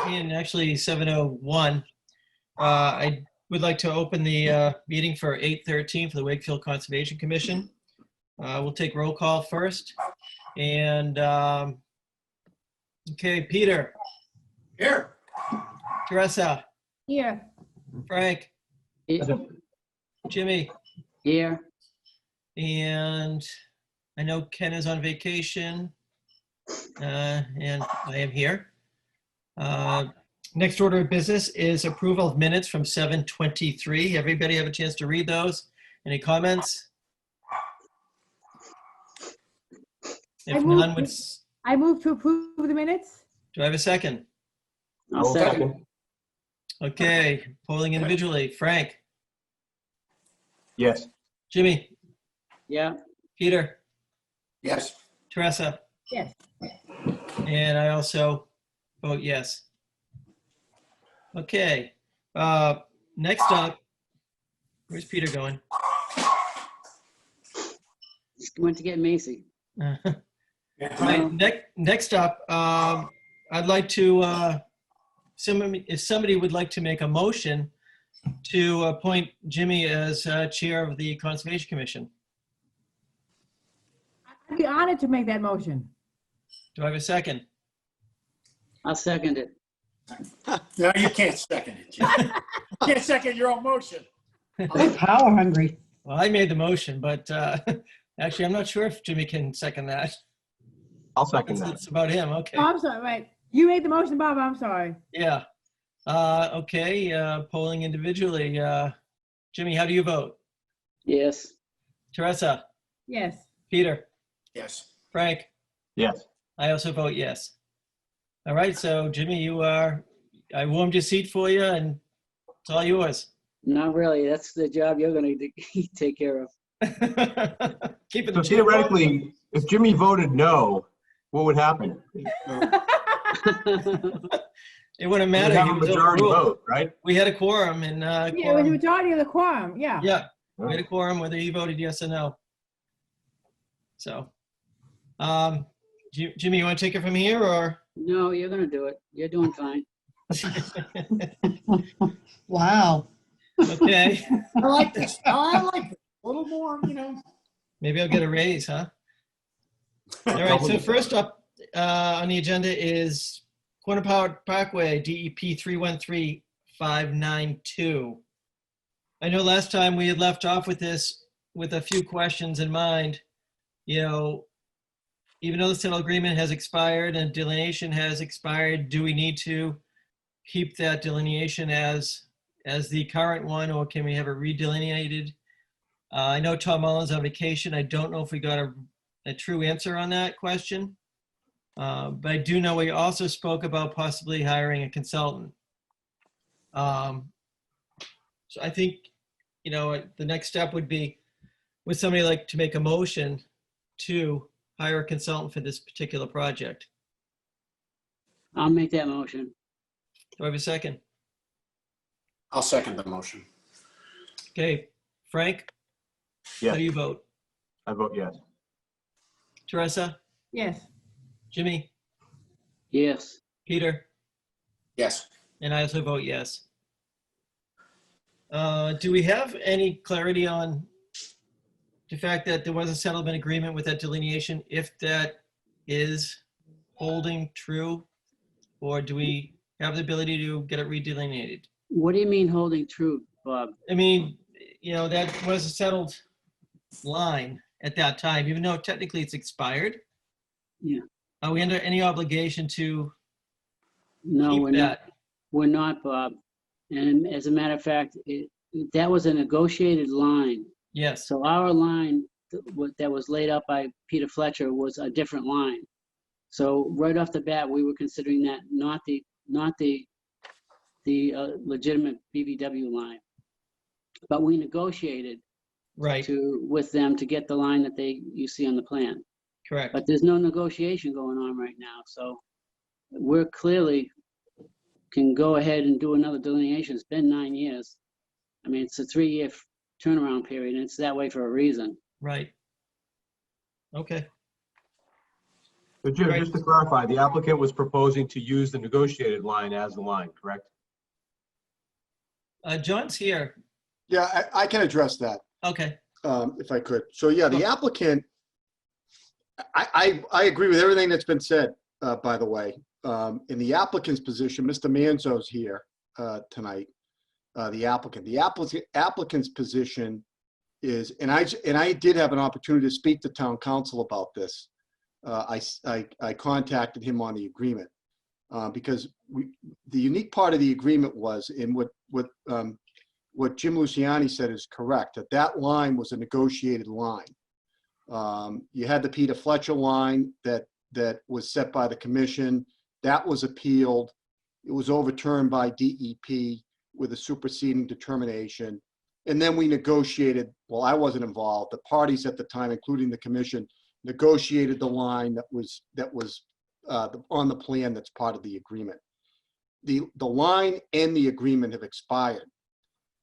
Being actually 7:01, I would like to open the meeting for 8:13 for the Wakefield Conservation Commission. We'll take roll call first. And, okay, Peter. Here. Teresa. Here. Frank. Here. Jimmy. Here. And I know Ken is on vacation, and I am here. Next order of business is approval of minutes from 7:23. Everybody have a chance to read those? Any comments? If none, would, I move to approve the minutes. do I have a second? I'll second. Okay, polling individually. Frank, Yes. Jimmy, Yeah. Peter, Yes. Teresa, Yes. and I also vote yes. Okay, next up, where's Peter going? Went to get Macy. Right, next up, I'd like to, if somebody would like to make a motion to appoint Jimmy as chair of the Conservation Commission. I'd be honored to make that motion. Do I have a second? I'll second it. No, you can't second it. Jim. You can't second your own motion. I'm power hungry. Well, I made the motion, but actually, I'm not sure if Jimmy can second that. I'll second that. It's about him, okay. Oh, I'm sorry, right. You made the motion, Bob, I'm sorry. Yeah. Okay, polling individually. Jimmy, how do you vote? Yes. Teresa, Yes. Peter, Yes. Frank, Yes. I also vote yes. All right, so Jimmy, I warmed your seat for you and it's all yours. Not really. That's the job you're going to take care of. Keep it. So theoretically, if Jimmy voted no, what would happen? It wouldn't We'd matter. have He a was majority overruled. vote, right? We had a quorum and Yeah, it was the quorum. majority of the quorum, yeah. Yeah, we had a quorum whether he voted yes or no. So, Jimmy, you want to take it from here or? No, you're going to do it. You're doing fine. Wow. Okay, I like this. I like it. A little more, maybe I'll get a raise, huh? All right, so first up on the agenda is Corner Parkway, DEP 313592. I know last time we had left off with this with a few questions in mind. You know, even though the settle agreement has expired and delineation has expired, do we need to keep that delineation as the current one, or can we have it redelineated? I know Tom Mullen's on vacation. I don't know if we got a true answer on that question. But I do know we also spoke about possibly hiring a consultant. So I think, the next step would be, would somebody like to make a motion to hire a consultant for this particular project? I'll make that motion. Do I have a second? I'll second the motion. Okay, Frank, how Yes, do you vote? I vote yes. Teresa, Yes. Jimmy, Yes. Peter, Yes. and I also vote yes. Do we have any clarity on the fact that there was a settlement agreement with that delineation, if that is holding true? Or do we have the ability to get it redelineated? What do you mean holding true, Bob? I mean, that was a settled line at that time, even though technically it's expired. Yeah. Are we under any obligation to No, keep we're not. that? We're not, Bob. And as a matter of fact, that was a negotiated line. Yes, So our line that was laid out by Peter Fletcher was a different line. So right off the bat, we were considering that not the legitimate BVW line. But we negotiated right, with them to get the line that you see on the plan. correct. But there's no negotiation going on right now. So we're clearly can go ahead and do another delineation. It's been 9 years. I mean, it's a 3-year turnaround period, and it's that way for a reason. Right. Okay. So Jim, Right. just to clarify, the applicant was proposing to use the negotiated line as the line, correct? John's here. Yeah, I can address that, Okay. if I could. So yeah, the applicant, I agree with everything that's been said, by the way. In the applicant's position, Mr. Manzo's here tonight, the applicant's position is, and I did have an opportunity to speak to town council about this. I contacted him on the agreement because the unique part of the agreement was, in what Jim Luciani said is correct, that line was a negotiated line. You had the Peter Fletcher line that was set by the commission. That was appealed. It was overturned by DEP with a superseding determination. And then we negotiated, well, I wasn't involved. The parties at the time, including the commission, negotiated the line that was on the plan that's part of the agreement. The line and the agreement have expired.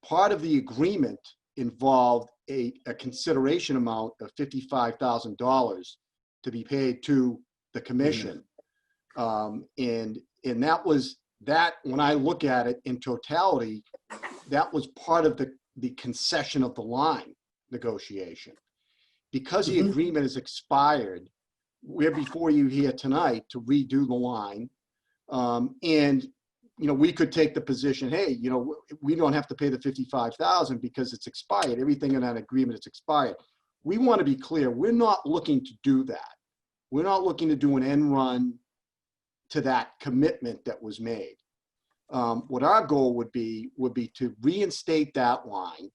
Part of the agreement involved a consideration amount of $55,000 to be paid to the commission. And that was, when I look at it in totality, that was part of the concession of the line negotiation. Because the agreement is expired, we're before you here tonight to redo the line. And we could take the position, hey, we don't have to pay the $55,000 because it's expired. Everything in that agreement is expired. We want to be clear. We're not looking to do that. We're not looking to do an end run to that commitment that was made. What our goal would be to reinstate that line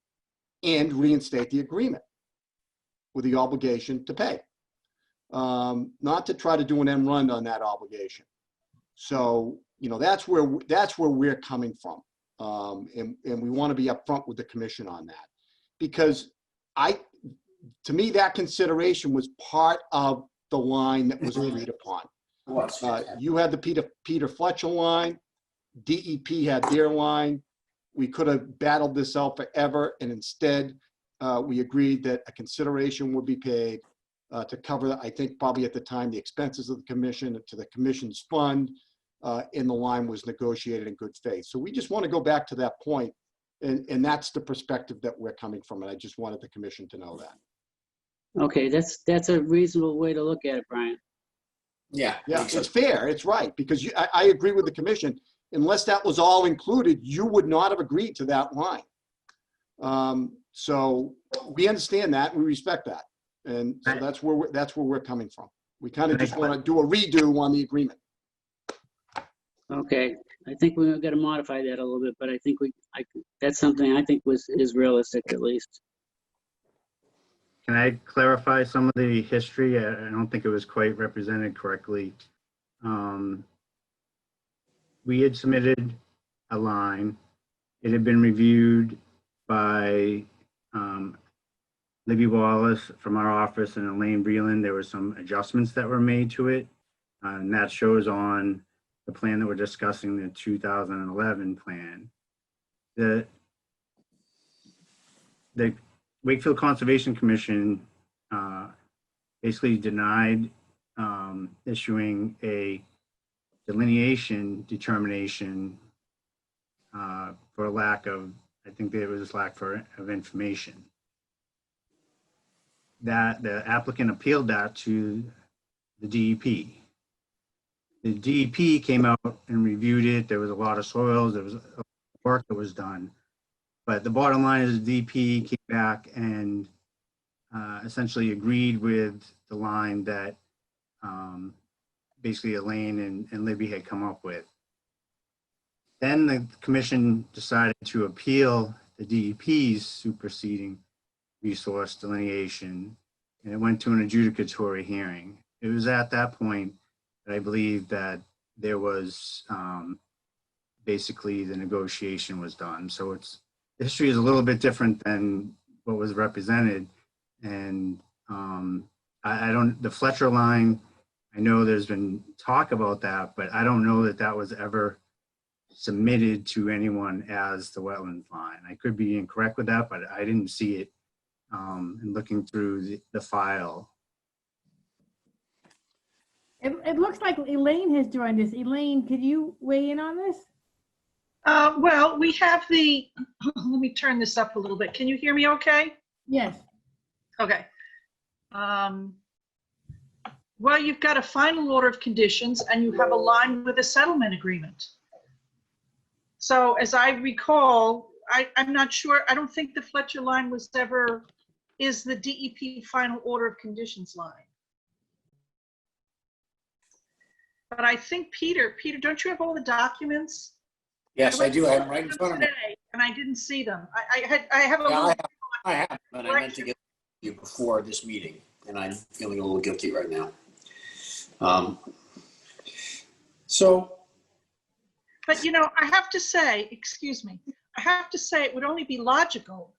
and reinstate the agreement with the obligation to pay, not to try to do an end run on that obligation. So, that's where we're coming from. And we want to be upfront with the commission on that, because to me, that consideration was part of the line that was agreed upon. You had the Peter Fletcher line, DEP had their line. We could have battled this out forever, and instead we agreed that a consideration would be paid to cover, I think probably at the time, the expenses of the commission to the commission's fund, and the line was negotiated in good faith. So we just want to go back to that point, and that's the perspective that we're coming from, and I just wanted the commission to know that. Okay, that's a reasonable way to look at it, Brian. Yeah. Yeah, it's fair, it's right, because I agree with the commission. Unless that was all included, you would not have agreed to that line. So we understand that, we respect that. And so that's where we're coming from. We kind of just want to do a redo on the agreement. Okay, I think we're going to modify that a little bit, but I think that's something I think is realistic at least. Can I clarify some of the history? I don't think it was quite represented correctly. We had submitted a line. It had been reviewed by Libby Wallace from our office and Elaine Breland. There were some adjustments that were made to it, and that shows on the plan that we're discussing, the 2011 plan. The Wakefield Conservation Commission basically denied issuing a delineation determination for lack of, I think there was lack of information. That the applicant appealed that to the DEP. The DEP came out and reviewed it. There was a lot of soils. There was work that was done. But the bottom line is the DEP came back and essentially agreed with the line that basically Elaine and Libby had come up with. Then the commission decided to appeal the DEP's superseding resource delineation, and it went to an adjudicatory hearing. It was at that point that I believe that there was basically the negotiation was done. So the history is a little bit different than what was represented. And the Fletcher line, I know there's been talk about that, but I don't know that that was ever submitted to anyone as the wetlands line. I could be incorrect with that, but I didn't see it in looking through the file. It looks like Elaine has joined us. Elaine, could you weigh in on this? Well, we have the, let me turn this up a little bit. Can you hear me okay? Yes. Okay. Well, you've got a final order of conditions and you have a line with a settlement agreement. So as I recall, I'm not sure, I don't think the Fletcher line was ever, is the DEP final order of conditions line. But I think, Peter, don't you have all the documents? Yes, I do. I have them right in front of me. Today, and I didn't see them. I have a Yeah, little. I have, but I meant to get you before this meeting, and I'm feeling a little guilty right now. So, But you know, I have to say, excuse me, I have to say it would only be logical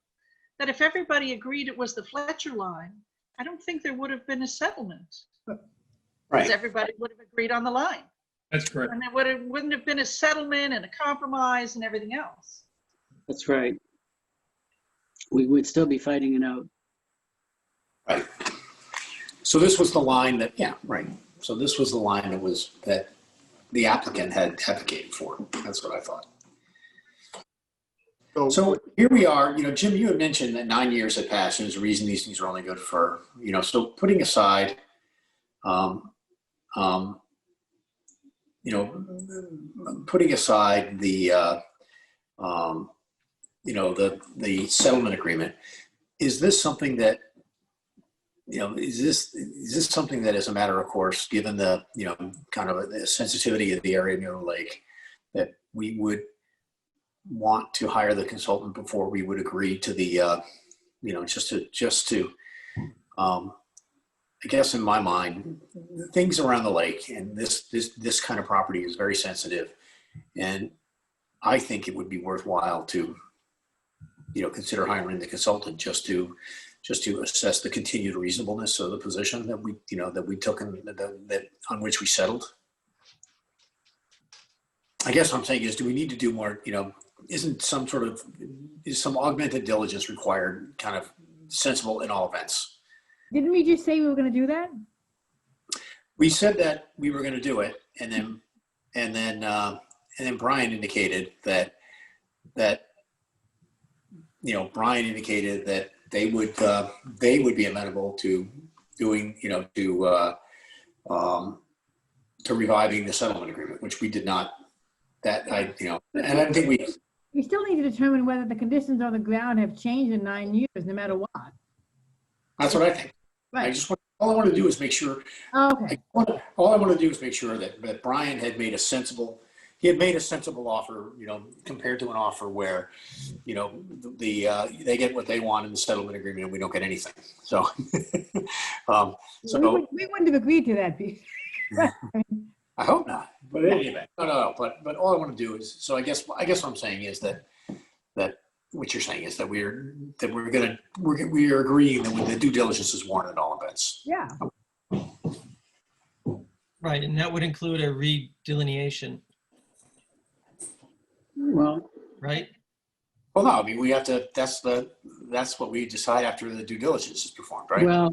that if everybody agreed it was the Fletcher line, I don't think there would have been a settlement. Because right, everybody would have agreed on the line. That's correct. And there wouldn't have been a settlement and a compromise and everything else. That's right. We would still be fighting it out. right. So this was the line that, yeah, right. So this was the line that the applicant had advocated for. That's what I thought. So here we are, you know, Jim, you had mentioned that 9 years had passed and there's a reason these things are only good for, you know, so putting aside, you know, putting aside the, you know, the settlement agreement, is this something that, you know, is this something that is a matter of course, given the, you know, kind of the sensitivity of the area near the lake, that we would want to hire the consultant before we would agree to the, you know, just to, I guess in my mind, things around the lake and this kind of property is very sensitive, and I think it would be worthwhile to, you know, consider hiring the consultant just to assess the continued reasonableness of the position that we, you know, that we took and that on which we settled. I guess what I'm saying is, do we need to do more, you know, is some augmented diligence required, kind of sensible in all events? Didn't we just say we were going to do that? We said that we were going to do it, and then Brian indicated that you know, Brian indicated that they would be amenable to doing, you know, to reviving the settlement agreement, which we did not. That I, you know, and I think We still need to determine whether the conditions on the ground have changed in 9 years, no matter what. that's what I think. I Right. just want, all I want to do is make sure. Okay. All I want to do is make sure that Brian had made a sensible offer, you know, compared to an offer where, you know, they get what they want in the settlement agreement and we don't get anything. So, We wouldn't have agreed to that, Pete. I hope not. But in any event, no. But all I want to do is, so I guess what I'm saying is that what you're saying is that we are agreeing that the due diligence is warranted at all events. Yeah. Right, and that would include a redelineation, Well, right? Well, no, I mean, we have to, that's what we decide after the due diligence is performed, right? well,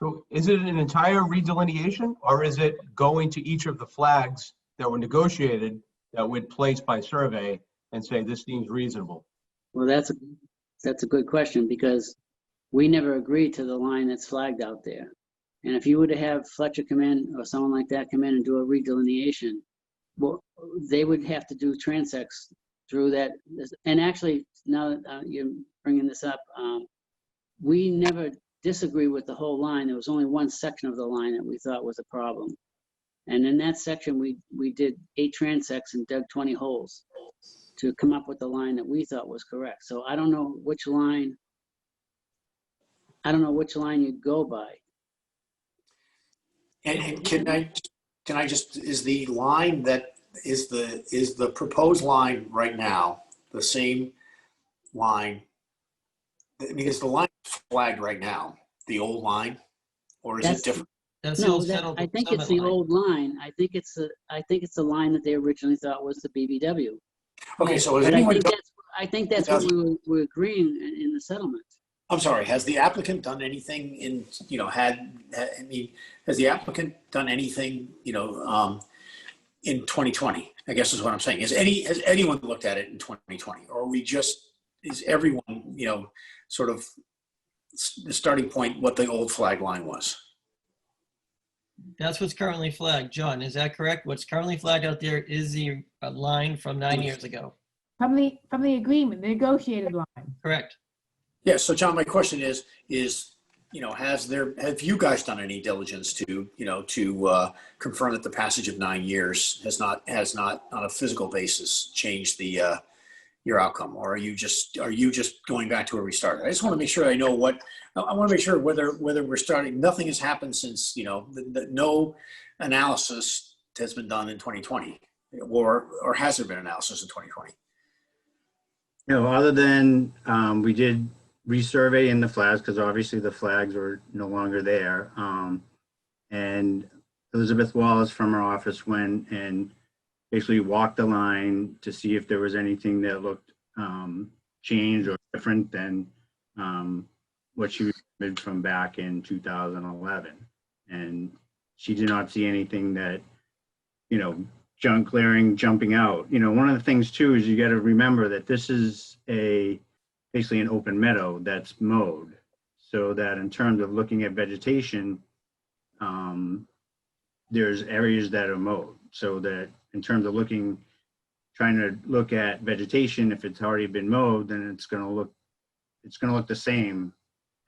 So is it an entire redelineation, or is it going to each of the flags that were negotiated that would place by survey and say this seems reasonable? well, that's a good question, because we never agreed to the line that's flagged out there. And if you were to have Fletcher come in or someone like that come in and do a redelineation, well, they would have to do transects through that. And actually, now that you're bringing this up, we never disagree with the whole line. There was only one section of the line that we thought was a problem. And in that section, we did 8 transects and dug 20 holes to come up with the line that we thought was correct. So I don't know which line you'd go by. And can I just, is the line that is the proposed line right now the same line? I mean, is the line flagged right now the old line, or is it different? That's the No, old settled. I think it's the settlement line. old line. I think it's the line that they originally thought was the BBW. Okay, so has But anyone? I think that's what we were agreeing in the settlement. I'm sorry, has the applicant done anything in, has the applicant done anything, in 2020, I guess is what I'm saying. Has anyone looked at it in 2020? Or is everyone, sort of the starting point what the old flag line was? That's what's currently flagged. John, is that correct? What's currently flagged out there is the line from 9 years ago. From the agreement, the negotiated line. Correct. Yeah, so John, my question is, have you guys done any diligence to confirm that the passage of 9 years has not on a physical basis changed your outcome, or are you just going back to where we started? I just want to make sure I know I want to make sure whether we're starting. Nothing has happened since no analysis has been done in 2020, or has there been analysis in 2020? Other than we did resurvey in the flags, because obviously the flags are no longer there. And Elizabeth Wallace from our office went and basically walked the line to see if there was anything that looked changed or different than what she remembered from back in 2011. And she did not see anything that, junk clearing, jumping out. One of the things too is you got to remember that this is basically an open meadow that's mowed. So that in terms of looking at vegetation, there's areas that are mowed. So that in terms of trying to look at vegetation, if it's already been mowed, then it's going to look the same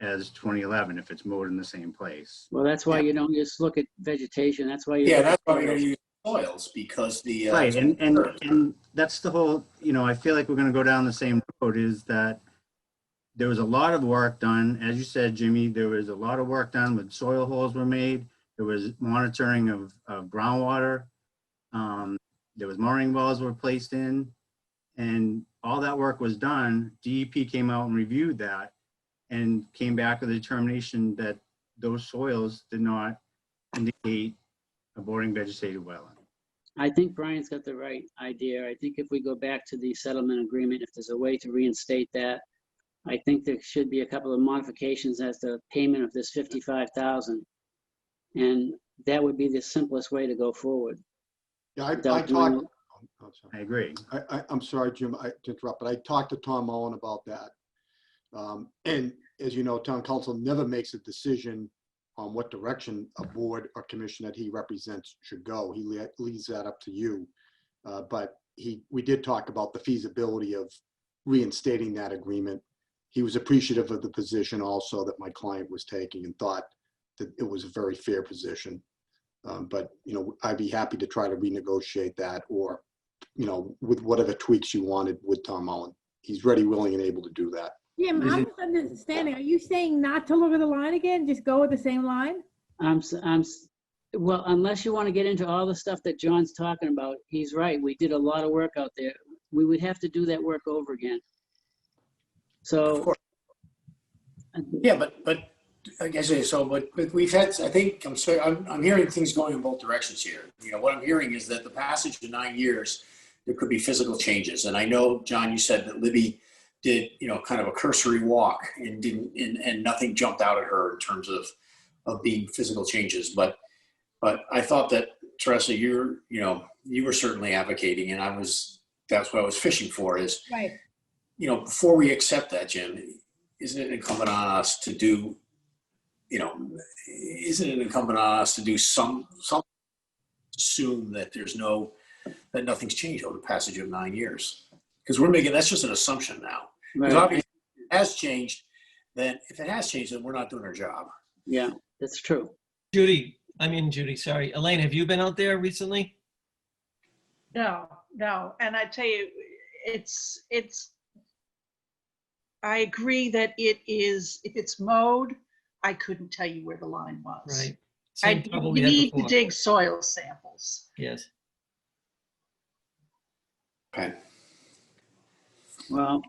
as 2011 if it's mowed in the same place. Well, that's why you don't just look at vegetation. That's why That's why we don't use soils, because the right, and that's the whole. I feel like we're going to go down the same road. Is that there was a lot of work done, as you said, Jimmy. There was a lot of work done with soil holes were made. There was monitoring of groundwater. There was mooring wells were placed in, and all that work was done. DEP came out and reviewed that and came back with a determination that those soils did not indicate a bordering vegetated wetland. I think Brian's got the right idea. I think if we go back to the settlement agreement, if there's a way to reinstate that, I think there should be a couple of modifications as the payment of this $55,000. And that would be the simplest way to go forward. Yeah, I agree. I'm sorry, Jim, to interrupt, but I talked to Tom Owen about that. And as you know, town council never makes a decision on what direction a board or commission that he represents should go. He leaves that up to you. But we did talk about the feasibility of reinstating that agreement. He was appreciative of the position also that my client was taking and thought that it was a very fair position. But, I'd be happy to try to renegotiate that or, with whatever tweaks you wanted with Tom Owen. He's ready, willing, and able to do that. Jim, I'm misunderstanding. Are you saying not to look at the line again? Just go with the same line? Well, unless you want to get into all the stuff that John's talking about, he's right. We did a lot of work out there. We would have to do that work over again. So. Of course. Yeah, but like I say, but we've had, I think, I'm hearing things going in both directions here. What I'm hearing is that the passage of 9 years, there could be physical changes. And I know, John, you said that Libby did, kind of a cursory walk and nothing jumped out at her in terms of being physical changes. But I thought that, Teresa, you were certainly advocating, and that's what I was fishing for is, Right. Before we accept that, Jim, isn't it incumbent on us to do, some assume that that nothing's changed over the passage of 9 years? Because that's just an assumption now. Because Right. obviously if it has changed, then we're not doing our job. Yeah, that's true. Judy, sorry. Elaine, have you been out there recently? No. And I tell you, I agree that it is, if it's mowed, I couldn't tell you where the line was. Right. Same trouble we You had need to before. dig soil samples. Yes. Okay. Well,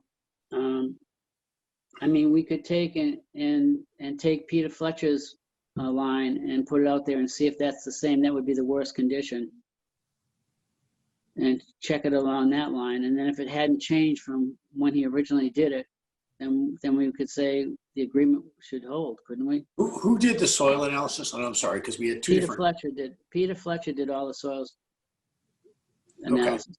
we could take and take Peter Fletcher's line and put it out there and see if that's the same. That would be the worst condition. And check it along that line. And then if it hadn't changed from when he originally did it, then we could say the agreement should hold, couldn't we? Who did the soil analysis? Oh, I'm sorry, because we had two Peter different. Fletcher did all the soils analysis.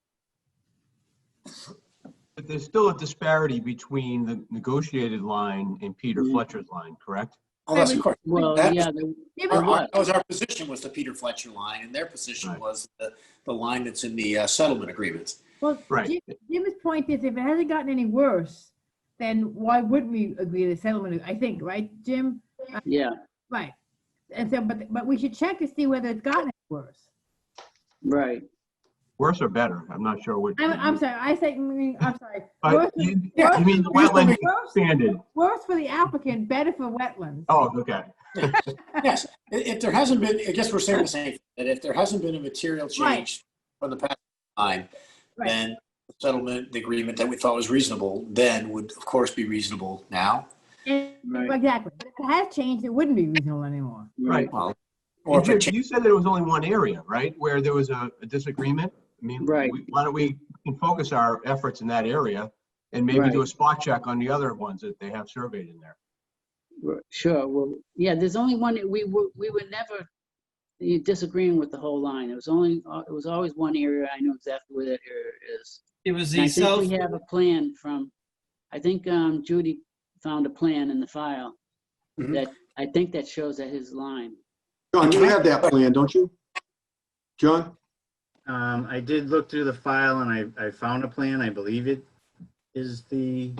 But there's still a disparity between the negotiated line and Peter Mhm. Fletcher's line, correct? Oh, that's of course. Well, That- yeah, That was our position, was the Peter Fletcher line, and their position Right. was the line that's in the settlement agreements. Well, Right. Jim's point is if it hasn't gotten any worse, then why wouldn't we agree to the settlement? I think, right, Jim? yeah, Right. And so, but we should check to see whether it's gotten any worse. right. Worse or better? I'm not sure what. I'm sorry, I'm sorry. But Worse, you mean the wetland expanded? worse for the applicant, better for wetlands. Oh, okay. Yes, if there hasn't been, I guess we're saying the same, thing, that if there hasn't been a material change from the past time, Right. then the settlement, the agreement that we thought was reasonable, then would of course be reasonable now. And- Right. Exactly. But if it has changed, it wouldn't be reasonable anymore. Right. Well, or And if it Jim, you said that it was only one area, right, where there was a disagreement? I mean, Right. why don't we can focus our efforts in that area and maybe do a spot check on the other ones that they have surveyed in there? Sure. Well, yeah, there's only one, we were never disagreeing with the whole line. It was always one area. I know exactly where that area is. It was And the I think south, we have a plan from, I think Judy found a plan in the file Mhm. that, I think that shows that his line. John, you have that plan, don't you? John? I did look through the file and I found a plan. I believe it is the,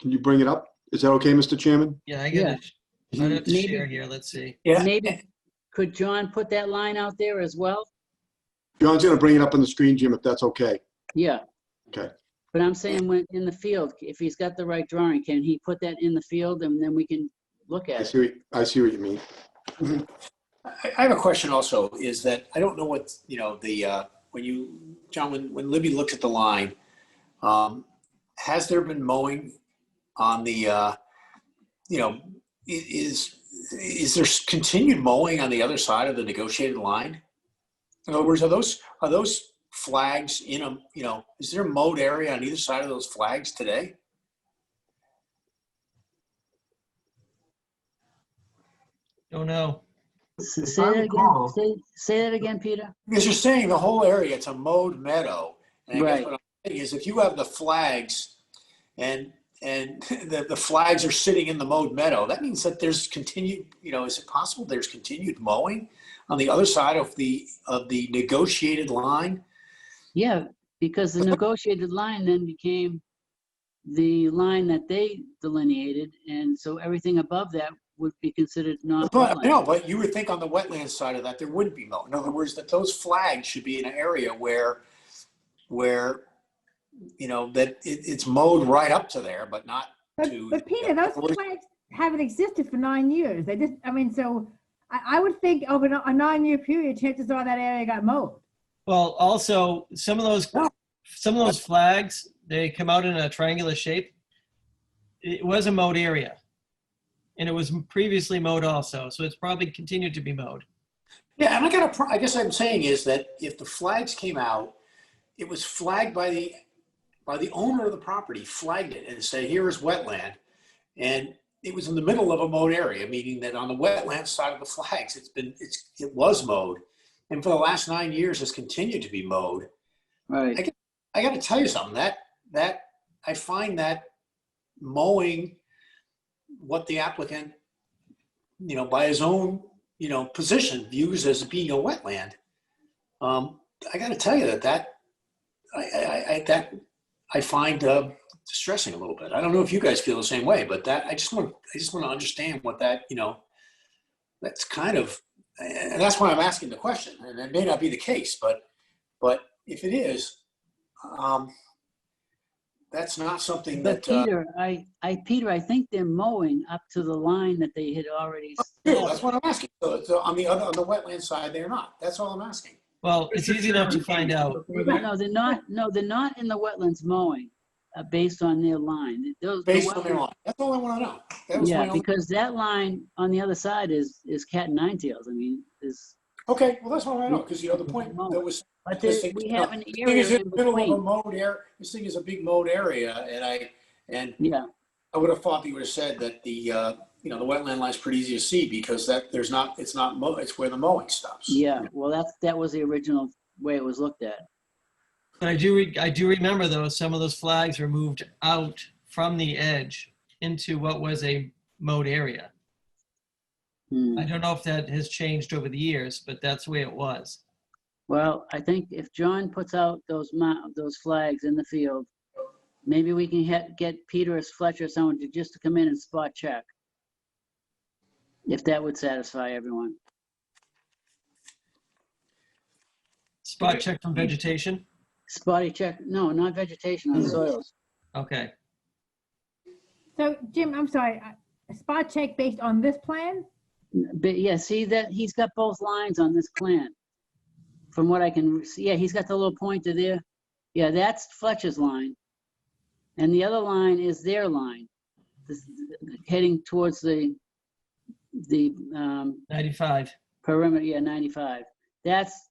Can you bring it up? Is that okay, Mr. Chairman? yeah, I Yeah. got it. I have to Maybe- share here, let's see. Yeah, Maybe, could John put that line out there as well? John's gonna bring it up on the screen, Jim, if that's okay. Yeah. Okay. But I'm saying when in the field, if he's got the right drawing, can he put that in the field and then we can look I at it? see what you mean. I have a question also, is that I don't know what, when you, John, when Libby looks at the line, has there been mowing on the, is there continued mowing on the other side of the negotiated line? In other words, are those flags in a, is there a mowed area on either side of those flags today? Don't know. Say If I that again, recall- say that again, Peter? Because you're saying the whole area, it's a mowed meadow. And I guess Right. what I'm saying is if you have the flags and the flags are sitting in the mowed meadow, that means that there's continued, is it possible there's continued mowing on the other side of the negotiated line? Yeah, because the negotiated line then became the line that they delineated, and so everything above that would be considered not But wetland. but you would think on the wetland side of that, there wouldn't be mowing. In other words, that those flags should be in an area where that it's mowed right up to there, but not to. But Peter, those flags haven't existed for 9 years. So I would think over a 9-year period, chances are that area got mowed. Well, also, some of those flags, they come out in a triangular shape. It was a mowed area. And it was previously mowed also, so it's probably continued to be mowed. Yeah, and I guess what I'm saying is that if the flags came out, it was flagged by the owner of the property, flagged it and say, here is wetland. And it was in the middle of a mowed area, meaning that on the wetland side of the flags, it was mowed. And for the last 9 years has continued to be mowed. Right, I got to tell you something, that I find that mowing what the applicant, by his own, position views as being a wetland. I got to tell you that I find distressing a little bit. I don't know if you guys feel the same way, but I just want to understand what that, that's kind of, and that's why I'm asking the question. And it may not be the case, but if it is, that's not something but that. Peter, I think they're mowing up to the line that they had already. That's what I'm asking. So on the wetland side, they're not. That's all I'm asking. Well, it's easy enough to find out. No, they're not. No, they're not in the wetlands mowing based on their line. Based on their line. That's all I want to know. That was my Yeah, only. because that line on the other side is cat and nine tails. I mean, is Okay, well, that's what I know, because, the point that was. but this there, thing- we have an this thing area is in in the middle of a between. mowed area. This thing is a big mowed area, and Yeah, I would have thought that you would have said that the, you know, the wetland line is pretty easy to see because that there's not, it's not, it's where the mowing stops. Yeah, well, that was the original way it was looked at. But I do remember though, some of those flags were moved out from the edge into what was a mowed area. Hmm. I don't know if that has changed over the years, but that's the way it was. Well, I think if John puts out those flags in the field, maybe we can get Peter or Fletcher or someone just to come in and spot check. If that would satisfy everyone. Spot check from vegetation? Spotty check, no, not vegetation, on soils. Okay. So Jim, I'm sorry, a spot check based on this plan? But yeah, see that he's got both lines on this plan. From what I can see, yeah, he's got the little pointer there. Yeah, that's Fletcher's line. And the other line is their line, heading towards the 95. perimeter, yeah, 95. That's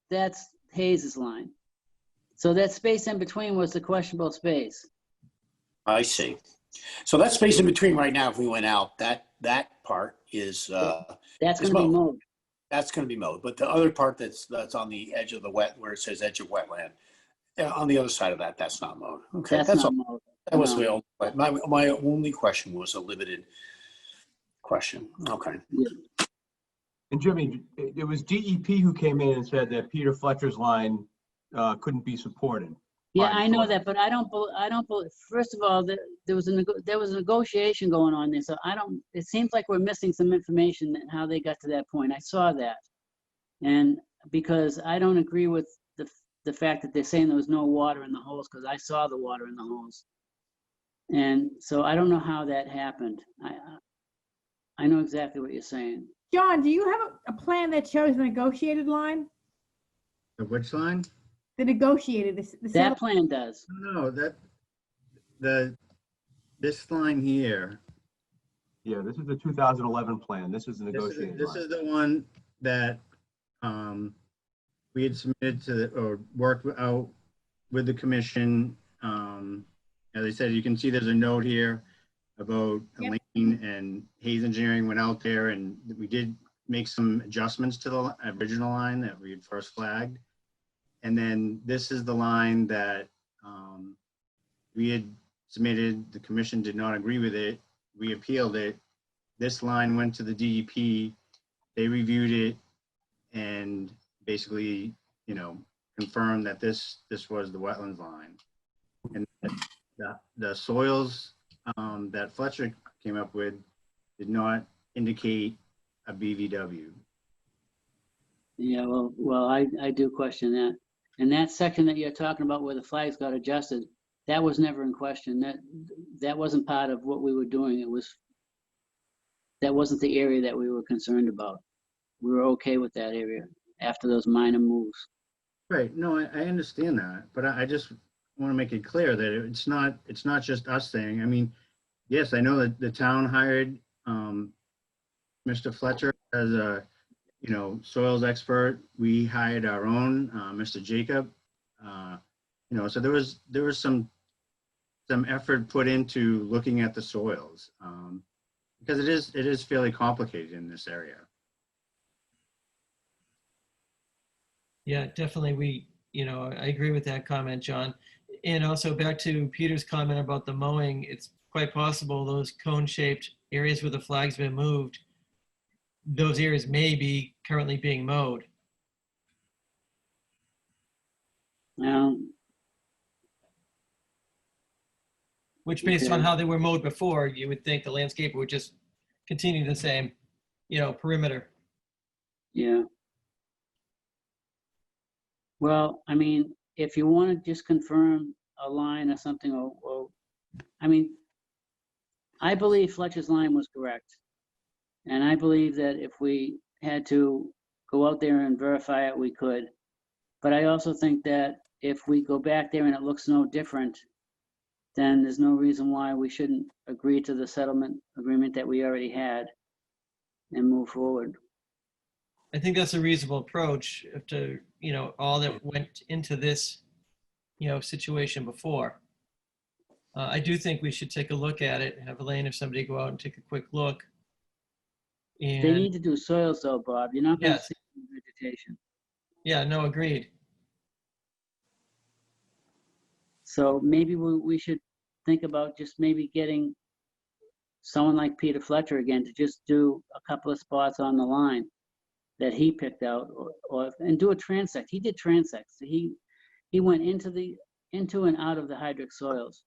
Hayes's line. So that space in between was the questionable space. I see. So that space in between right now, if we went out, that part is, That's It's going to be mowed. mowed. that's going to be mowed. But the other part that's on the edge of the wet, where it says edge of wetland, on the other side of that, that's not mowed. Okay, That's that's not all. mowed. That was No. my only question was a limited question. Okay. And Jimmy, it was DEP who came in and said that Peter Fletcher's line couldn't be supported. Yeah, by the I know soil. that, but I don't believe, first of all, there was a negotiation going on there, so it seems like we're missing some information and how they got to that point. I saw that. And because I don't agree with the fact that they're saying there was no water in the holes, because I saw the water in the holes. And so I don't know how that happened. I know exactly what you're saying. John, do you have a plan that shows the negotiated line? The which line? The negotiated, the That plan does. No, this line here, Yeah, this is the 2011 plan. This is the negotiated this line. is the one that we had submitted or worked out with the commission. As I said, you can see there's a note here about Yep. Elaine and Hayes Engineering went out there, and we did make some adjustments to the original line that we had first flagged. And then this is the line that we had submitted. The commission did not agree with it. We appealed it. This line went to the DEP. They reviewed it and basically, confirmed that this was the wetlands line. And the soils that Fletcher came up with did not indicate a BVW. Yeah, well, I do question that. And that section that you're talking about where the flags got adjusted, that was never in question. That wasn't part of what we were doing. That wasn't the area that we were concerned about. We were okay with that area after those minor moves. Right, no, I understand that, but I just want to make it clear that it's not just us saying, I mean, yes, I know that the town hired Mr. Fletcher as a, soils expert. We hired our own, Mr. Jacob. So there was some effort put into looking at the soils because it is fairly complicated in this area. Yeah, definitely. I agree with that comment, John. And also back to Peter's comment about the mowing, it's quite possible those cone-shaped areas where the flag's been moved, those areas may be currently being mowed. Which, based on Okay. how they were mowed before, you would think the landscaper would just continue the same, perimeter. Yeah. Well, I mean, if you want to just confirm a line or something, I believe Fletcher's line was correct. And I believe that if we had to go out there and verify it, we could. But I also think that if we go back there and it looks no different, then there's no reason why we shouldn't agree to the settlement agreement that we already had and move forward. I think that's a reasonable approach to, all that went into this, situation before. I do think we should take a look at it, have Elaine or somebody go out and take a quick look. They And, need to do soils though, Bob. You're not gonna Yes. see vegetation. yeah, no, agreed. So maybe we should think about just maybe getting someone like Peter Fletcher again to just do a couple of spots on the line that he picked out, and do a transect. He did transects. He went into and out of the hydric soils.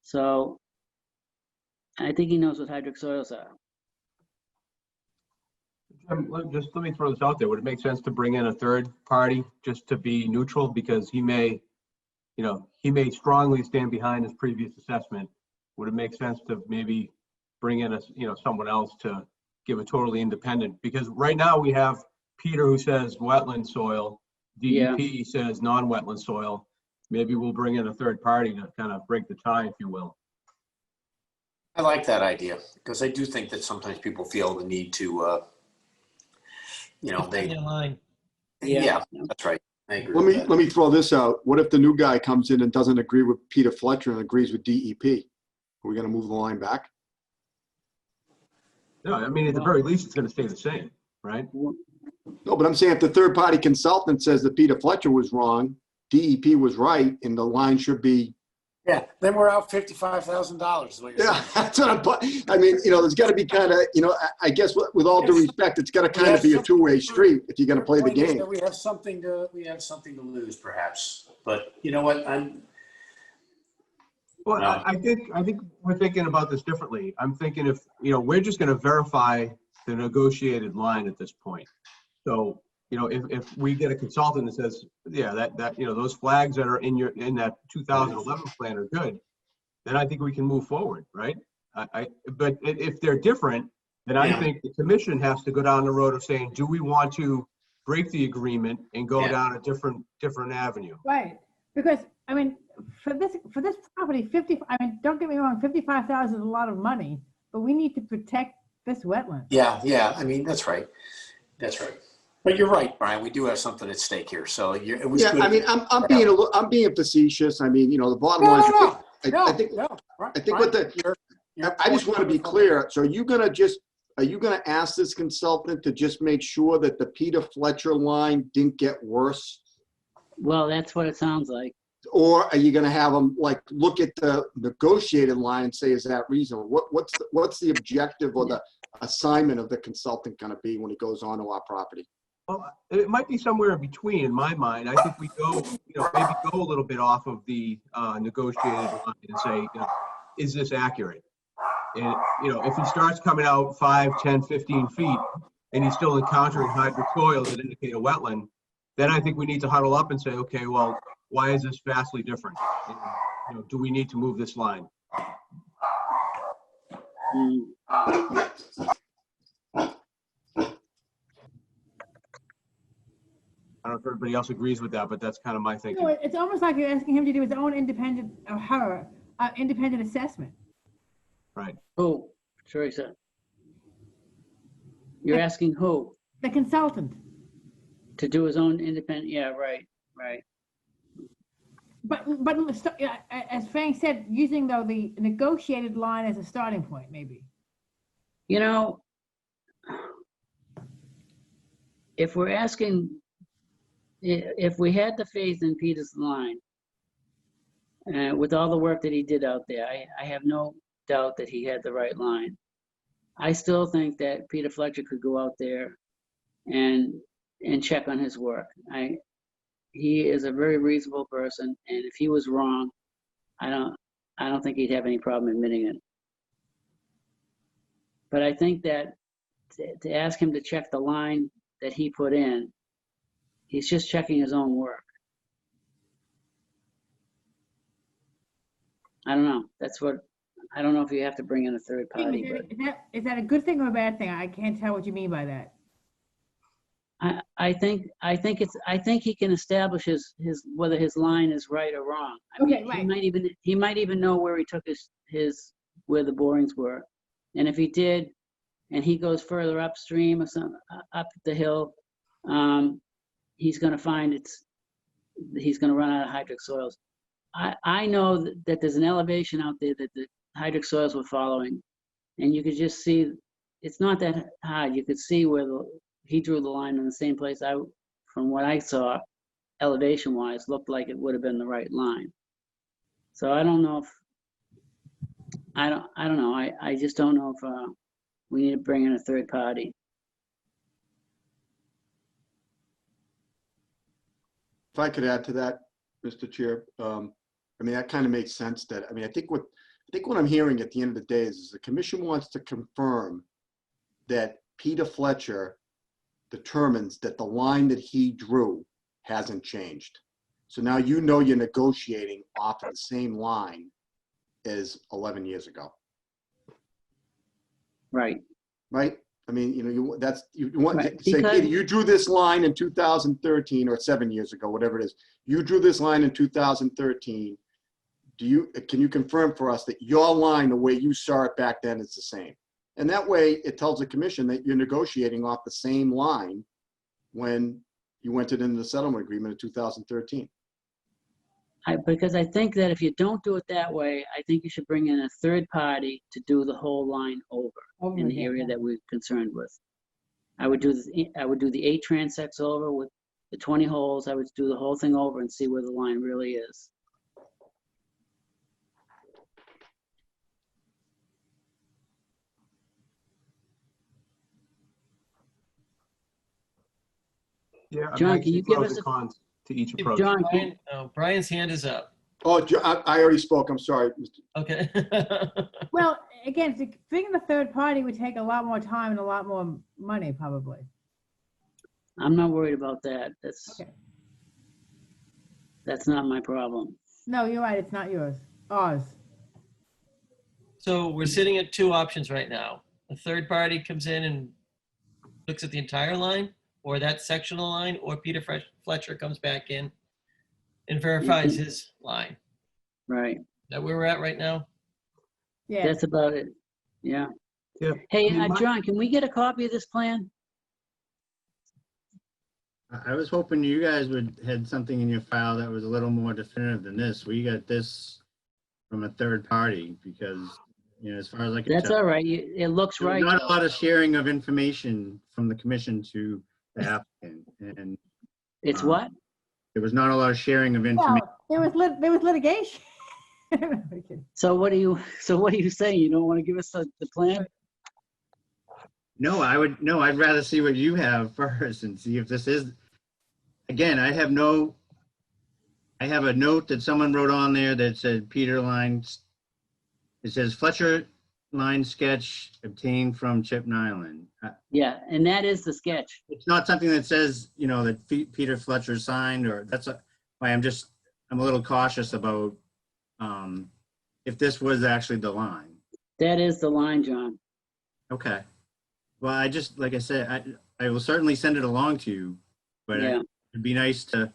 So I think he knows what hydric soils are. Just let me throw this out there. Would it make sense to bring in a third party just to be neutral? Because he may strongly stand behind his previous assessment. Would it make sense to maybe bring in someone else to give a totally independent? Because right now we have Peter who says wetland soil, DEP says non-wetland soil. Maybe we'll bring in a third party to kind of break the tie, if you will. I like that idea because I do think that sometimes people feel the need to, Defend their line. yeah, that's right. I agree. with that. Let me throw this out. What if the new guy comes in and doesn't agree with Peter Fletcher and agrees with DEP? Are we gonna move the line back? No, I mean, at the very least, it's going to stay the same, right? No, but I'm saying if the third party consultant says that Peter Fletcher was wrong, DEP was right, and the line should be. Yeah, then we're out $55,000. Yeah, that's what I mean, there's got to be kind of, I guess with all due respect, it's got to kind of be a two-way street if you're going to play the game. We have something to lose, perhaps. But you know what? Well, No. I think we're thinking about this differently. I'm thinking if, we're just going to verify the negotiated line at this point. So, if we get a consultant that says, yeah, that those flags that are in that 2011 plan are good, then I think we can move forward, right? But if they're different, then I think the commission has to go down the road of saying, do we want to break the agreement and go down a different avenue? Right, because, I mean, for this property, don't get me wrong, 55,000 is a lot of money, but we need to protect this wetland. Yeah. I mean, that's right. That's right. But you're right, Brian. We do have something at stake here. So it was good. I mean, I'm being facetious. I mean, the bottom line. I think what I just want to be clear. So are you gonna ask this consultant to just make sure that the Peter Fletcher line didn't get worse? Well, that's what it sounds like. Or are you going to have them look at the negotiated line and say, is that reasonable? What's the objective or the assignment of the consultant going to be when he goes onto our property? Well, it might be somewhere in between in my mind. I think we go, maybe go a little bit off of the negotiated line and say, is this accurate? And, if he starts coming out 5, 10, 15 feet and he's still encountering hydric soils that indicate a wetland, then I think we need to huddle up and say, okay, well, why is this vastly different? And, do we need to move this line? Mm. I don't know if everybody else agrees with that, but that's kind of my thinking. It's almost like you're asking him to do his own independent assessment. Right. Who, Teresa? You're asking who? The consultant. To do his own independent, yeah, right. But as Frank said, using the negotiated line as a starting point, maybe. If we're asking, if we had the faith in Peter's line, with all the work that he did out there, I have no doubt that he had the right line. I still think that Peter Fletcher could go out there and check on his work. He is a very reasonable person, and if he was wrong, I don't think he'd have any problem admitting it. But I think that to ask him to check the line that he put in, he's just checking his own work. I don't know. I don't know if you have to bring in a third party. Is that a good thing or a bad thing? I can't tell what you mean by that. I think he can establish his whether his line is right or wrong. I mean, right. He might even know where he took his where the borings were, and if he did, and he goes further upstream or up the hill, he's going to find he's going to run out of hydric soils. I know that there's an elevation out there that the hydric soils were following. And you could just see, it's not that hard. You could see where he drew the line in the same place. From what I saw, elevation wise, looked like it would have been the right line. So I don't know if, I don't know. I just don't know if we need to bring in a third party. If I could add to that, Mr. Chair, I mean, that kind of makes sense that, I mean, I think what I'm hearing at the end of the day is the commission wants to confirm that Peter Fletcher determines that the line that he drew hasn't changed. So now you know you're negotiating off of the same line as 11 years ago, Right. right? I mean, you know, you want Right, to say, because- Peter, you drew this line in 2013 or 7 years ago, whatever it is. You drew this line in 2013. Can you confirm for us that your line, the way you saw it back then, is the same? And that way it tells the commission that you're negotiating off the same line when you entered into the settlement agreement in 2013. Because I think that if you don't do it that way, I think you should bring in a third party to do the whole line over in the again, area yeah. that we're concerned with. I would do the 8 transects over with the 20 holes. I would do the whole thing over and see where the line really is. Yeah, I mean, John, I can you see give pros us and a- cons to each approach. John, Brian's hand is up. Oh, I already spoke. I'm sorry, Mr. Okay. Well, again, bringing the third party would take a lot more time and a lot more money, probably. I'm not worried about that. Okay. That's not my problem. No, you're right, it's not yours, ours. So we're sitting at two options right now. A third party comes in and looks at the entire line, or that sectional line, or Peter Fletcher comes back in and verifies his line. Right. Is that where we're at right now? Yeah, That's about it. Yeah. Yeah. Hey, I mean, John, can we get a copy of this plan? I was hoping you guys had something in your file that was a little more definitive than this. We got this from a third party because, you know, as far as I can That's tell, all right. It looks there was right. not a though. lot of sharing of information from the commission to the applicant, and It's what? there was not a lot of sharing of information. well, there was litigation. So what are you saying? You don't want to give us the plan? No, I'd rather see what you have first and see if this is, again, I have a note that someone wrote on there that said Peter lines, it says Fletcher line sketch obtained from Chip Nyland. Yeah, and that is the sketch. It's not something that says, you know, that Peter Fletcher signed, or why I'm a little cautious about if this was actually the line. That is the line, John. Okay. Well, like I said, I will certainly send it along to you, but Yeah. it'd be nice to.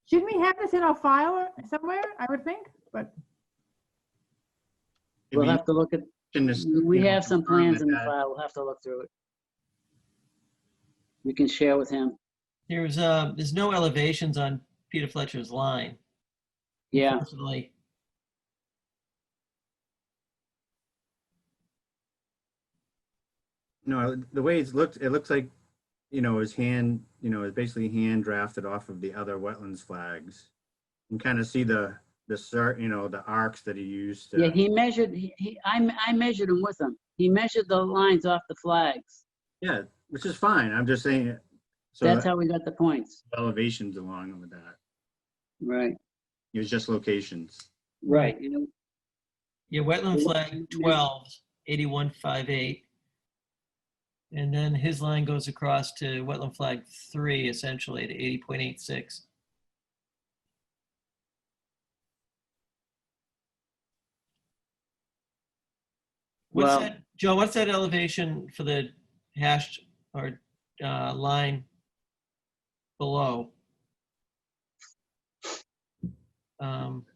Shouldn't we have this in our file somewhere, I would think, but We'll have to look at, we you know, have some confirm plans in the that. file. We'll have to look through it. We can share with him. There's no elevations on Peter Fletcher's line. Yeah, Unfortunately. No, the way it looks like, you know, his hand, you know, is basically hand drafted off of the other wetlands flags. You can kind of see the arcs that he used. yeah, he measured, I measured him with him. He measured the lines off the flags. Yeah, which is fine. I'm just saying. So That's how we got the points. elevations along with that. Right, It was just locations. right. You know, Yeah, wetland flag 12, 8158. And then his line goes across to wetland flag 3, essentially, to 80.86. Well- Joe, what's that elevation for the hashed or line below?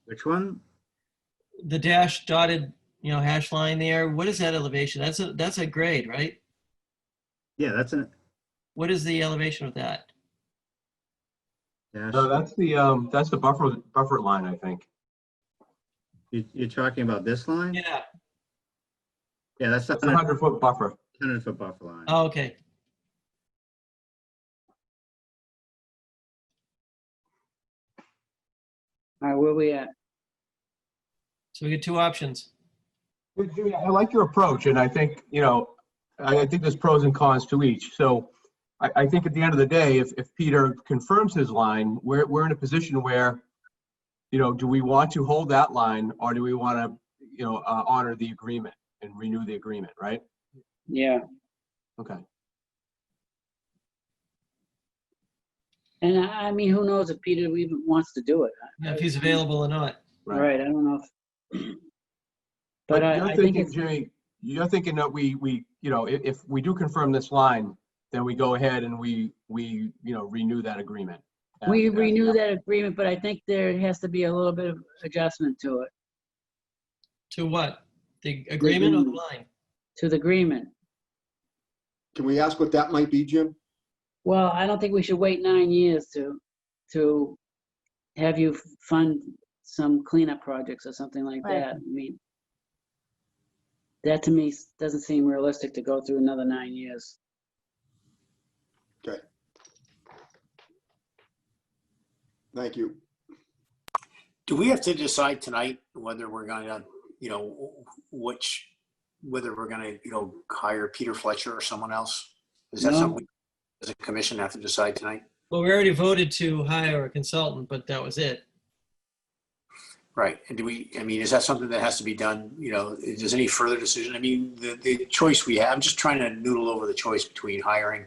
Which one? The dash dotted, hash line there. What is that elevation? That's a grade, right? Yeah, that's an. What is the elevation of that? Dash. No, that's the buffer line, I think. You're talking about this line? Yeah. Yeah, that's the It's a 100-foot buffer. 100-foot buffer line. Oh, okay. All right, where we at? So we get two options. Well, Jimmy, I like your approach, and I think, I think there's pros and cons to each. So I think at the end of the day, if Peter confirms his line, we're in a position where, do we want to hold that line, or do we want to, honor the agreement and renew the agreement, right? Yeah, Okay. and I mean, who knows if Peter even wants to do it? Yeah, if he's available or not. Right, I don't know if. But You're I think thinking, it's, Jimmy, you're thinking that we, if we do confirm this line, then we go ahead and we renew that agreement. we And, renew that agreement, but I think there has to be a little bit of adjustment to it, To what? The agreement or the line? to the agreement. Can we ask what that might be, Jim? Well, I don't think we should wait 9 years to have you fund some cleanup projects or something like Right. that. I mean, that to me doesn't seem realistic to go through another 9 years. Okay. Thank you. Do we have to decide tonight whether we're going to, whether we're going to, hire Peter Fletcher or someone else? Is that No. something we, as a commission, have to decide tonight? Well, we already voted to hire a consultant, but that was it. Right. And is that something that has to be done? Does any further decision? I mean, the choice we have, I'm just trying to noodle over the choice between hiring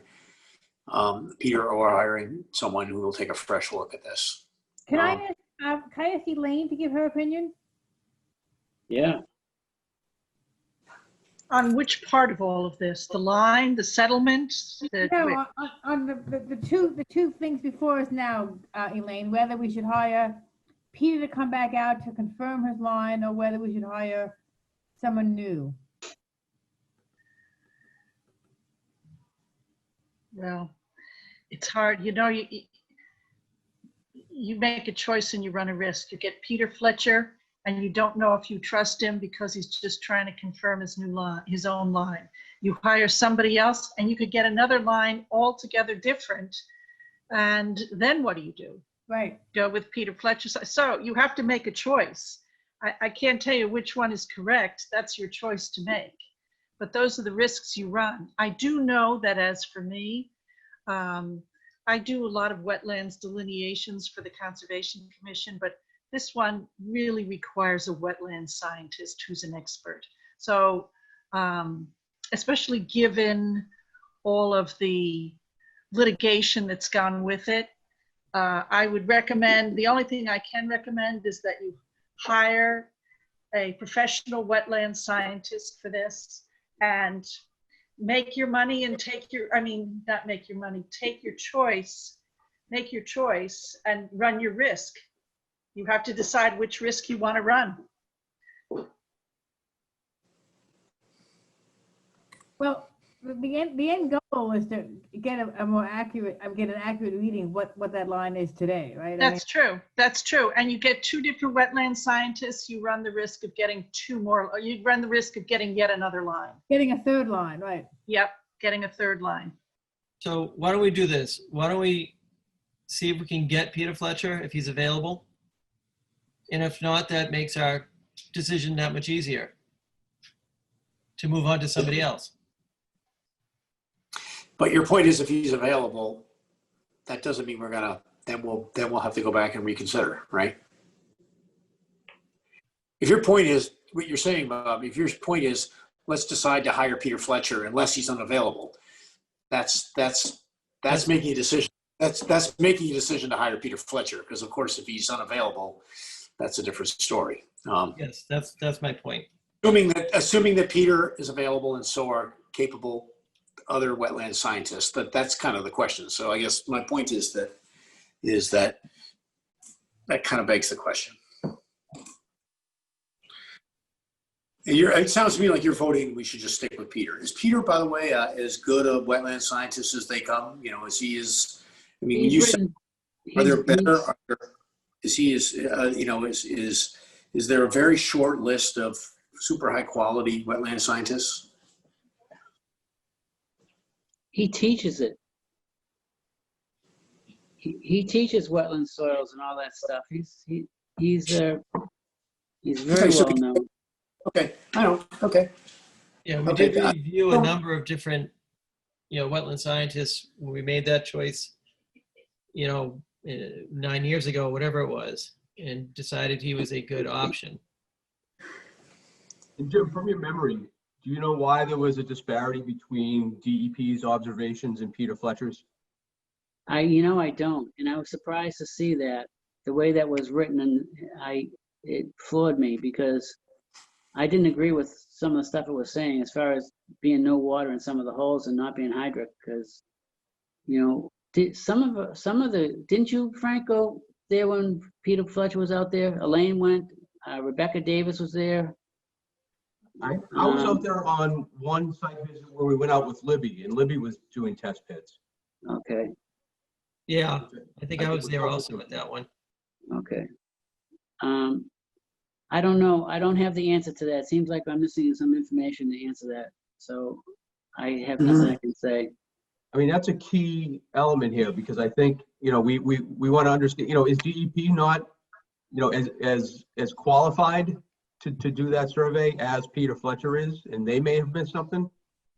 Peter or hiring someone who will take a fresh look at this. Can I ask Elaine to give her opinion? Yeah. On which part of all of this? The line, the settlement? No, on the two things before us now, Elaine, whether we should hire Peter to come back out to confirm his line or whether we should hire someone new. Well, it's hard. You make a choice and you run a risk. You get Peter Fletcher and you don't know if you trust him because he's just trying to confirm his new line, his own line. You hire somebody else and you could get another line altogether different. And then what do you do? Right. Go with Peter Fletcher. So you have to make a choice. I can't tell you which one is correct. That's your choice to make. But those are the risks you run. I do know that as for me, I do a lot of wetlands delineations for the Conservation Commission, but this one really requires a wetland scientist who's an expert. So especially given all of the litigation that's gone with it, I would recommend, the only thing I can recommend is that you hire a professional wetland scientist for this and make your money and take your, not make your money, take your choice, make your choice and run your risk. You have to decide which risk you want to run. Well, the end goal is to get a more accurate, get an accurate reading of what that line is today, right? That's true. That's true. And you get two different wetland scientists, you run the risk of getting two more, or you run the risk of getting yet another line. Getting a third line, right? Yep, getting a third line. So why don't we do this? Why don't we see if we can get Peter Fletcher if he's available? And if not, that makes our decision that much easier to move on to somebody else. But your point is, if he's available, that doesn't mean we're gonna, then we'll have to go back and reconsider, right? If your point is, what you're saying, Bob, if your point is, let's decide to hire Peter Fletcher unless he's unavailable, that's making a decision. That's making a decision to hire Peter Fletcher, because of course, if he's unavailable, that's a different story. Yes, that's my point. Assuming that Peter is available and so are capable other wetland scientists, that's kind of the question. So I guess my point is that kind of begs the question. It sounds to me like you're voting we should just stick with Peter. Is Peter, by the way, as good a wetland scientist as they come? Is he as, I mean, when you say, are there better? Is he as, is there a very short list of super high quality wetland scientists? He teaches it. He teaches wetland soils and all that stuff. He's very Okay, so- well known. Okay, I don't, okay. Yeah, we Okay, did review a number of different, wetland scientists when we made that choice, 9 years ago, whatever it was, and decided he was a good option. And Jim, from your memory, do you know why there was a disparity between DEP's observations and Peter Fletcher's? I don't, and I was surprised to see that the way that was written, and it floored me because I didn't agree with some of the stuff it was saying as far as being no water in some of the holes and not being hydric, because didn't you, Frank, go there when Peter Fletcher was out there? Elaine went, Rebecca Davis was there. I was out there on one site visit where we went out with Libby, and Libby was doing test pits. Okay, Yeah, I think I was there also at that one. okay. I don't know. I don't have the answer to that. Seems like I'm missing some information to answer that. So I have nothing I can say. I mean, that's a key element here because I think, we want to understand, is DEP not, as qualified to do that survey as Peter Fletcher is, and they may have missed something?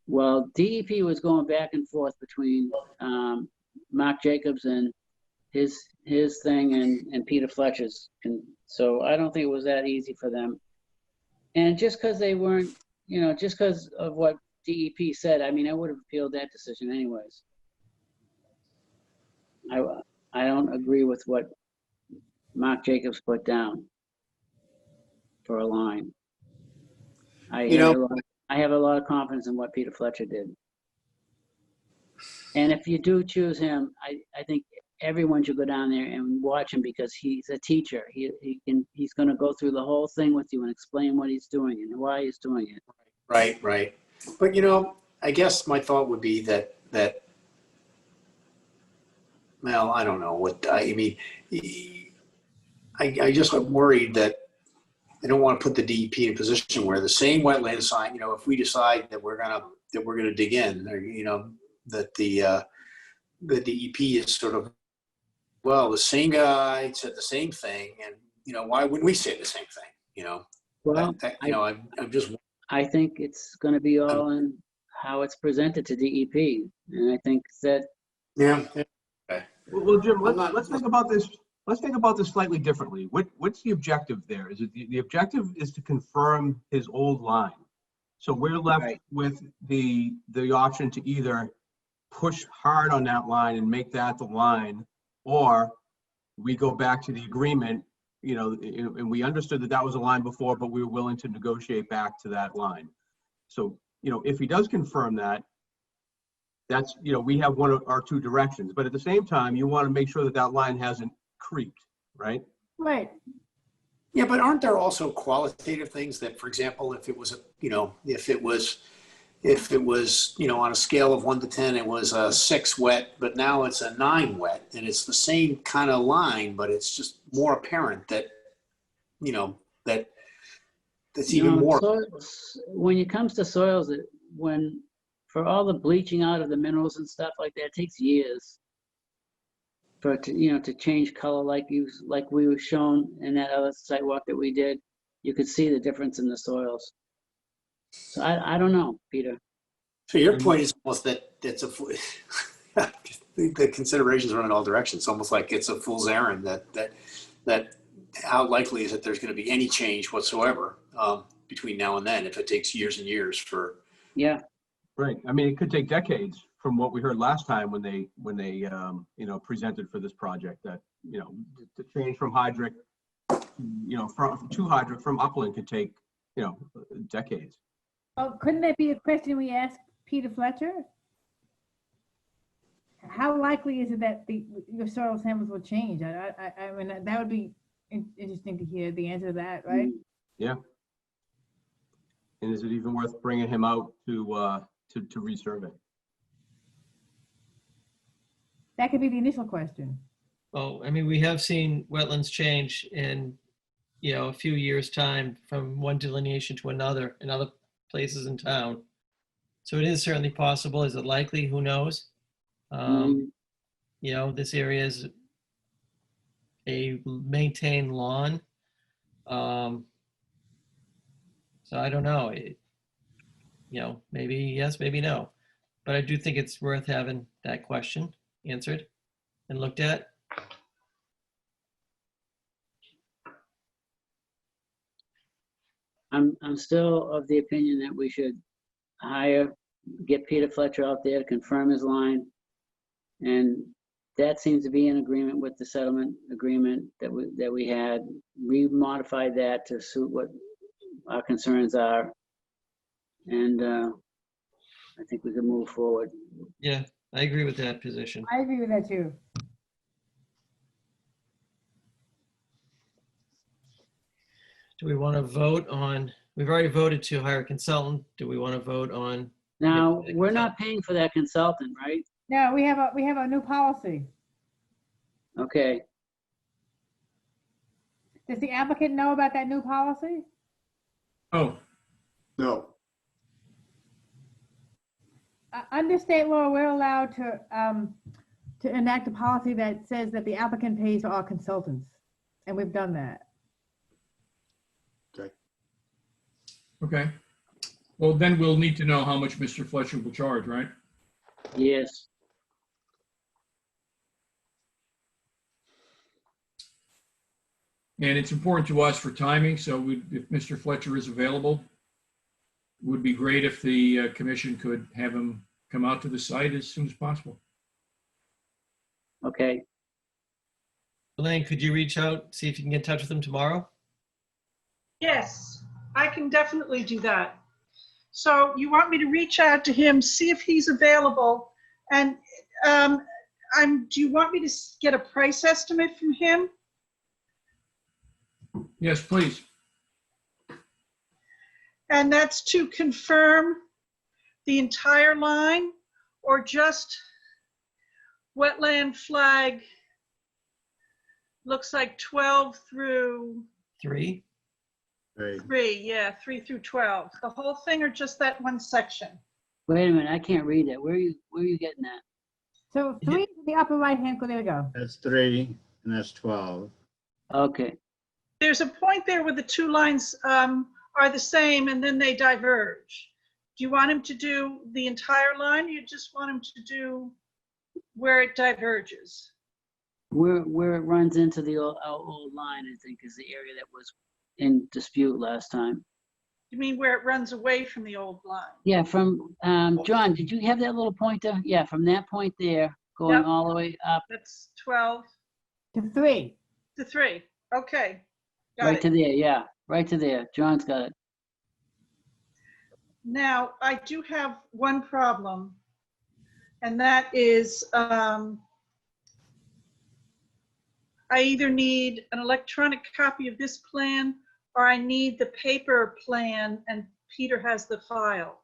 Well, DEP was going back and forth between Mark Jacobs and his thing and Peter Fletcher's. And so I don't think it was that easy for them. And just because they weren't, just because of what DEP said, I mean, I would have appealed that decision anyways. I don't agree with what Mark Jacobs put down for a line. I have a lot of confidence in what Peter Fletcher did. And if you do choose him, I think everyone should go down there and watch him because he's a teacher. He's going to go through the whole thing with you and explain what he's doing and why he's doing it. Right. But I guess my thought would be that well, I don't know what I mean. I just am worried that I don't want to put the DEP in a position where the same wetland sign, if we decide that we're gonna dig in, or that the DEP is sort of, well, the same guy said the same thing, and why wouldn't we say the same thing? Well, I'm just. I think it's going to be all in how it's presented to DEP, and I think that. Yeah. Okay. Well, Jim, let's think about this. Let's think about this slightly differently. What's the objective there? Is it the objective is to confirm his old line? So we're left with the option to either push hard on that line and make that the line, or we go back to the agreement, and we understood that was a line before, but we were willing to negotiate back to that line. So, if he does confirm that, that's, we have one or two directions, but at the same time, you want to make sure that line hasn't creeped, right? Right. Yeah, but aren't there also qualitative things that, for example, if it was, on a scale of 1 to 10, it was a 6 wet, but now it's a 9 wet, and it's the same kind of line, but it's just more apparent that, that's even more. When it comes to soils, for all the bleaching out of the minerals and stuff like that, it takes years for it to change color like we were shown in that other site walk that we did. You could see the difference in the soils. So I don't know, Peter. So your point is almost that it's the considerations run in all directions. It's almost like it's a fool's errand that how likely is it there's going to be any change whatsoever between now and then if it takes years and years for. Yeah. Right. I mean, it could take decades from what we heard last time when they presented for this project that, to change from hydric, to hydric from upland could take, decades. Oh, couldn't that be a question we asked Peter Fletcher? How likely is it that your soil samples will change? I mean, that would be interesting to hear the answer to that, right? Yeah. And is it even worth bringing him out to resurvey? That could be the initial question. Well, I mean, we have seen wetlands change, and a few years' time from one delineation to another in other places in town. So it is certainly possible. Is it likely? Who knows? This area is a maintained lawn. So I don't know. Maybe yes, maybe no. But I do think it's worth having that question answered and looked at. I'm still of the opinion that we should get Peter Fletcher out there to confirm his line. And that seems to be in agreement with the settlement agreement that we had. We modified that to suit what our concerns are. And I think we can move forward. Yeah, I agree with that position. I agree with that too. Do we want to vote on, we've already voted to hire a consultant. Do we want to vote on? Now, we're not paying for that consultant, right? No, we have a new policy. Okay. Does the applicant know about that new policy? Oh, No. Under state law, we're allowed to enact a policy that says that the applicant pays for our consultants, and we've done that. okay. Well, then we'll need to know how much Mr. Fletcher will charge, right? Yes. And it's important to us for timing, so if Mr. Fletcher is available, it would be great if the commission could have him come out to the site as soon as possible. Okay. Elaine, could you reach out, see if you can get in touch with him tomorrow? Yes, I can definitely do that. So you want me to reach out to him, see if he's available, and do you want me to get a price estimate from him? Yes, please. And that's to confirm the entire line or just wetland flag, looks like 12 through 3? 3. yeah, 3 through 12. The whole thing or just that one section? Wait a minute, I can't read that. Where are you getting that? So 3 is the upper right-hand corner. There we go. That's 3, and that's 12. Okay. There's a point there where the two lines are the same and then they diverge. Do you want him to do the entire line? Or you just want him to do where it diverges? Where it runs into our old line, I think, is the area that was in dispute last time. You mean where it runs away from the old line? Yeah, from, John, did you have that little pointer? Yeah, from that point there, going Yep. all the way up, That's 12 To 3. to 3. Okay, got right it. to there, yeah, right to there. John's got it. Now, I do have one problem, and that is I either need an electronic copy of this plan or I need the paper plan and Peter has the file.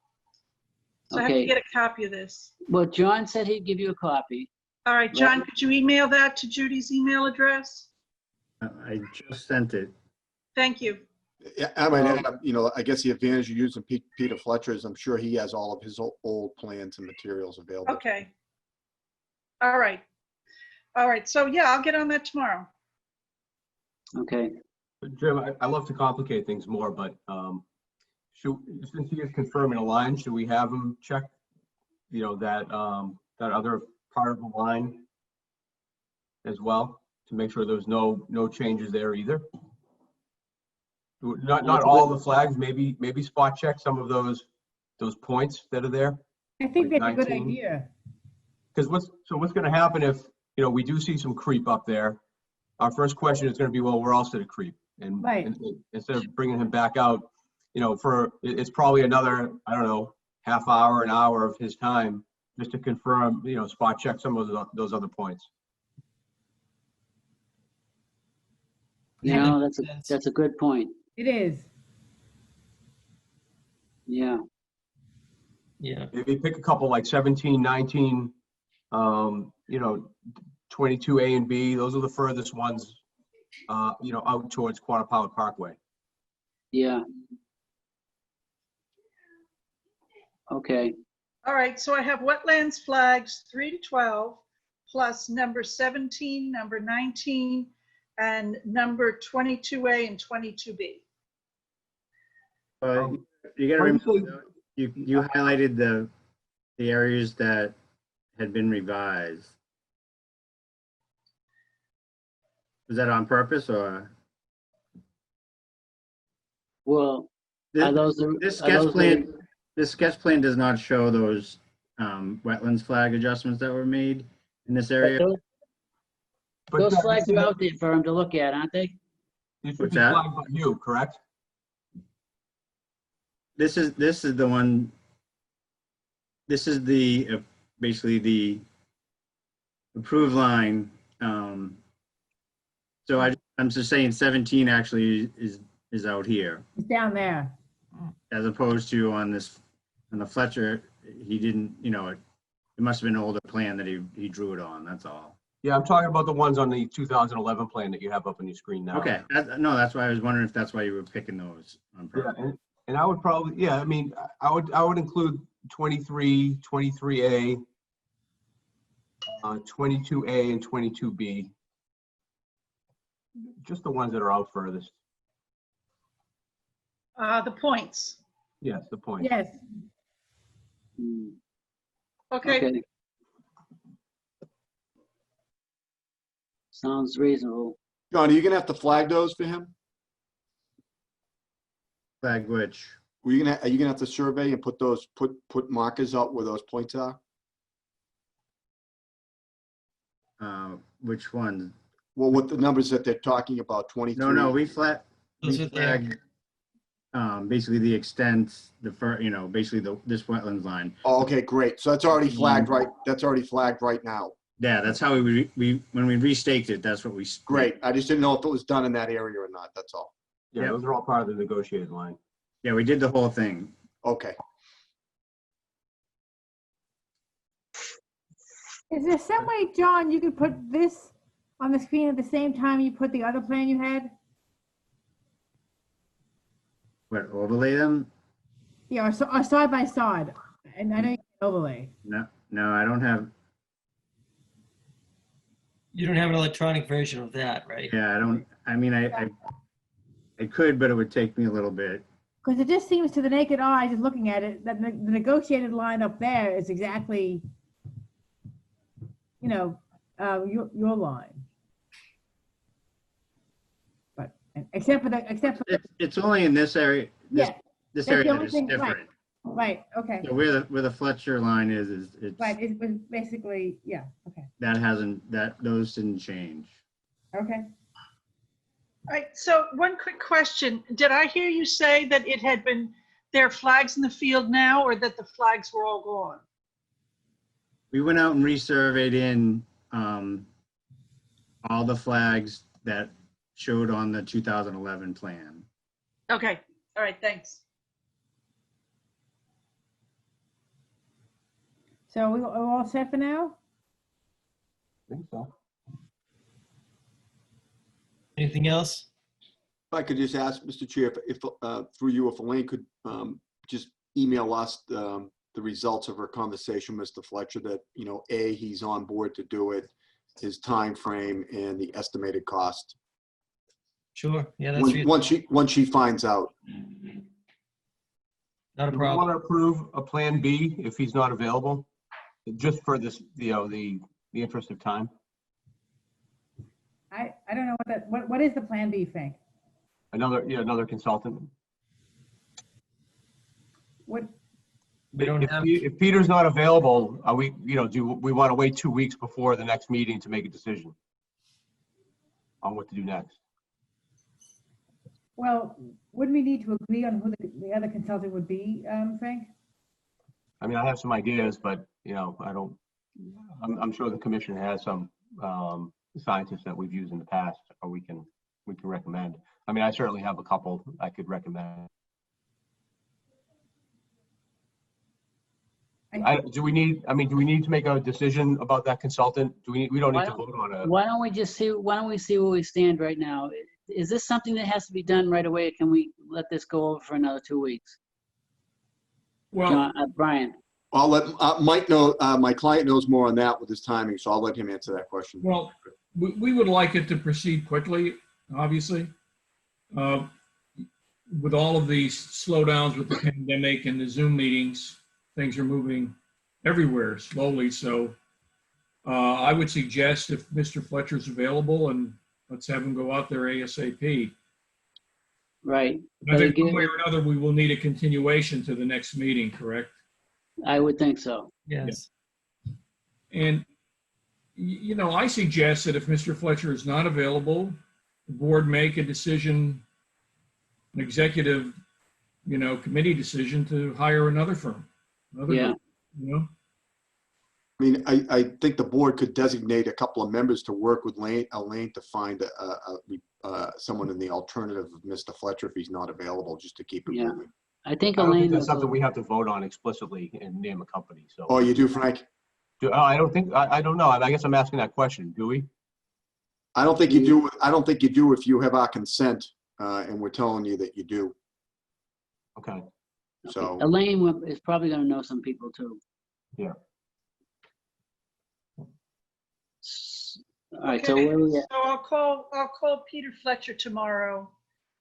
So I have to Okay. get a copy of this. Well, John said he'd give you a copy. All right, John, Right. could you email that to Judy's email address? I just sent it. Thank you. Yeah, I mean, I guess the advantage of using Peter Fletcher is I'm sure he has all of his old plans and materials available. Okay. All right. All right, so yeah, I'll get on that tomorrow. Okay. Jim, I love to complicate things more, but since he is confirming a line, should we have him check, that other part of the line as well, to make sure there's no changes there either? Not all the flags, maybe spot check some of those points that are there. I think Like that's a good 19. idea. Because what's going to happen if, we do see some creep up there? Our first question is going to be, well, where else did it creep? And, Right. and instead of bringing him back out, it's probably another, I don't know, half hour, an hour of his time just to confirm, spot check some of those other points. No, that's a good point. It is. Yeah. Yeah. Maybe pick a couple like 17, 19, 22 A and B. Those are the furthest ones out towards Quantapowhat Parkway. Yeah. Okay, All right, so I have wetlands flags 3 to 12, plus number 17, number 19, and number 22A and 22B. You gotta Honestly- remember, though, you highlighted the areas that had been revised. Was that on purpose or? well, This- are those, This are those sketch plan does not show those wetlands flag adjustments that were made in this area. But those Doug, flags are out there for him to look at, aren't they? It should What's be that? flagged by you, correct? This is the one. This is the basically the approved line. So I'm just saying 17 actually is out here, It's down there. as opposed to on the Fletcher, he didn't, it must have been an older plan that he drew it on, that's all. Yeah, I'm talking about the ones on the 2011 plan that you have up on your screen now. Okay, no, that's why I was wondering if that's why you were picking those on Yeah, purpose. and I would probably, yeah, I mean, I would include 23, 23A, 22A and 22B. Just the ones that are out furthest. The points. Yes, the point. Yes. Hmm, Okay, Okay. Sounds reasonable. John, are you gonna have to flag those for him? Flag which, Are you gonna have to survey and put those, put markers up where those points are? which one? Well, what the numbers that they're talking about, 23? No, we Those are there. flagged, basically the extent, basically this wetlands line. Oh, okay, great. So that's already flagged, right? That's already flagged right now. Yeah, that's how we when we restaked it, that's what we. Great. I just didn't know if it was done in that area or not. That's all. Yeah, Yep. those are all part of the negotiated line. Yeah, we did the whole thing. Okay. Is there some way, John, you could put this on the screen at the same time you put the other plan you had? What, overlay them? Yeah, or side by side. And I know you can overlay. No, I don't have, You don't have an electronic version of that, right? yeah, I don't, I mean, I could, but it would take me a little bit. Because it just seems to the naked eye, just looking at it, that the negotiated line up there is exactly, your line. But, except for It's only in this area, yeah, this that's the area only is thing, right. different. right, okay. So where the Fletcher line is it's, Right, it was basically, yeah, okay, those didn't change. okay. all right, so one quick question. Did I hear you say that there are flags in the field now, or that the flags were all gone? We went out and resurveyed in all the flags that showed on the 2011 plan. Okay, all right, thanks. So we're all set for now? I think so. Anything else? If I could just ask, Mr. Chair, if through you, if Elaine could just email us the results of her conversation with Mr. Fletcher, that, A, he's on board to do it, his time frame, and the estimated cost. Sure. Yeah, that's Once she finds out. not a Do we want problem. to approve a Plan B if he's not available? Just for this, the interest of time? I don't know what is the plan B, Frank? Another consultant. What, We don't have, If Peter's not available, are we, do we want to wait 2 weeks before the next meeting to make a decision on what to do next? well, wouldn't we need to agree on who the other consultant would be, Frank? I mean, I have some ideas, but, I'm sure the commission has some scientists that we've used in the past, or we can recommend. I mean, I certainly have a couple I could recommend. Do we need to make a decision about that consultant? We don't need to Why vote on it. Why don't we see where we stand right now? Is this something that has to be done right away? Or can we let this go over for another 2 weeks? Well, John, Brian, I'll let Mike know, my client knows more on that with his timing, so I'll let him answer that question. well, we would like it to proceed quickly, obviously. With all of these slowdowns with the pandemic and the Zoom meetings, things are moving everywhere slowly. So I would suggest if Mr. Fletcher's available, and let's have him go out there ASAP. right? I think one way or another, we will need a continuation to the next meeting, correct? I would think so. Yes. And, you know, I suggest that if Mr. Fletcher is not available, the board make a decision, an executive, you know, committee decision to hire another firm. Yeah. You know, I mean, I think the board could designate a couple of members to work with Elaine to find someone in the alternative of Mr. Fletcher if he's not available, just to keep it Yeah. moving. I think I don't think Elaine that's was, something we have to vote on explicitly and name a company, so. Oh, you do, Frank? I don't know. I guess I'm asking that question. Do we? I don't think you do. I don't think you do if you have our consent, and we're telling you that you do. Okay. So Elaine is probably gonna know some people too. Yeah. All right, so Okay, where we at? so I'll call Peter Fletcher tomorrow,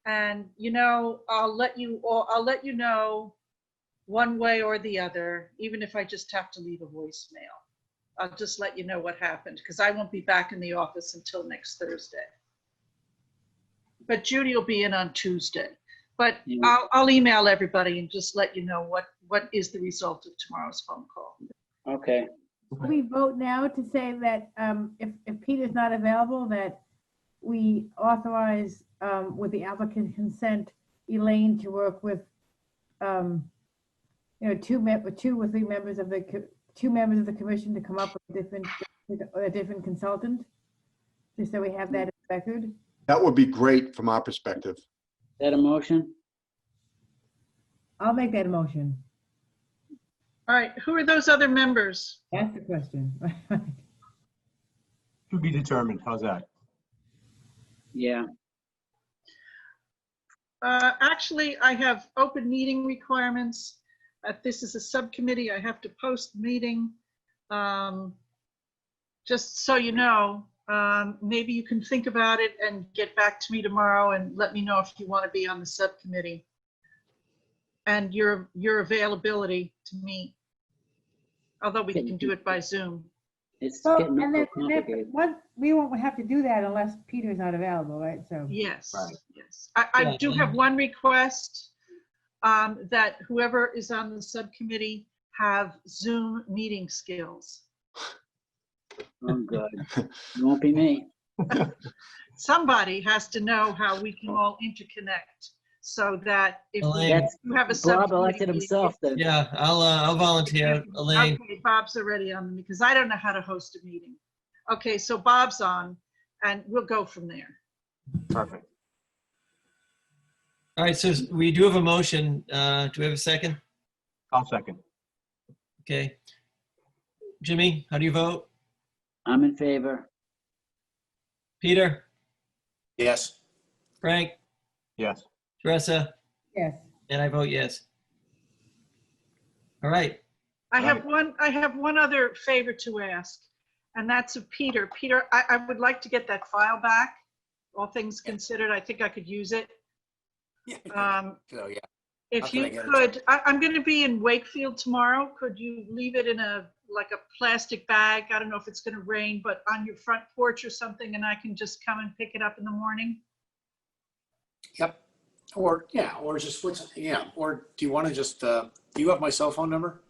and you know, I'll let you know one way or the other, even if I just have to leave a voicemail. I'll just let you know what happened, because I won't be back in the office until next Thursday. But Judy will be in on Tuesday. But Yeah. I'll email everybody and just let you know what is the result of tomorrow's phone call. Okay, Can we vote now to say that if Peter's not available, that we authorize with the applicant consent, Elaine to work with, two or three members of the commission to come up with a different consultant, just so we have that in record. that would be great from our perspective. is that a motion? I'll make that a motion. All right, who are those other members? That's the question. To be determined. How's that? Yeah, Actually, I have open meeting requirements. This is a subcommittee. I have to post the meeting. Just so you know, maybe you can think about it and get back to me tomorrow and let me know if you want to be on the subcommittee and your availability to meet. Although we can do it by Zoom. it's So, getting and then, complicated. we won't have to do that unless Peter's not available, right? So, Yes, Right. yes. I Yeah, do have one request, that whoever is on the subcommittee have Zoom meeting skills. Oh, good. It won't be me. Somebody has to know how we can all interconnect so that if Elaine. That's, you have a Bob subcommittee elected meeting- himself then. Yeah, I'll volunteer, Elaine. Okay, Bob's already on because I don't know how to host a meeting. Okay, so Bob's on and we'll go from there. Perfect. All right, so we do have a motion. Do we have a second? I'll second. Okay. Jimmy, how do you vote? I'm in favor. Peter, Yes. Frank, Yes. Teresa, yes. and I vote yes. All right. I have one other favor to ask, and that's of Peter. Peter, I would like to get that file back. All things considered, I think I could use it. Yeah. So, yeah. If How can I you get it? could, I'm going to be in Wakefield tomorrow. Could you leave it in a plastic bag? I don't know if it's going to rain, but on your front porch or something, and I can just come and pick it up in the morning? Yep. Or just or do you want to just, do you have my cell phone number?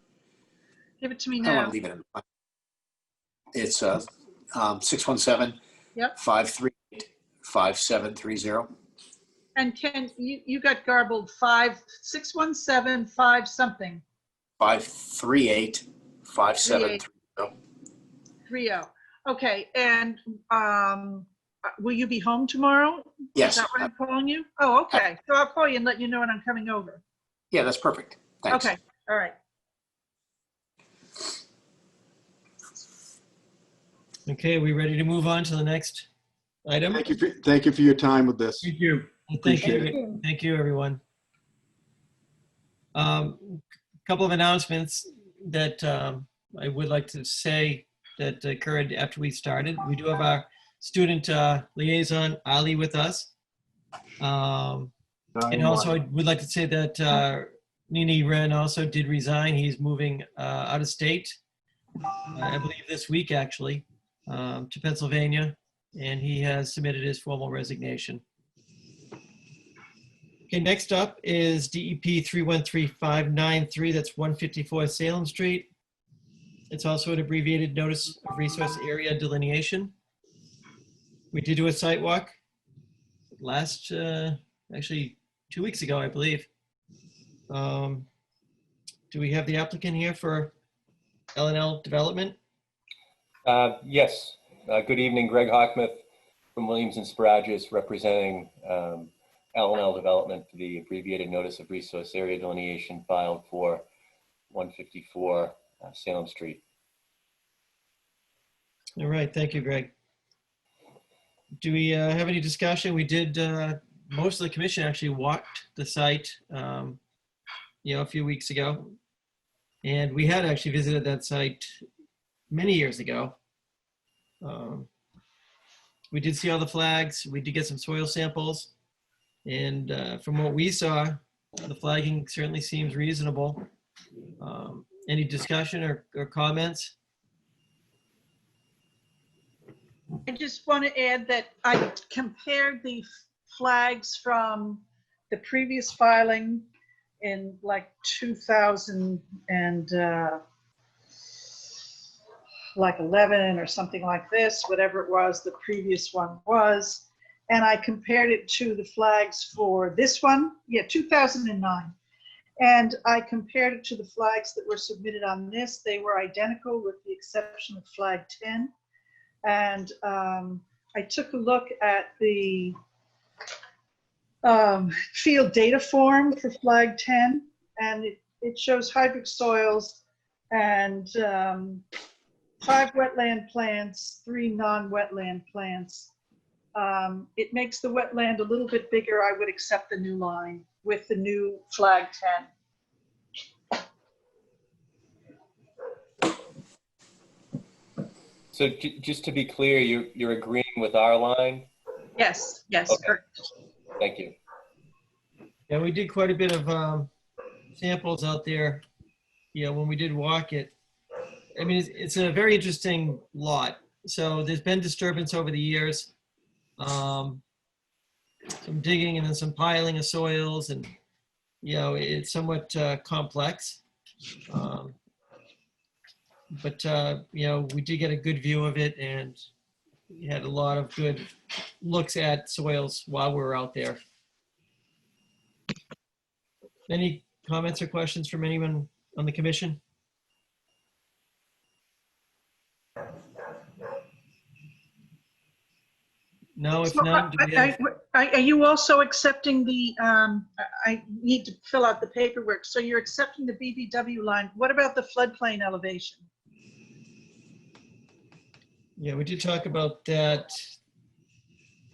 Give it to me I don't want now. to leave it in. It's 617 Yep. 538 5730. And Ken, you got garbled 617 5 something 538 5730. 30. Okay, and will you be home tomorrow? Yes. Is that what I'm calling you? Oh, okay. So I'll call you and let you know when I'm coming over. Yeah, that's perfect. Thanks. Okay, all right. Okay, are we ready to move on to the next item? Thank you for your time with this. Thank you. Thank Appreciate you. Thank you, everyone. Couple of announcements that I would like to say that occurred after we started. We do have our student liaison, Ali, with us. And also, I would like to say that Nini Ren also did resign. He's moving out of state, I believe this week, actually, to Pennsylvania, and he has submitted his formal resignation. Okay, next up is DEP 313593. That's 154 Salem Street. It's also an abbreviated notice of resource area delineation. We did do a site walk last, actually 2 weeks ago, I believe. Do we have the applicant here for L&L Development? Yes. Good evening, Greg Hockmuth from Williams and Sparagus, representing L&L Development for the abbreviated notice of resource area delineation filed for 154 Salem Street. All right, thank you, Greg. Do we have any discussion? We did, most of the commission actually walked the site, a few weeks ago. And we had actually visited that site many years ago. We did see all the flags. We did get some soil samples. And from what we saw, the flagging certainly seems reasonable. Any discussion or comments? I just want to add that I compared the flags from the previous filing in like 2000 and like 11 or something like this, whatever it was, the previous one was. And I compared it to the flags for this one, 2009. And I compared it to the flags that were submitted on this. They were identical with the exception of flag 10. And I took a look at the field data form for flag 10, and it shows hydric soils and 5 wetland plants, 3 non-wetland plants. It makes the wetland a little bit bigger. I would accept the new line with the new flag 10. So just to be clear, you're agreeing with our line? Yes, Okay. correct. Thank you. Yeah, we did quite a bit of samples out there, when we did walk it. I mean, it's a very interesting lot. So there's been disturbance over the years. Some digging and then some piling of soils, and it's somewhat complex. But we did get a good view of it, and we had a lot of good looks at soils while we were out there. Any comments or questions from anyone on the commission? No, if not, do we have... Are you also accepting the, I need to fill out the paperwork. So you're accepting the BBW line. What about the floodplain elevation? Yeah, we did talk about that.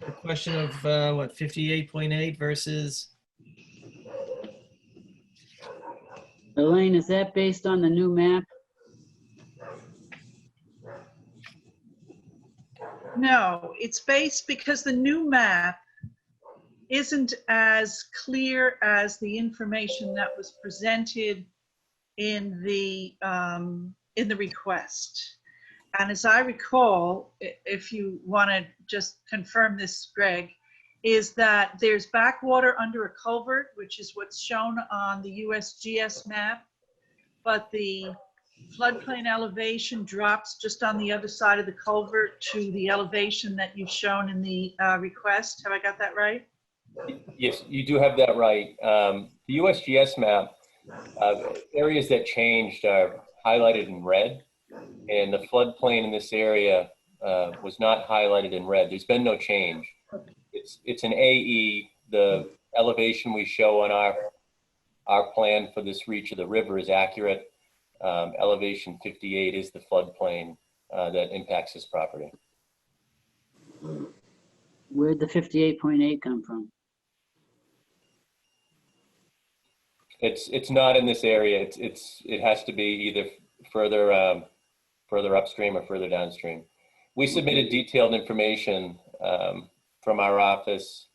The question of 58.8 versus... Elaine, is that based on the new map? No, it's based because the new map isn't as clear as the information that was presented in the request. And as I recall, if you want to just confirm this, Greg, is that there's backwater under a culvert, which is what's shown on the USGS map, but the floodplain elevation drops just on the other side of the culvert to the elevation that you've shown in the request. Have I got that right? Yes, you do have that right. The USGS map, areas that changed are highlighted in red, and the floodplain in this area was not highlighted in red. There's been no change. It's an AE. The elevation we show on our plan for this reach of the river is accurate. Elevation 58 is the floodplain that impacts this property. Where'd the 58.8 come from? It's not in this area. It has to be either further further upstream or further downstream. We submitted detailed information from our office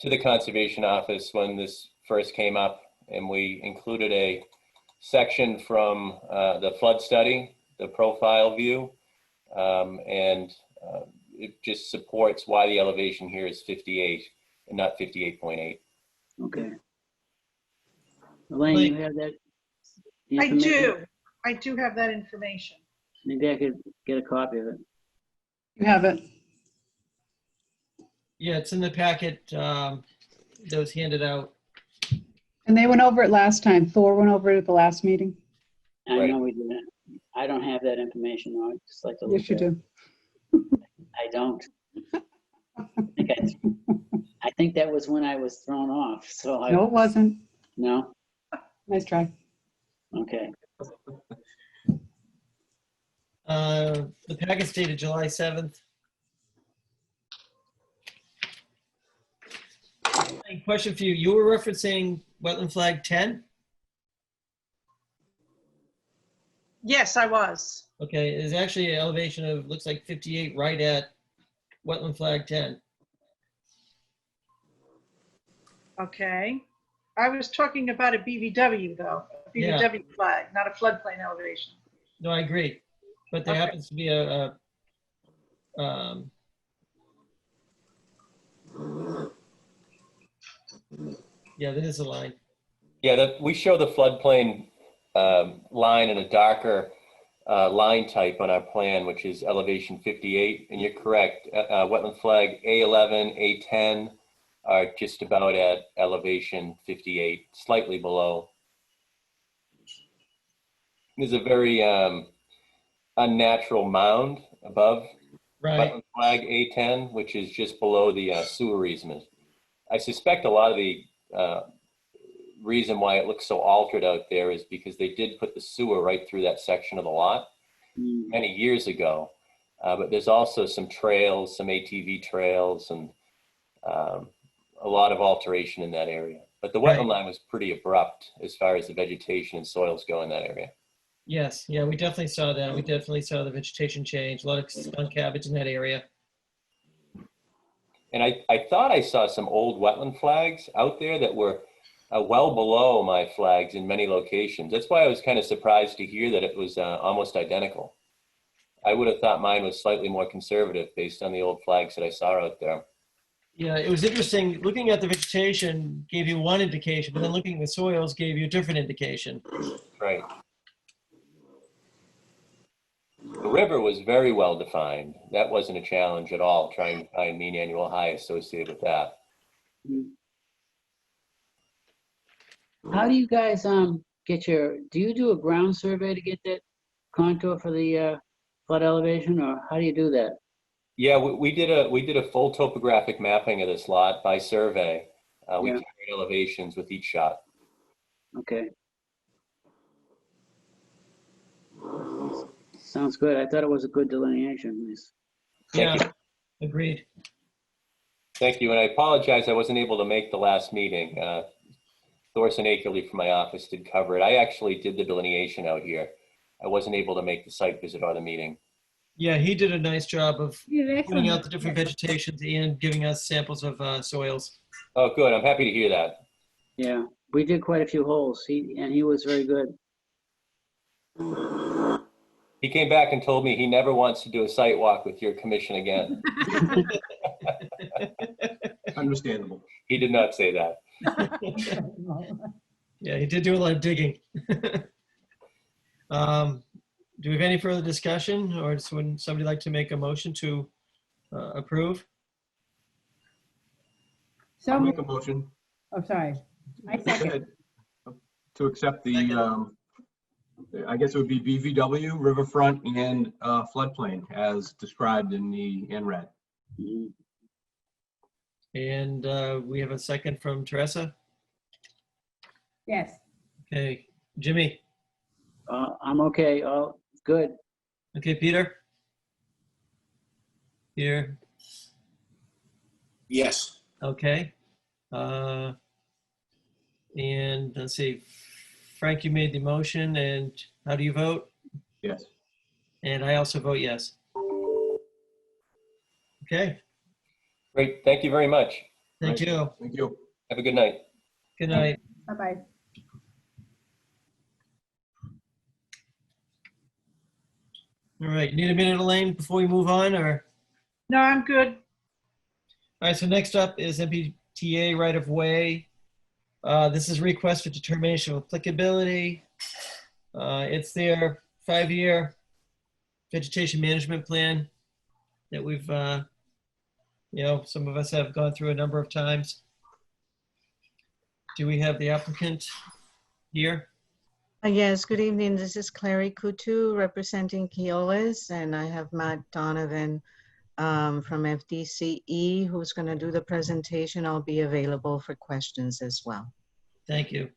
to the Conservation Office when this first came up, and we included a section from the flood study, the profile view, and it just supports why the elevation here is 58 and not 58.8. Okay. Elaine, you have that? I information? I do have that information. Maybe I could get a copy of it. You have it. Yeah, it's in the packet that was handed out. And they went over it last time. Thor went over it at the last meeting. I Right. know we did that. I don't have that information, though. I'd just like to look Yes, you at it. do. I don't. I think that was when I was thrown off, so I, No, it wasn't. no? Nice try. Okay. The packet's dated July 7th. A question for you. You were referencing wetland flag 10? Yes, I was. Okay, there's actually an elevation of, looks like 58 right at wetland flag 10. Okay. I was talking about a BVW though, a Yeah. BVW flag, not a floodplain elevation. No, I agree. But there Okay. happens to be a yeah, there is a line. Yeah, we show the floodplain line in a darker line type on our plan, which is elevation 58. And you're correct, wetland flag A11, A10 are just about at elevation 58, slightly below. There's a very unnatural mound above Right. wetland flag A10, which is just below the sewer easement. I suspect a lot of the reason why it looks so altered out there is because they did put the sewer right through that section of the lot many years ago. But there's also some trails, some ATV trails, and a lot of alteration in that area. But the wetland line was pretty abrupt as far as the vegetation and soils go in that area. Yes, yeah, we definitely saw that. We definitely saw the vegetation change. A lot of skunk cabbage in that area. And I thought I saw some old wetland flags out there that were well below my flags in many locations. That's why I was kind of surprised to hear that it was almost identical. I would have thought mine was slightly more conservative based on the old flags that I saw out there. Yeah, it was interesting. Looking at the vegetation gave you one indication, but then looking at the soils gave you a different indication. Right. The river was very well defined. That wasn't a challenge at all, trying to find mean annual high associated with that. How do you guys get do you do a ground survey to get that contour for the flood elevation, or how do you do that? Yeah, we did a full topographic mapping of this lot by survey. We carried elevations with each shot. Okay. Sounds good. I thought it was a good delineation. Thank Yeah, agreed. Thank you, and I apologize I wasn't able to make the last meeting. Thorson Akerley from my office did cover it. I actually did the delineation out here. I wasn't able to make the site visit or the meeting. Yeah, he did a nice job of You did excellent. pointing out the different vegetations and giving us samples of soils. Oh, good. I'm happy to hear that. Yeah, we did quite a few holes. He was very good. He came back and told me he never wants to do a site walk with your commission again. Understandable. He did not say that. Yeah, he did do a lot of digging. Do we have any further discussion, or would somebody like to make a motion to approve? So, I'll make a motion oh, sorry. I second. to accept the, I guess it would be BVW, riverfront, and floodplain as described in the red. And we have a second from Teresa. Yes. Okay, Jimmy. I'm okay. Oh, good. Okay, Peter. Here. Yes. Okay. And let's see, Frank, you made the motion, and how do you vote? Yes. And I also vote yes. Okay, Great. Thank you very much. thank you. Thank you. Have a good night. Good night. Bye-bye. All right, need a minute, Elaine, before we move on, or? No, I'm good. All right, so next up is MBTA right-of-way. This is request for determination of applicability. It's their 5-year vegetation management plan that we've, some of us have gone through a number of times. Do we have the applicant here? Yes, good evening. This is Clary Kutu representing Keolis, and I have Matt Donovan from FDCE who's going to do the presentation. I'll be available for questions as well. Thank you.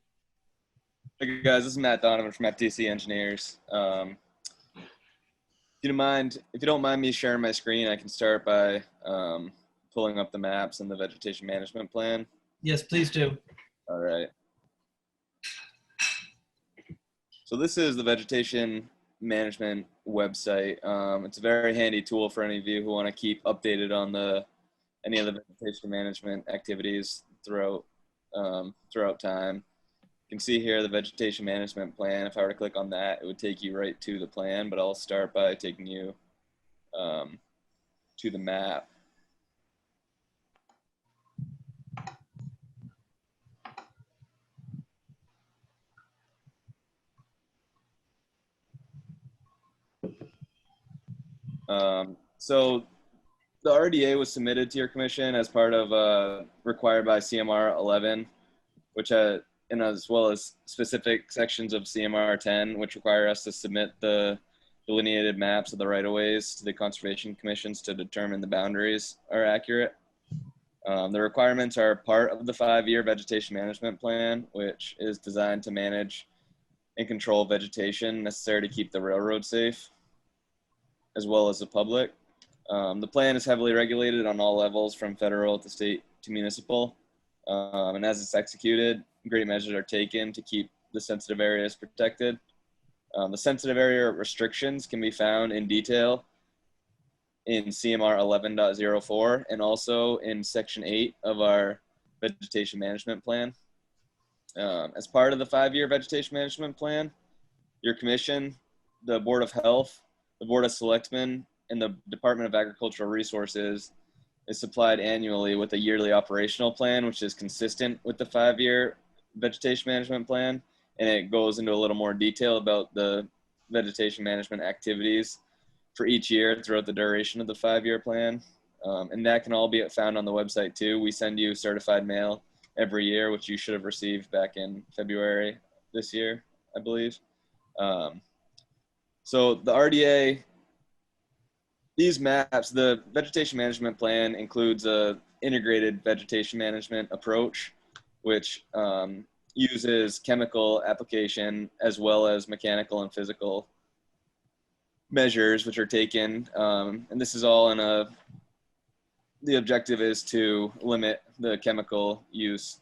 Hey guys, this is Matt Donovan from FTC Engineers. If you don't mind me sharing my screen, I can start by pulling up the maps and the vegetation management plan. Yes, please do. All right. So this is the vegetation management website. It's a very handy tool for any of you who want to keep updated on any of the vegetation management activities throughout time. You can see here the vegetation management plan. If I were to click on that, it would take you right to the plan, but I'll start by taking you to the map. So the RDA was submitted to your commission as part of required by CMR 11, which and as well as specific sections of CMR 10, which require us to submit the delineated maps of the right-of-ways to the Conservation Commissions to determine the boundaries are accurate. The requirements are part of the 5-year vegetation management plan, which is designed to manage and control vegetation necessary to keep the railroad safe, as well as the public. The plan is heavily regulated on all levels from federal to state to municipal. And as it's executed, great measures are taken to keep the sensitive areas protected. The sensitive area restrictions can be found in detail in CMR 11.04 and also in Section 8 of our vegetation management plan. As part of the 5-year vegetation management plan, your commission, the Board of Health, the Board of Selectmen, and the Department of Agricultural Resources is supplied annually with a yearly operational plan, which is consistent with the 5-year vegetation management plan. And it goes into a little more detail about the vegetation management activities for each year throughout the duration of the 5-year plan. And that can all be found on the website too. We send you certified mail every year, which you should have received back in February this year, I believe. So the RDA, these maps, the vegetation management plan includes a integrated vegetation management approach, which uses chemical application as well as mechanical and physical measures, which are taken. And this is all the objective is to limit the chemical use.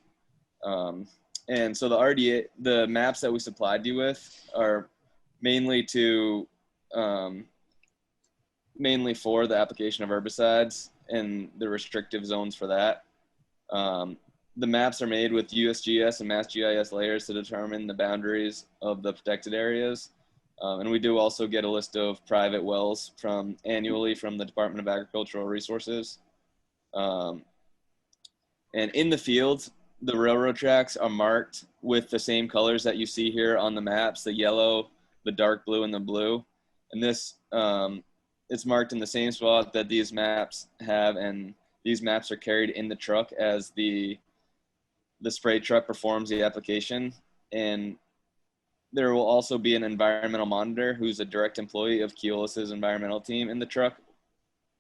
And so the RDA, the maps that we supplied you with are mainly mainly for the application of herbicides and the restrictive zones for that. The maps are made with USGS and Mass GIS layers to determine the boundaries of the protected areas. And we do also get a list of private wells annually from the Department of Agricultural Resources. And in the field, the railroad tracks are marked with the same colors that you see here on the maps, the yellow, the dark blue, and the blue. And this, it's marked in the same spot that these maps have, and these maps are carried in the truck as the spray truck performs the application. And there will also be an environmental monitor who's a direct employee of Keolis's environmental team in the truck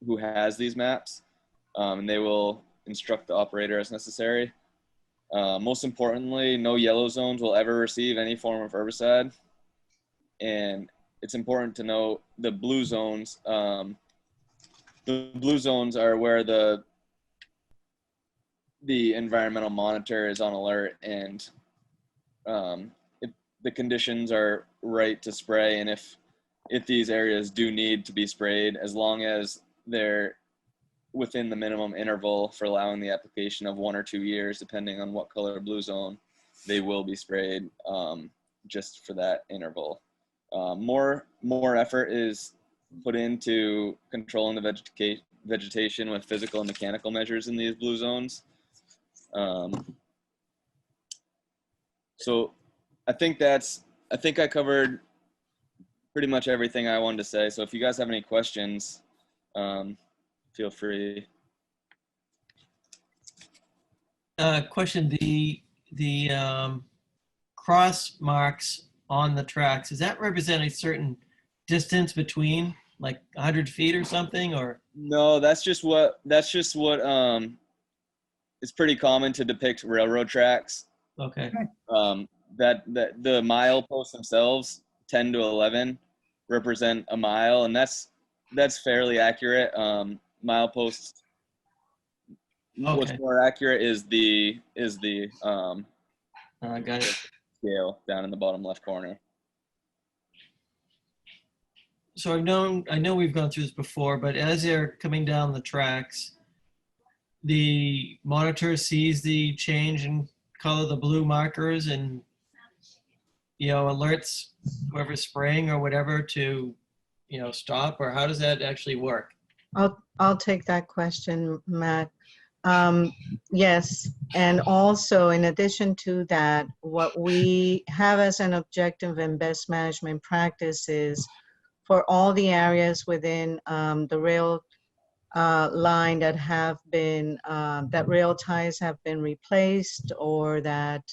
who has these maps, and they will instruct the operator as necessary. Most importantly, no yellow zones will ever receive any form of herbicide. And it's important to note the blue zones, the the blue zones are where the environmental monitor is on alert, and if the conditions are right to spray, and if these areas do need to be sprayed, as long as they're within the minimum interval for allowing the application of 1 or 2 years, depending on what color blue zone, they will be sprayed just for that interval. More effort is put into controlling the vegetation with physical and mechanical measures in these blue zones. So I think I covered pretty much everything I wanted to say. So if you guys have any questions, feel free. Question, the cross marks on the tracks, does that represent a certain distance between, like 100 feet or something, or? No, that's just what it's pretty common to depict railroad tracks. Okay. That the mile posts themselves, 10 to 11, represent a mile, and that's fairly accurate. Mile posts. Okay. What's more accurate is the I got it. scale down in the bottom left corner. So I know we've gone through this before, but as they're coming down the tracks, the monitor sees the change in color, the blue markers, and, you know, alerts whoever's spraying or whatever to, you know, stop, or how does that actually work? I'll take that question, Matt. Yes, and also in addition to that, what we have as an objective in best management practice is for all the areas within the rail line that have been, that rail ties have been replaced, or that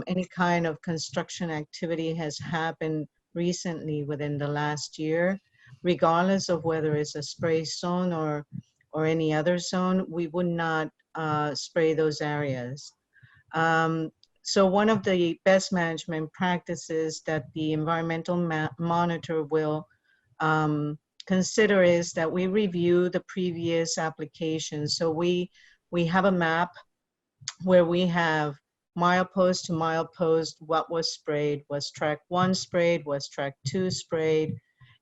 any kind of construction activity has happened recently within the last year, regardless of whether it's a spray zone or any other zone, we would not spray those areas. So one of the best management practices that the environmental monitor will consider is that we review the previous applications. So we have a map where we have milepost to milepost, what was sprayed, was track 1 sprayed, was track 2 sprayed.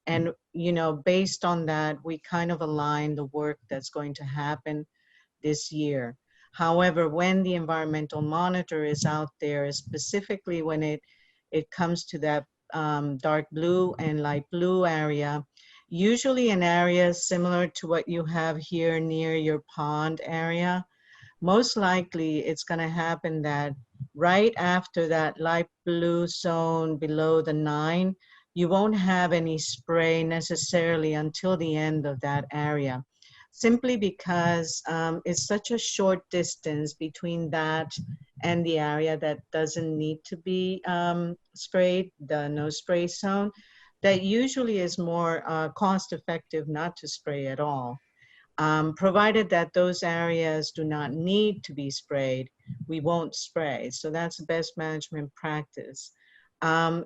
And, you know, based on that, we kind of align the work that's going to happen this year. However, when the environmental monitor is out there, specifically when it comes to that dark blue and light blue area, usually an area similar to what you have here near your pond area, most likely it's going to happen that right after that light blue zone below the 9, you won't have any spray necessarily until the end of that area, simply because it's such a short distance between that and the area that doesn't need to be sprayed, the no spray zone, that usually is more cost effective not to spray at all. Provided that those areas do not need to be sprayed, we won't spray. So that's best management practice.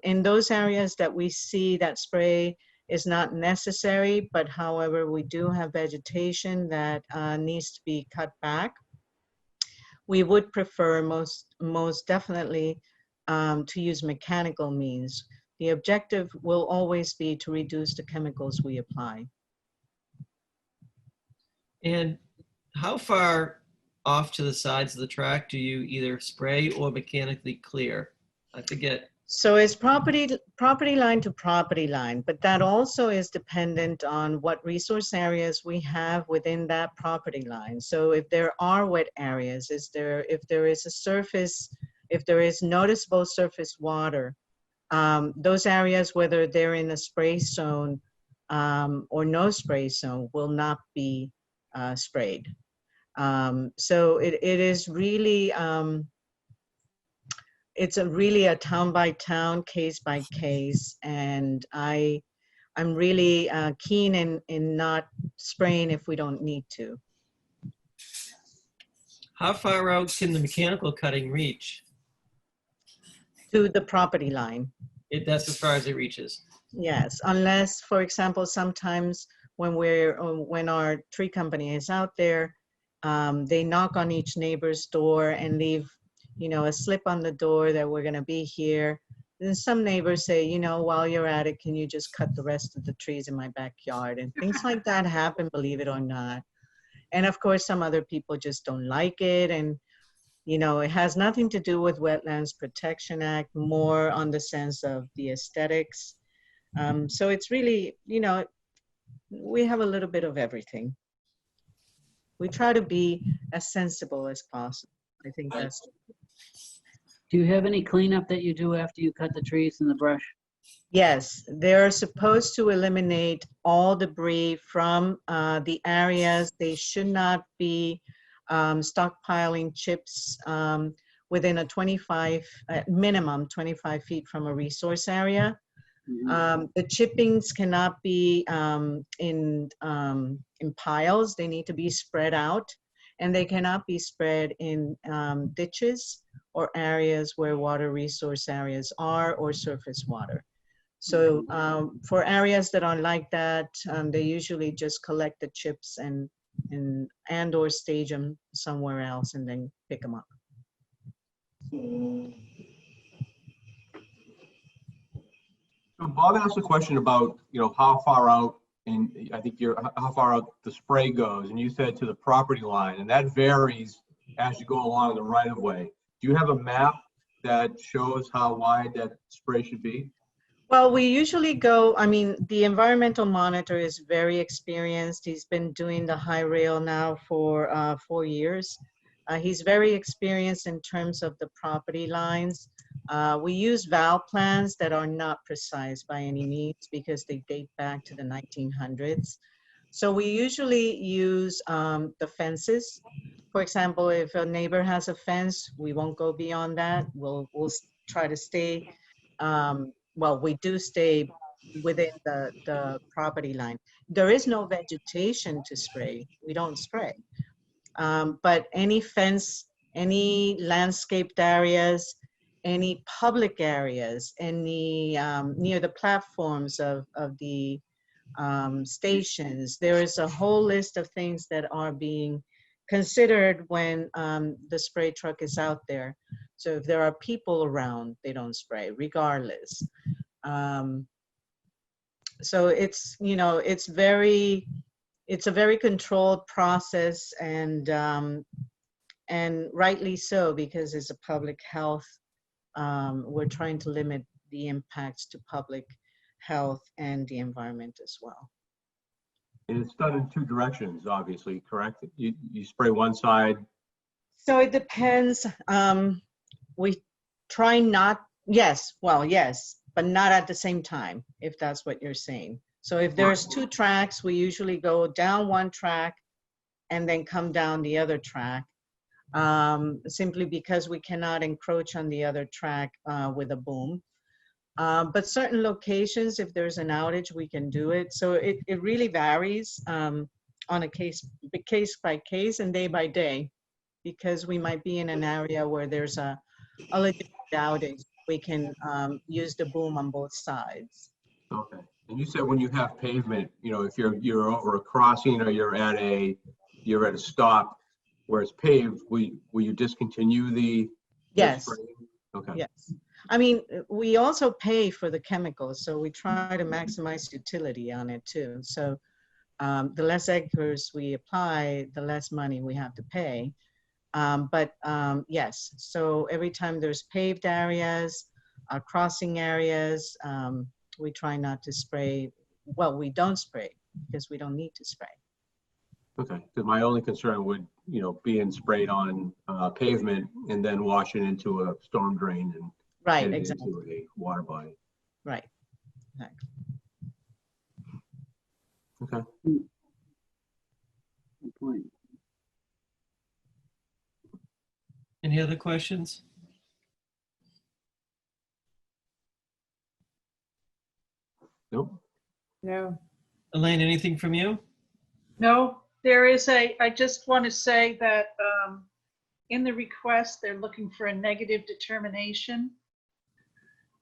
In those areas that we see that spray is not necessary, but however, we do have vegetation that needs to be cut back, we would prefer most definitely to use mechanical means. The objective will always be to reduce the chemicals we apply. And how far off to the sides of the track do you either spray or mechanically clear? I forget. So it's property line to property line, but that also is dependent on what resource areas we have within that property line. So if there are wet areas, if there is a surface, if there is noticeable surface water, those areas, whether they're in a spray zone or no spray zone, will not be sprayed. So it is really, it's really a town by town, case by case, and I'm really keen in not spraying if we don't need to. How far out can the mechanical cutting reach? To the property line. That's as far as it reaches. Yes, unless, for example, sometimes when our tree company is out there, they knock on each neighbor's door and leave, a slip on the door that we're gonna be here. Then some neighbors say, while you're at it, can you just cut the rest of the trees in my backyard? And things like that happen, believe it or not. And of course, some other people just don't like it. And, it has nothing to do with Wetlands Protection Act, more on the sense of the aesthetics. So it's really, we have a little bit of everything. We try to be as sensible as possible. I think that's. Do you have any cleanup that you do after you cut the trees and the brush? Yes, they're supposed to eliminate all debris from the areas. They should not be stockpiling chips within a minimum 25 feet from a resource area. The chippings cannot be in piles. They need to be spread out, and they cannot be spread in ditches or areas where water resource areas are, or surface water. So for areas that are like that, they usually just collect the chips and or stage them somewhere else and then pick them up. So Bob asked a question about, how far out, and I think how far out the spray goes, and you said to the property line, and that varies as you go along the right of way. Do you have a map that shows how wide that spray should be? Well, we usually go, the environmental monitor is very experienced. He's been doing the high rail now for 4 years. He's very experienced in terms of the property lines. We use valve plans that are not precise by any means because they date back to the 1900s. So we usually use the fences. For example, if a neighbor has a fence, we won't go beyond that. We'll try to stay, we do stay within the property line. There is no vegetation to spray. We don't spray. But any fence, any landscaped areas, any public areas, any near the platforms of the stations, there is a whole list of things that are being considered when the spray truck is out there. So if there are people around, they don't spray regardless. So it's, it's a very controlled process, and rightly so, because it's a public health. We're trying to limit the impacts to public health and the environment as well. And it's done in two directions, obviously, correct? You spray one side. So it depends. We try not, yes, but not at the same time, if that's what you're saying. So if there's 2 tracks, we usually go down one track and then come down the other track, simply because we cannot encroach on the other track with a boom. But certain locations, if there's an outage, we can do it. So it really varies on a case by case and day by day, because we might be in an area where there's a legitimate outage. We can use the boom on both sides. Okay. And you said when you have pavement, if you're over a crossing or you're at a stop where it's paved, will you discontinue the Yes. spraying? Okay. Yes. We also pay for the chemicals, so we try to maximize utility on it too. So the less acres we apply, the less money we have to pay. Yes, so every time there's paved areas, crossing areas, we try not to spray. Well, we don't spray because we don't need to spray. Okay, because my only concern would, being sprayed on pavement and then washing into a storm drain and right, into exactly. a water body. Right. Exactly. Okay. Good point. Any other questions? Nope. No. Elaine, anything from you? No, I just want to say that in the request, they're looking for a negative determination.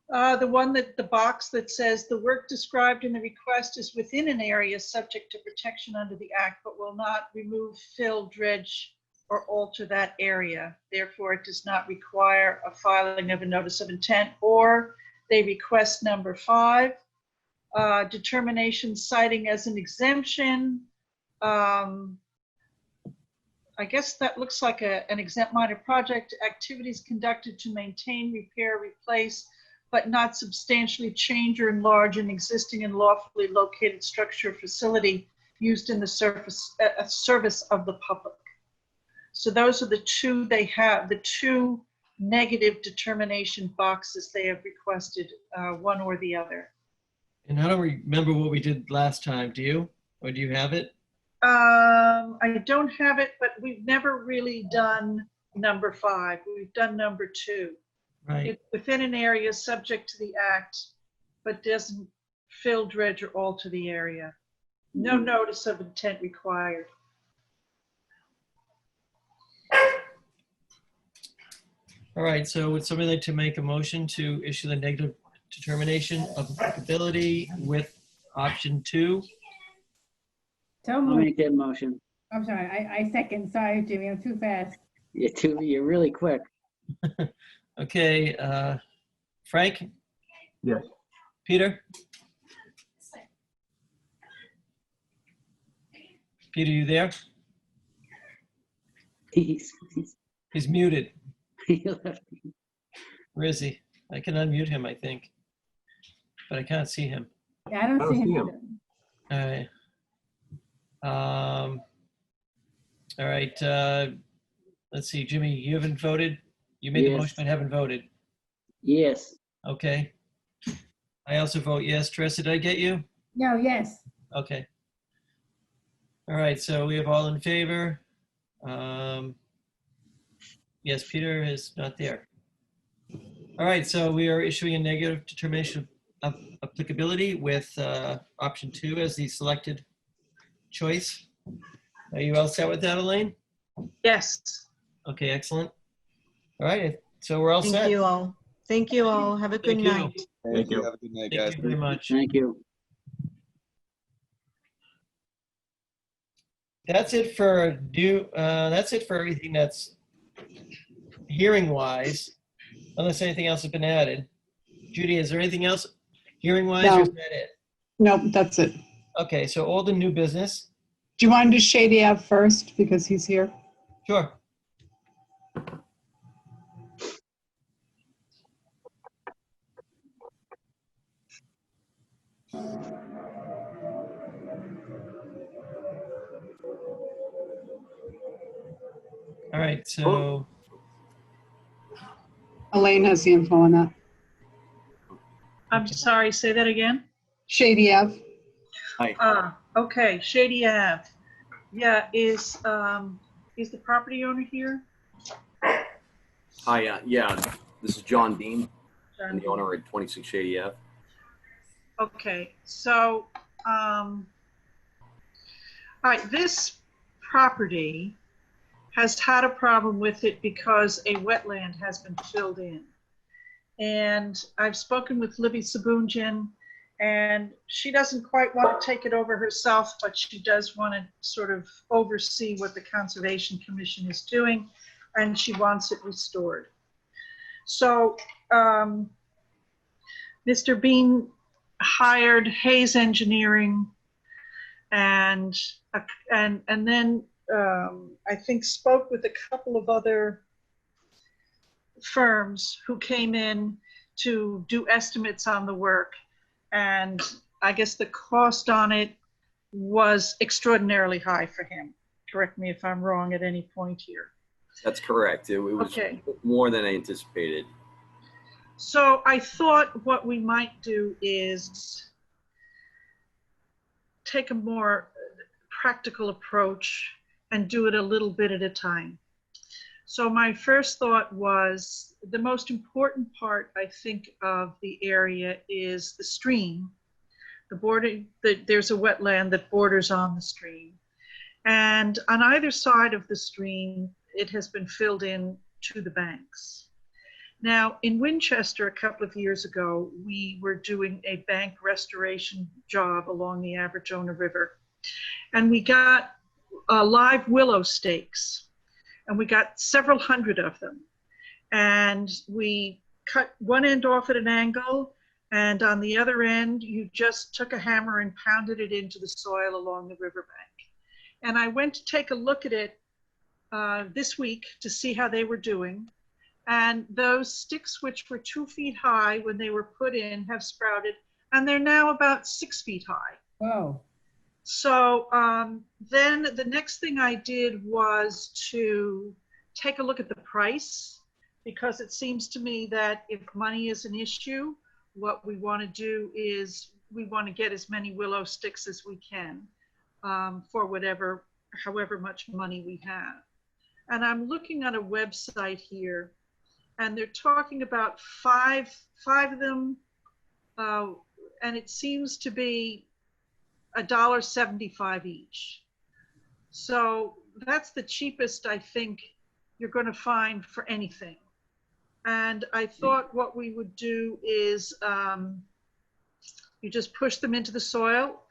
The one that, the box that says the work described in the request is within an area subject to protection under the act, but will not remove, fill, dredge, or alter that area. Therefore, it does not require a filing of a notice of intent, or they request number 5, determination citing as an exemption. I guess that looks like an exempt minor project, activities conducted to maintain, repair, replace, but not substantially change or enlarge an existing and lawfully located structure or facility used in the service of the public. So those are the two they have, the two negative determination boxes they have requested, one or the other. And I don't remember what we did last time. Do you? Or do you have it? I don't have it, but we've never really done number 5. We've done number 2. Right. It's within an area subject to the act, but doesn't fill, dredge, or alter the area. No notice of intent required. All right, so would somebody like to make a motion to issue the negative determination of applicability with option 2? So I'll moved. make that motion. I'm sorry, I second. Sorry, Jimmy, I'm too fast. You're really quick. Okay, Frank? Yes. Peter? Peter, you there? He's He's muted. he left. Where is he? I can unmute him, I think. But I can't see him. Yeah, I don't see him. All right. All right. Let's see, Jimmy, you haven't voted? You made the Yes. motion but haven't voted. Yes. Okay. I also vote yes. Teresa, did I get you? No, yes. Okay. All right, so we have all in favor. Yes, Peter is not there. All right, so we are issuing a negative determination of applicability with option 2 as the selected choice. Are you all set with that, Elaine? Yes. Okay, excellent. All right, so we're all set. Thank you all. Thank you all. Have a good Thank you. night. Thank you. Have a good night, Thank guys. you very much. Thank you. That's it for that's it for everything that's hearing wise, unless anything else has been added. Judy, is there anything else hearing wise or is that it? Nope, that's it. Okay, so all the new business. Do you want to do Shady Ave first because he's here? Sure. All right, so Elaine has the info on that. I'm sorry, say that again? Shady Ave. Okay, Shady Ave. Yeah, is the property owner here? Hi, yeah, this is John Dean. John I'm the Dean. owner at 26 Shady Ave. Okay, so, all right, this property has had a problem with it because a wetland has been filled in. And I've spoken with Libby Sabounjian, and she doesn't quite want to take it over herself, but she does want to sort of oversee what the Conservation Commission is doing, and she wants it restored. So Mr. Bean hired Hayes Engineering and then I think spoke with a couple of other firms who came in to do estimates on the work. And I guess the cost on it was extraordinarily high for him. Correct me if I'm wrong at any point here. That's correct. It was Okay. more than I anticipated. So I thought what we might do is take a more practical approach and do it a little bit at a time. So my first thought was the most important part, I think, of the area is the stream. There's a wetland that borders on the stream. And on either side of the stream, it has been filled in to the banks. Now, in Winchester, a couple of years ago, we were doing a bank restoration job along the Aberjona River. And we got live willow stakes, and we got several hundred of them. And we cut one end off at an angle, and on the other end, you just took a hammer and pounded it into the soil along the riverbank. And I went to take a look at it this week to see how they were doing. And those sticks, which were 2 feet high when they were put in, have sprouted, and they're now about 6 feet high. Wow. So then the next thing I did was to take a look at the price, because it seems to me that if money is an issue, what we want to do is we want to get as many willow sticks as we can for however much money we have. And I'm looking at a website here, and they're talking about five of them, and it seems to be $1.75 each. So that's the cheapest I think you're going to find for anything. And I thought what we would do is you just push them into the soil,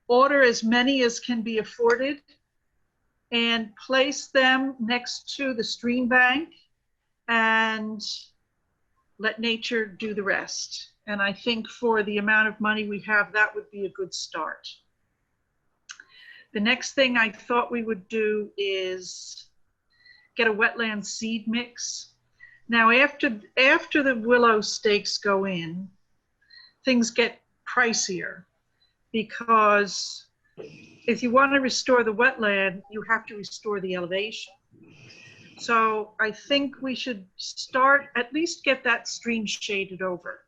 order as many as can be afforded, and place them next to the stream bank and let nature do the rest. And I think for the amount of money we have, that would be a good start. The next thing I thought we would do is get a wetland seed mix. Now, after the willow stakes go in, things get pricier, because if you want to restore the wetland, you have to restore the elevation. So I think we should start, at least get that stream shaded over.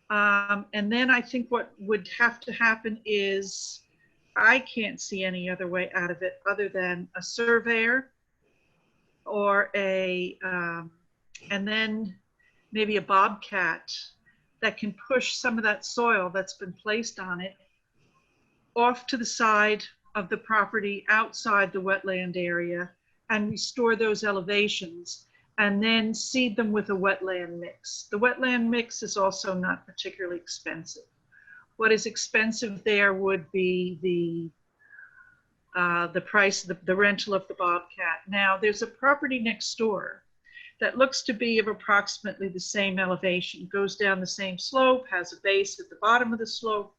And then I think what would have to happen is, I can't see any other way out of it other than a surveyor or and then maybe a bobcat that can push some of that soil that's been placed on it off to the side of the property outside the wetland area and restore those elevations, and then seed them with a wetland mix. The wetland mix is also not particularly expensive. What is expensive there would be the price, the rental of the bobcat. Now, there's a property next door that looks to be of approximately the same elevation, goes down the same slope, has a base at the bottom of the slope.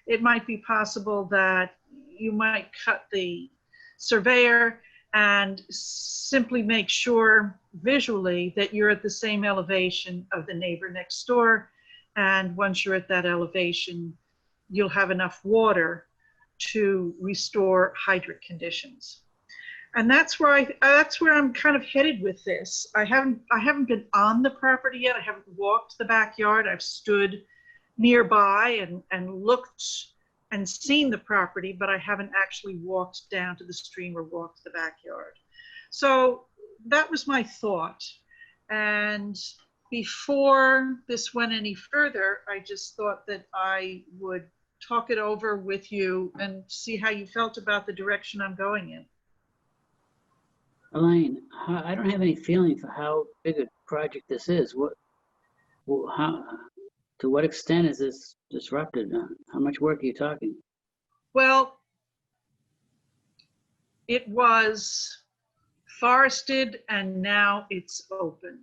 It might be possible that you might cut the surveyor and simply make sure visually that you're at the same elevation of the neighbor next door. And once you're at that elevation, you'll have enough water to restore hydric conditions. And that's where I'm kind of headed with this. I haven't been on the property yet. I haven't walked the backyard. I've stood nearby and looked and seen the property, but I haven't actually walked down to the stream or walked the backyard. So that was my thought. And before this went any further, I just thought that I would talk it over with you and see how you felt about the direction I'm going in. Elaine, I don't have any feeling for how big a project this is. To what extent is this disrupted? How much work are you talking? Well, it was forested and now it's open.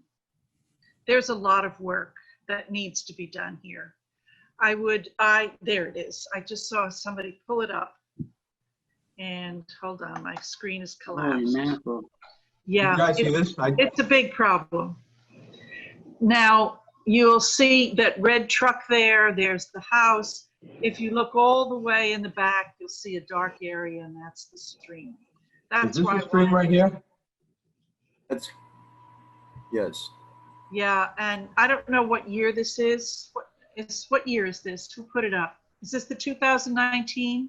There's a lot of work that needs to be done here. There it is. I just saw somebody pull it up. And hold on, my screen is collapsed. Holy mackerel. Yeah, You guys see this? it's a big problem. Now, you'll see that red truck there, there's the house. If you look all the way in the back, you'll see a dark area, and that's the stream. That's Is this the stream right here? Yes. Yeah, and I don't know what year this is. What year is this? Who put it up? Is this the 2019?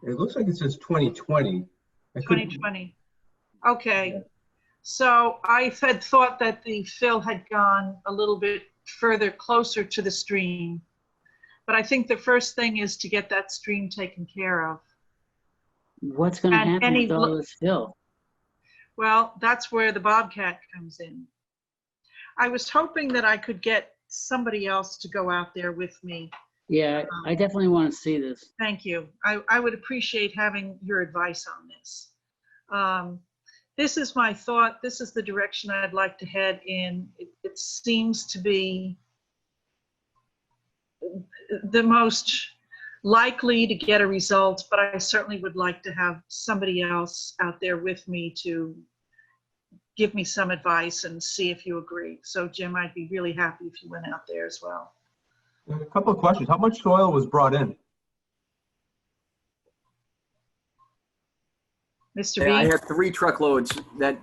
It looks like it says 2020. 2020. Okay. So I had thought that the fill had gone a little bit further closer to the stream. But I think the first thing is to get that stream taken care of. What's going to happen with all this fill? Well, that's where the Bobcat comes in. I was hoping that I could get somebody else to go out there with me. Yeah, I definitely want to see this. Thank you. I would appreciate having your advice on this. This is my thought. This is the direction I'd like to head in. It seems to be the most likely to get a result, but I certainly would like to have somebody else out there with me to give me some advice and see if you agree. So Jim, I'd be really happy if you went out there as well. A couple of questions. How much soil was brought in? Mr. Yeah, I Bean? had 3 truckloads that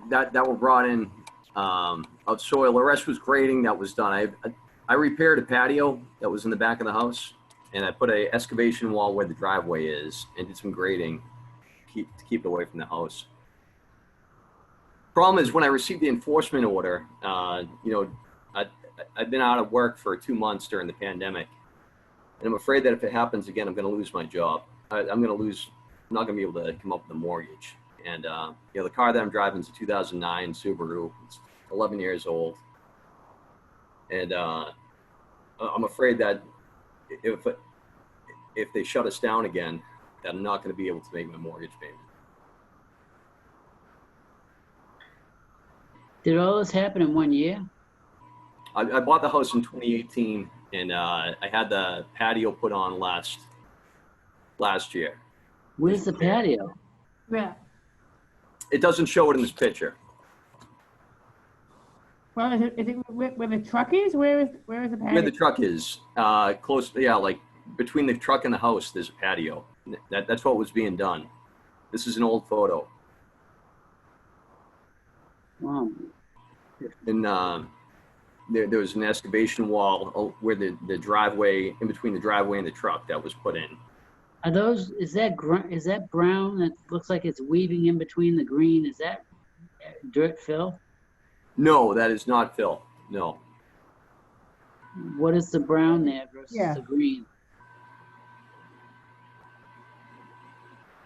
were brought in of soil. The rest was grading that was done. I repaired a patio that was in the back of the house, and I put a excavation wall where the driveway is and did some grading to keep it away from the house. Problem is, when I received the enforcement order, you know, I've been out of work for 2 months during the pandemic, and I'm afraid that if it happens again, I'm going to lose my job. I'm not going to be able to come up with a mortgage. And you know, the car that I'm driving is a 2009 Subaru. It's 11 years old, and I'm afraid that if they shut us down again, that I'm not going to be able to make my mortgage payment. Did all this happen in 1 year? I bought the house in 2018, and I had the patio put on last year. Where's the patio? Yeah. It doesn't show it in this picture. Well, is it where the truck is? Where is the patio? Where the truck is, close, yeah, like between the truck and the house, there's a patio. That's what was being done. This is an old photo. Wow. And there was an excavation wall where the driveway, in between the driveway and the truck, that was put in. Are those, is that brown that looks like it's weaving in between the green? Is that dirt fill? No, that is not fill. No. What is the brown there versus Yeah. the green?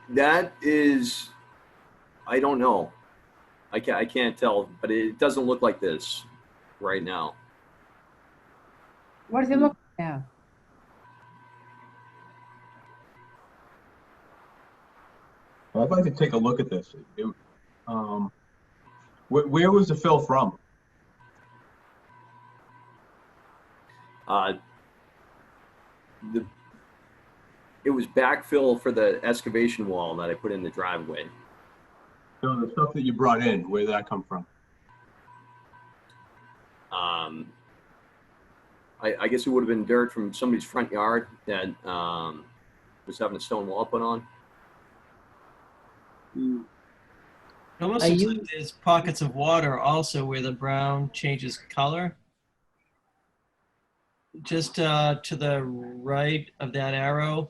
That is, I don't know. I can't tell, but it doesn't look like this right now. What does it look like now? I'd like to take a look at this. Where was the fill from? It was backfill for the excavation wall that I put in the driveway. So the stuff that you brought in, where did that come from? I guess it would have been dirt from somebody's front yard that was having a stone wall put on. Mm. It almost looks like there's pockets of water also where the brown changes color. Just to the right of that arrow.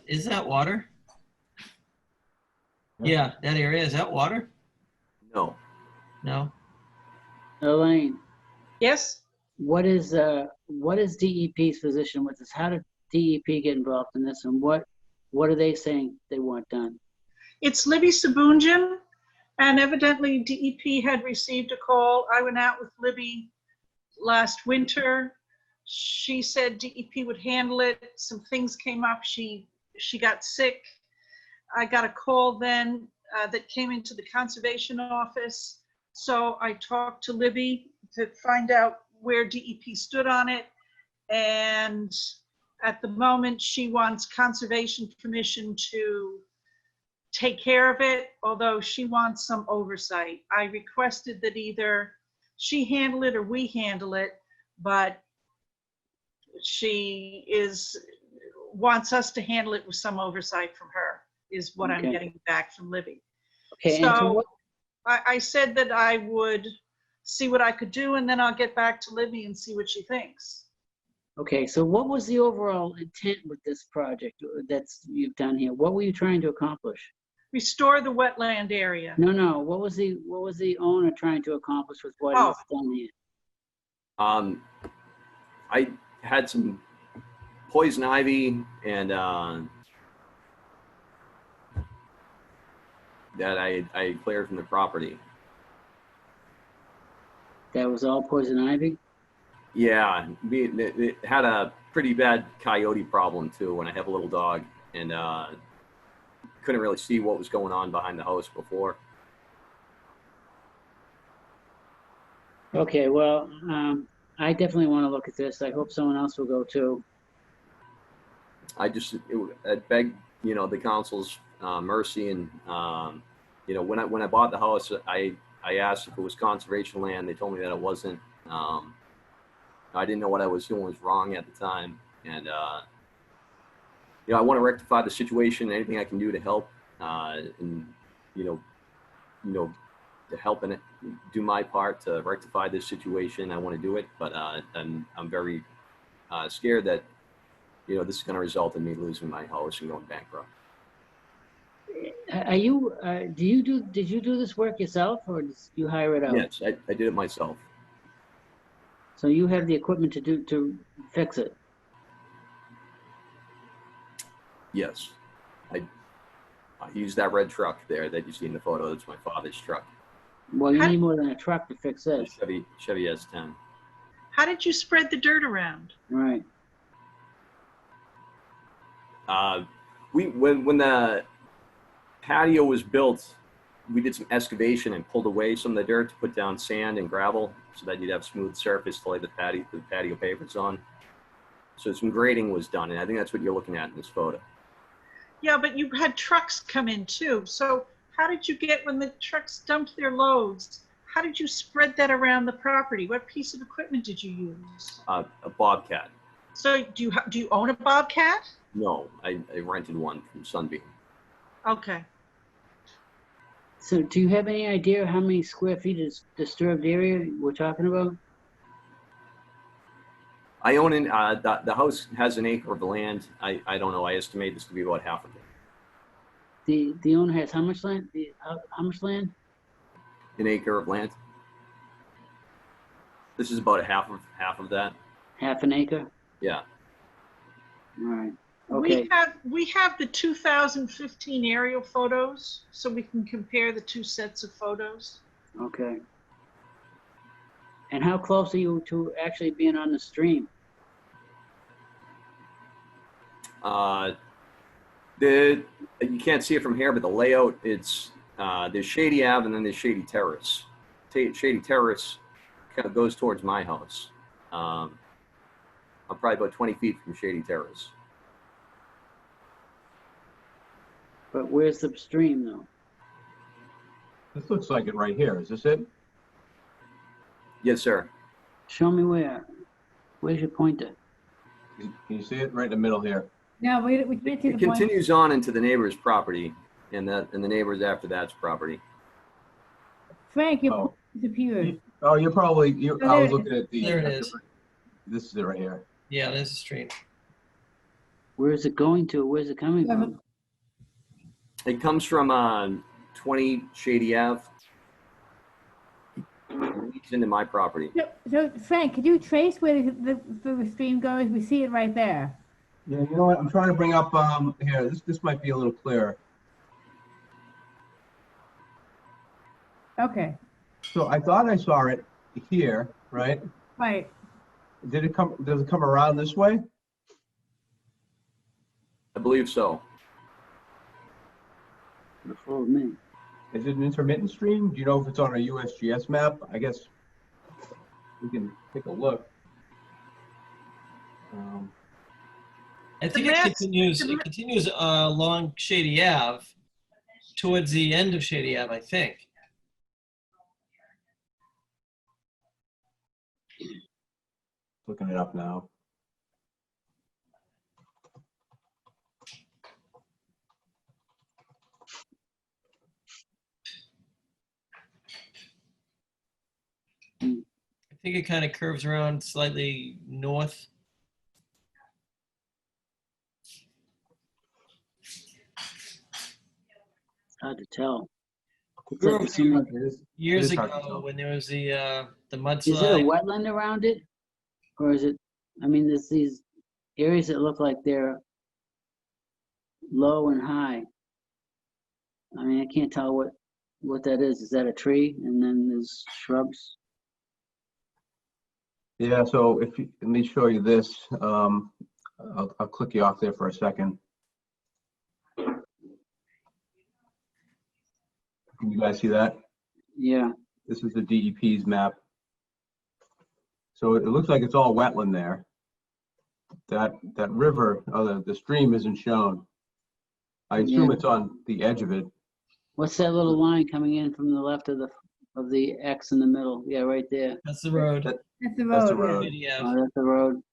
Is that water? Yeah, that area, is that water? No. No? Elaine, Yes? what is DEP's position with this? How did DEP get involved in this, and what are they saying they want done? It's Libby Sabunjan, and evidently DEP had received a call. I went out with Libby last winter. She said DEP would handle it. Some things came up. She got sick. I got a call then that came into the conservation office. So I talked to Libby to find out where DEP stood on it. And at the moment, she wants Conservation Commission to take care of it, although she wants some oversight. I requested that either she handle it or we handle it, but she wants us to handle it with some oversight from her, is what I'm getting back from Libby. Okay, So I said that I would see what I could do, and then I'll get back to Libby and see what she thinks. okay, so what was the overall intent with this project you've done here? What were you trying to accomplish? Restore the wetland area. No. What was the owner trying to accomplish with what he's done here? I had some poison ivy and that I cleared from the property. That was all poison ivy? Yeah, it had a pretty bad coyote problem too when I have a little dog, and couldn't really see what was going on behind the house before. Okay, well, I definitely want to look at this. I hope someone else will go too. I beg, the council's mercy, and when I bought the house, I asked if it was conservation land. They told me that it wasn't. I didn't know what I was doing was wrong at the time, and I want to rectify the situation. Anything I can do to help, and to help and do my part to rectify this situation, I want to do it. But I'm very scared that this is going to result in me losing my house and going bankrupt. Are you, did you do this work yourself, or did you hire it out? Yes, I did it myself. So you have the equipment to fix it? Yes, I used that red truck there that you see in the photo. That's my father's truck. Well, you need more than a truck to fix this. Chevy S10. How did you spread the dirt around? Right. When the patio was built, we did some excavation and pulled away some of the dirt to put down sand and gravel so that you'd have smooth surface to lay the patio pavers on. So some grading was done, and I think that's what you're looking at in this photo. Yeah, but you had trucks come in too. So how did you get, when the trucks dumped their loads, how did you spread that around the property? What piece of equipment did you use? A Bobcat. So do you own a Bobcat? No, I rented one from Sunbeam. Okay. So do you have any idea how many square feet of disturbed area we're talking about? I own the house has an acre of land. I don't know. I estimate this to be about half of it. The owner has how much land? How much land? An acre of land. This is about half of that. Half an acre? Yeah. All right. Okay. We have the 2015 aerial photos, so we can compare the two sets of photos. Okay. And how close are you to actually being on the stream? You can't see it from here, but the layout, it's there's Shady Ave and then there's Shady Terrace. Shady Terrace kind of goes towards my house. I'm probably about 20 feet from Shady Terrace. But where's the stream though? This looks like it right here. Is this it? Yes, sir. Show me where. Where's your pointer? Can you see it right in the middle here? No, we can't see It the point. continues on into the neighbor's property, and the neighbor's after that's property. Frank, your Oh. point disappeared. Oh, I Oh, was there it looking at the. There it is. This is it right here. Yeah, there's a stream. Where is it going to? Where's it coming from? It comes from 20 Shady Ave. It's into my property. So Frank, could you trace where the stream goes? We see it right there. Yeah, you know what? I'm trying to bring up here. This might be a little clearer. Okay, So I thought I saw it here, right? right. Does it come around this way? I believe so. Follow me. Is it an intermittent stream? Do you know if it's on a USGS map? I guess we can take a look. I think it continues along Shady Ave towards the end of Shady Ave, I think. Looking it up now. I think it kind of curves around slightly north. It's hard to tell. It's We like were there's so many- years It is hard to ago tell. when there was the Is it a mudslide. wetland around it? Or is it, I mean, there's these areas that look like they're low and high. I mean, I can't tell what that is. Is that a tree? And then there's shrubs? Yeah, so let me show you this. I'll click you off there for a second. Can you guys see that? Yeah. This is the DEP's map. So it looks like it's all wetland there. That river, the stream isn't shown. I assume Yeah. it's on the edge of it. What's that little line coming in from the left of the X in the middle? Yeah, right there. That's the road. That's the That's the road, road. Yeah. Oh, that's the road.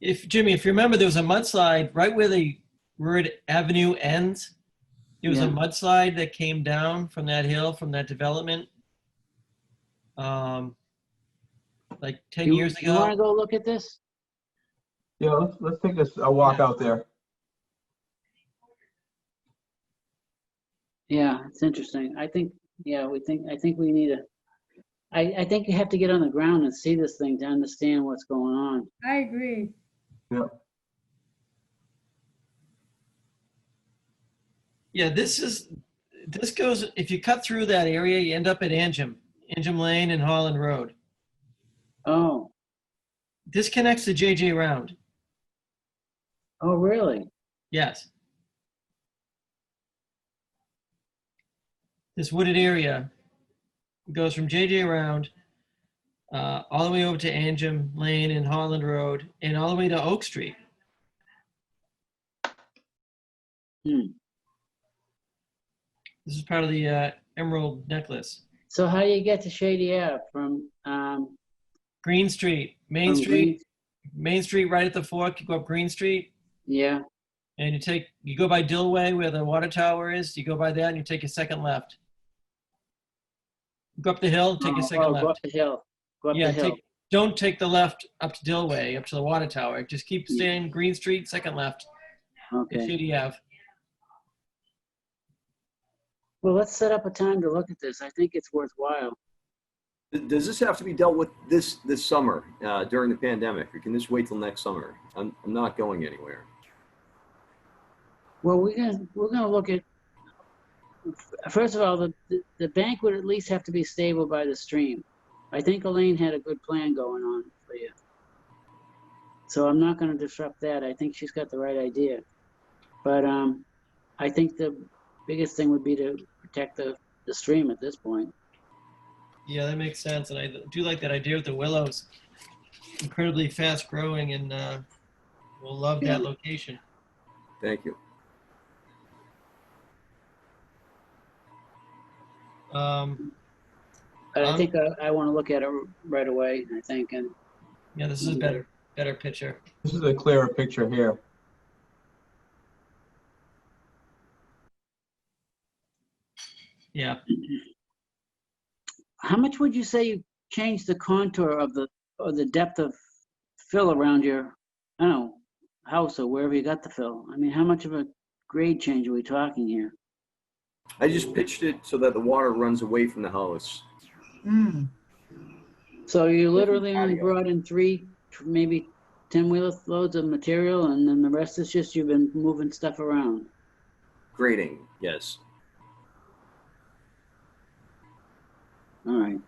Jimmy, if you remember, there was a mudslide right where the word avenue ends. There was a Yeah. mudslide that came down from that hill, from that development. Like 10 years You want to ago. go look at this? Yeah, let's take a walk out there. Yeah, it's interesting. I think we need I think you have to get on the ground and see this thing to understand what's going on. I agree. Yeah. Yeah, this goes, if you cut through that area, you end up at Angem Lane and Holland Road. Oh. This connects to JJ Round. Oh, really? Yes. This wooded area goes from JJ Round all the way over to Angem Lane and Holland Road and all the way to Oak Street. Hmm. This is part of the Emerald Necklace. So how do you get to Shady Ave from Green Street, Main from Street, Main Street right at the fork, you go up Green Street. Yeah. And you go by Dillway where the water tower is, you go by that and you take a second left. Go up the hill and take a second left. Go up the hill. Go up the hill. Don't take the left up to Dillway, up to the water tower. Just keep staying Green Street, second left. Okay. Shady Ave. Well, let's set up a time to look at this. I think it's worthwhile. Does this have to be dealt with this summer during the pandemic, or can this wait till next summer? I'm not going anywhere. Well, we're gonna look at. First of all, the bank would at least have to be stable by the stream. I think Elaine had a good plan going on for you. So I'm not going to disrupt that. I think she's got the right idea. But I think the biggest thing would be to protect the stream at this point. Yeah, that makes sense. And I do like that idea with the willows. Incredibly fast growing and we'll love that location. Thank you. But I think I want to look at it right away, I think. And yeah, this is a better picture. This is a clearer picture here. Yeah. How much would you say you changed the contour of the depth of fill around your, I don't know, house or wherever you got the fill? I mean, how much of a grade change are we talking here? I just pitched it so that the water runs away from the house. Mm. So you literally only brought in 3, maybe 10-wheeler loads of material, and then the rest is just you've been moving stuff around. Grading, yes. All right.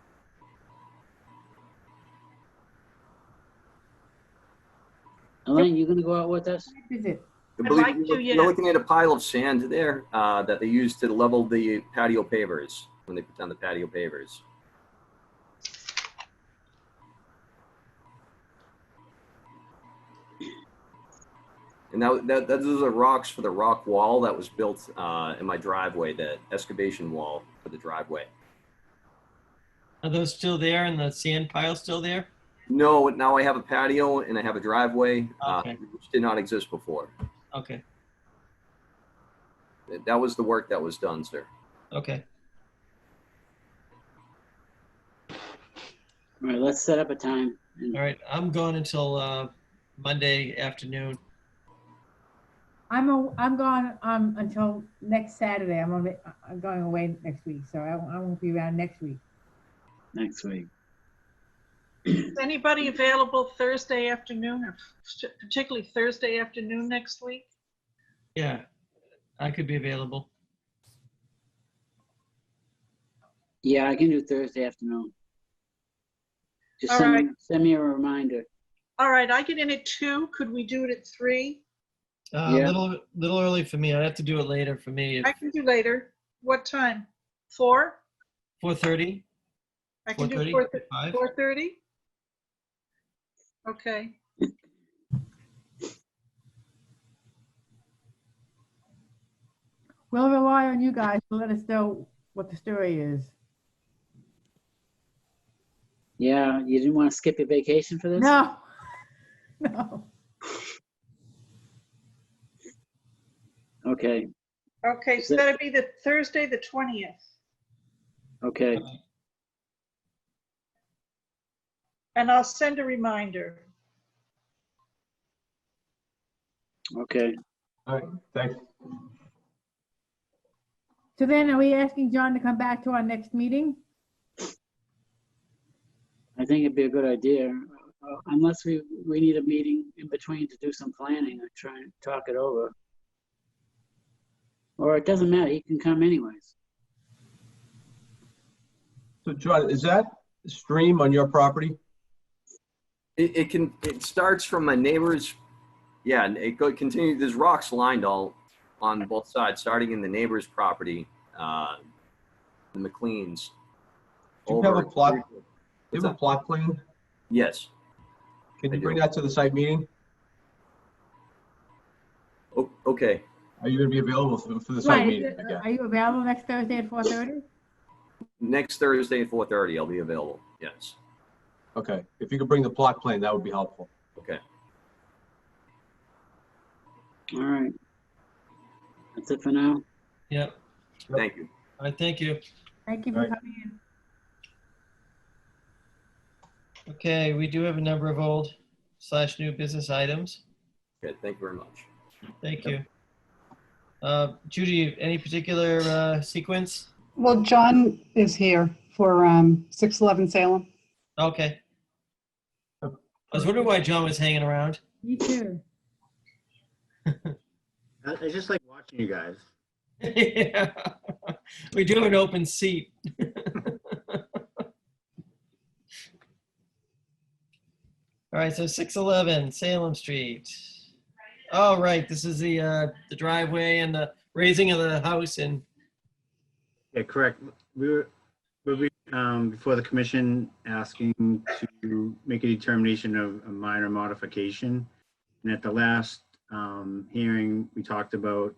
Elaine, you gonna go out with us? Is it? I'd like to, You're yeah. looking at a pile of sand there that they use to level the patio pavers when they put down the patio pavers. And those are rocks for the rock wall that was built in my driveway, the excavation wall for the driveway. Are those still there and the sand pile still there? No, now I have a patio and I have a driveway, Okay. which did not exist before. Okay. That was the work that was done, sir. Okay. All right, let's set up a time. All right. I'm going until Monday afternoon. I'm gone until next Saturday. I'm going away next week, so I won't be around next week. Next week. Is anybody available Thursday afternoon, or particularly Thursday afternoon next week? Yeah, I could be available. Yeah, I can do Thursday afternoon. Just All send, right. send me a reminder. All right, I get in at 2. Could we do it at 3? Yeah. Little early for me. I'd have to do it later for me. I can do later. What time? 4? 4:30. I can do 4:30, 5? 4:30? Okay. We'll rely on you guys to let us know what the story is. Yeah, you didn't want to skip your vacation for this? No, no. Okay, Okay, so that'd be the Thursday, the 20th. okay. And I'll send a reminder. Okay. All right, thanks. So then are we asking John to come back to our next meeting? I think it'd be a good idea, unless we need a meeting in between to do some planning or try and talk it over. Or it doesn't matter, he can come anyways. So John, is that stream on your property? It starts from my neighbor's, yeah, and it continues, there's rocks lined all on both sides, starting in the neighbor's property, the McLean's. Do you have a plot? Do you What's have a that? plot plan? Yes. Can you I bring do. that to the site meeting? Oh, okay. Are you going to be available for the site Right, meeting? again? are you available next Thursday at 4:30? Next Thursday at 4:30, I'll be available. Yes. Okay, if you could bring the plot plan, that would be helpful. Okay. All right. That's it for now. Yep. Thank you. All right, thank you. Thank you for Right. coming in. Okay, we do have a number of old/new business items. Okay, thank you very much. Thank you. Judy, any particular sequence? Well, John is here for 611 Salem. Okay. I was wondering why John was hanging around. You too. I just like watching you guys. Yeah. We do have an open seat. All right, so 611 Salem Street. Oh, right, this is the driveway and the raising of the house and Yeah, correct. We'll be before the commission asking to make a determination of a minor modification. And at the last hearing, we talked about,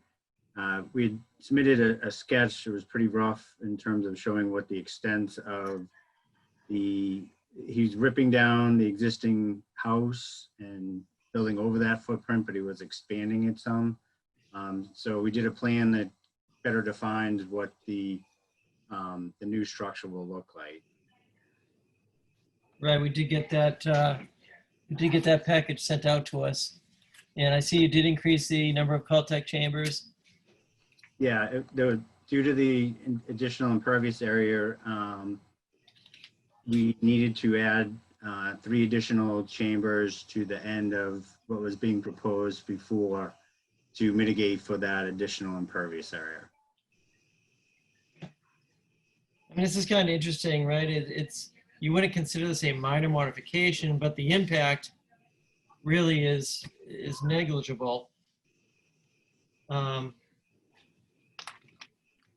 we had submitted a sketch. It was pretty rough in terms of showing what the extent of he's ripping down the existing house and building over that footprint, but he was expanding it some. So we did a plan that better defines what the new structure will look like. right, we did get that package sent out to us. And I see you did increase the number of Caltech chambers. Yeah, due to the additional impervious area, we needed to add 3 additional chambers to the end of what was being proposed before to mitigate for that additional impervious area. I mean, this is kind of interesting, right? It's you wouldn't consider this a minor modification, but the impact really is negligible.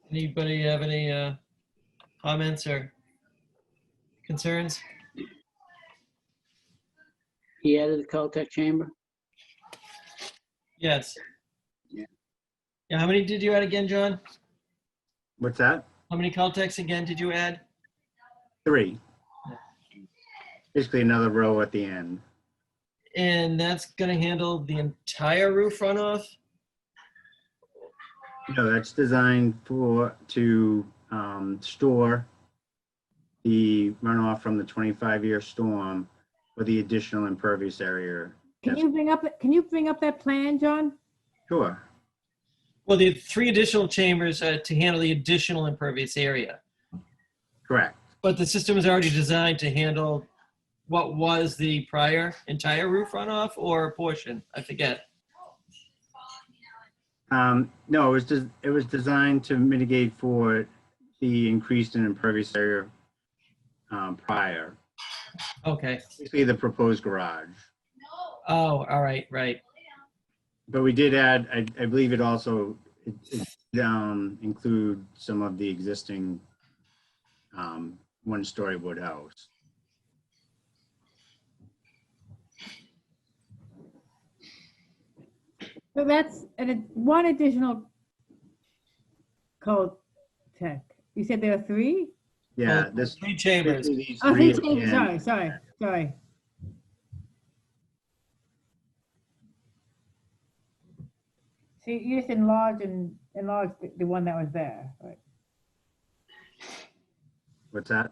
Anybody have any comments or concerns? He added the Caltech chamber? Yes. Yeah. Yeah. How many did you add again, John? What's that? How many Caltechs again did you add? 3. Basically another row at the end. And that's going to handle the entire roof runoff? No, that's designed to store the runoff from the 25-year storm for the additional impervious area. Can you bring up that plan, John? Sure. Well, the 3 additional chambers to handle the additional impervious area. Correct. But the system is already designed to handle what was the prior entire roof runoff or a portion? I forget. No, it was designed to mitigate for the increased and impervious area prior, Okay. basically the proposed garage. Oh, all right, right. But we did add, I believe it also include some of the existing one-story wood house. So that's one additional code tech. You said there are three? Yeah, Oh, this. 3 chambers. these Oh, three three chambers. again. Sorry. So you just enlarged the one that was there, right? What's that?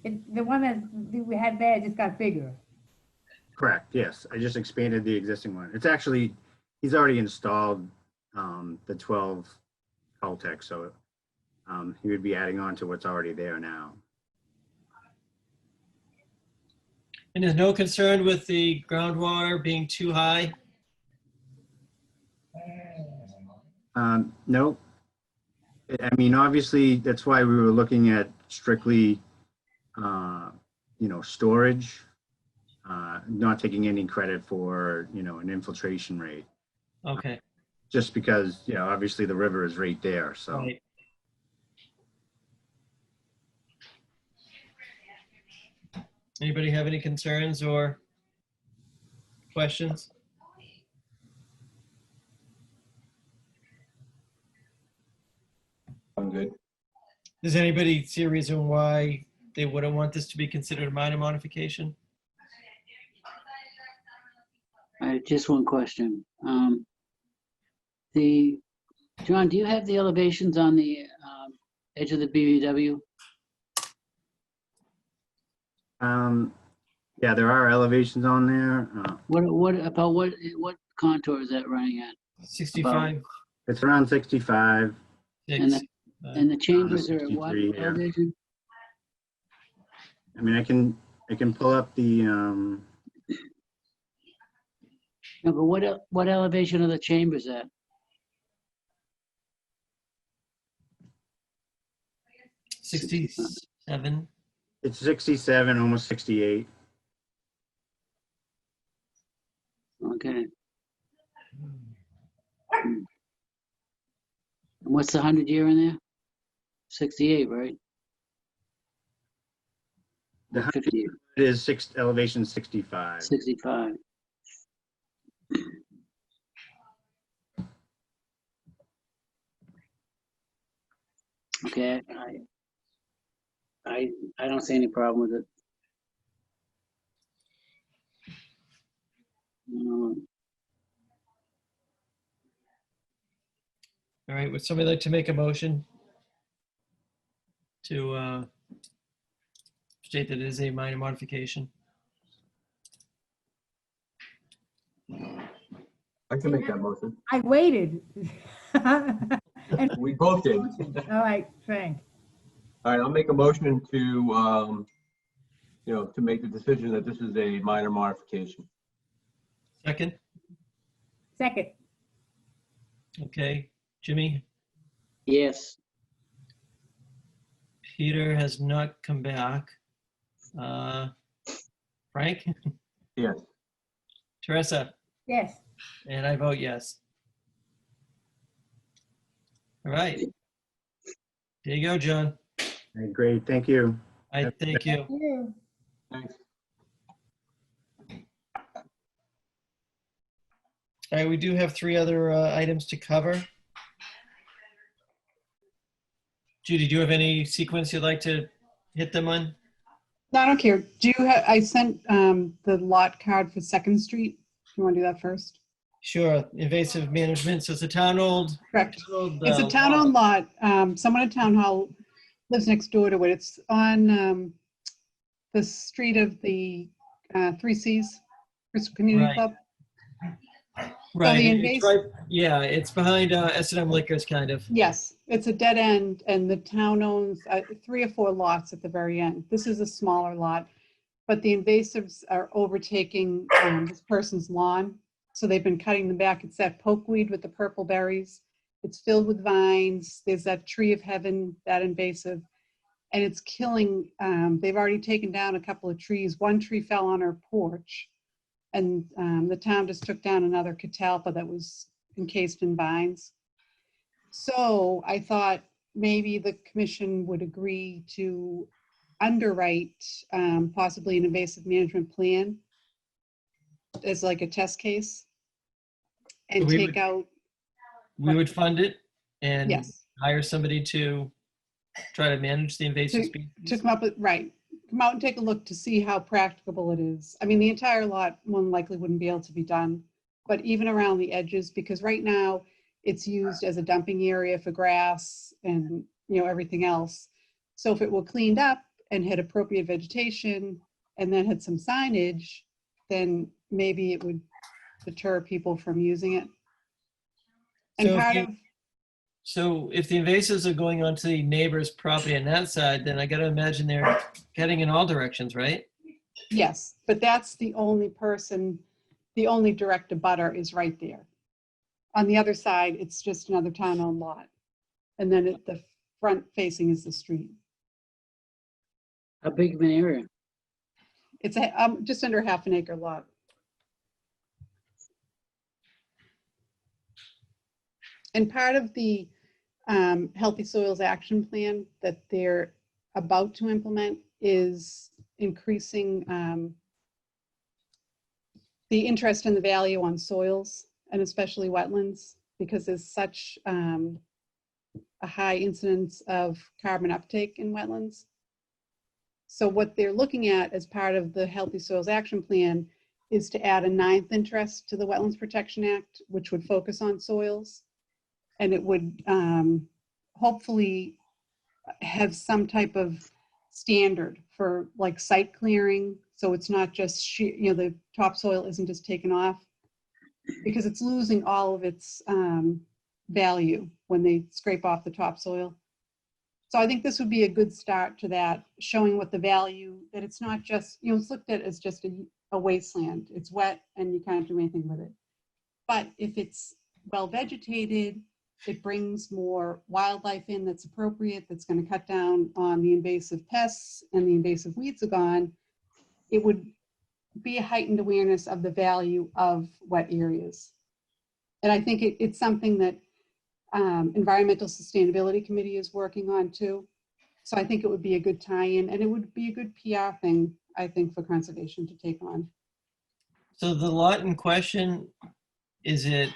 The one that we had there just got bigger. Correct, yes. I just expanded the existing one. It's actually, he's already installed the 12 Caltech, so he would be adding on to what's already there now. And there's no concern with the groundwater being too high? Nope. I mean, obviously, that's why we were looking at strictly, storage, not taking any credit for, an infiltration rate. Okay. Just because, obviously the river is right there, so. Right. Anybody have any concerns or questions? I'm good. Does anybody see a reason why they wouldn't want this to be considered a minor modification? Just one question. John, do you have the elevations on the edge of the BBW? Yeah, there are elevations on there. What contour is that running at? 65. It's around 65. And the chambers are at what 63 here. elevation? I mean, I can pull up the, No, but what elevation are the chambers at? 67. it's 67, almost 68. Okay. And what's the 100-year in there? 68, right? The 50, It is elevation 65. 65. Okay, I don't see any problem with it. All right, would somebody like to make a motion to state that it is a minor modification? I can make that motion. I waited. We both did. All right, Frank. All right, I'll make a motion to, to make the decision that this is a minor modification. Second? Second. Okay, Jimmy? Yes. Peter has not come back. Frank? Yes. Teresa? Yes. And I vote yes. All right. There you go, John. Great, thank you. I thank you. Thanks. All right, we do have 3 other items to cover. Judy, do you have any sequence you'd like to hit them on? No, I don't care. I sent the lot card for Second Street. Do you want to do that first? Sure, invasive management, so it's a town-owned. Correct. It's a town-owned lot. Someone at Town Hall lives next door to it. It's on the street of the 3 Cs, Crystal Community Right. Club. Right, the it's right, yeah, it's behind S&M Liquors, kind of. Yes, it's a dead end, and the town owns 3 or 4 lots at the very end. This is a smaller lot, but the invasives are overtaking this person's lawn, so they've been cutting them back. It's that pokeweed with the purple berries, It's filled with vines. There's that tree of heaven, that invasive, and it's killing. They've already taken down a couple of trees. One tree fell on our porch, and the town just took down another catalpa that was encased in vines. So I thought maybe the commission would agree to underwrite possibly an invasive management plan as like a test case and We take would- out, We would fund it and yes, hire somebody to try to manage the invasive species. to come up with, right, come out and take a look to see how practicable it is. I mean, the entire lot more than likely wouldn't be able to be done, but even around the edges, because right now it's used as a dumping area for grass and, everything else. So if it were cleaned up and had appropriate vegetation and then had some signage, then maybe it would deter people from using it. And So if part you- of, So if the invasives are going onto the neighbor's property on that side, then I gotta imagine they're heading in all directions, right? yes, but that's the only person, the only direct abutter is right there. On the other side, it's just another town-owned lot. And then the front facing is the street. How big of an area? It's just under half an acre lot. And part of the Healthy Soils Action Plan that they're about to implement is increasing the interest and the value on soils and especially wetlands, because there's such a high incidence of carbon uptake in wetlands. So what they're looking at as part of the Healthy Soils Action Plan is to add a 9th interest to the Wetlands Protection Act, which would focus on soils. And it would hopefully have some type of standard for like site clearing. So it's not just, the topsoil isn't just taken off, because it's losing all of its value when they scrape off the topsoil. So I think this would be a good start to that, showing what the value, that it's not just, it's looked at as just a wasteland. It's wet and you can't do anything with it. But if it's well vegetated, it brings more wildlife in that's appropriate, that's going to cut down on the invasive pests and the invasive weeds are gone. It would be a heightened awareness of the value of wet areas. And I think it's something that Environmental Sustainability Committee is working on too. So I think it would be a good tie-in, and it would be a good PR thing, I think, for conservation to take on. So the lot in question, is it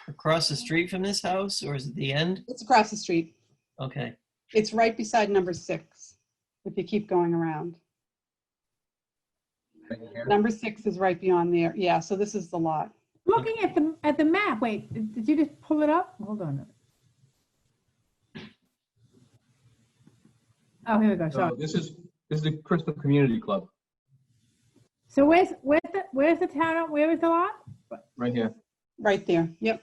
across the street from this house or is it the end? It's across the street. Okay. It's right beside number 6, if you keep going around. Number 6 is right beyond there. Yeah, so this is the lot. Looking at the map, wait, did you just pull it up? Hold on. Oh, here we go, sorry. So this is the Crystal Community Club, So where's the town, where is the lot? right here. Right there, yep.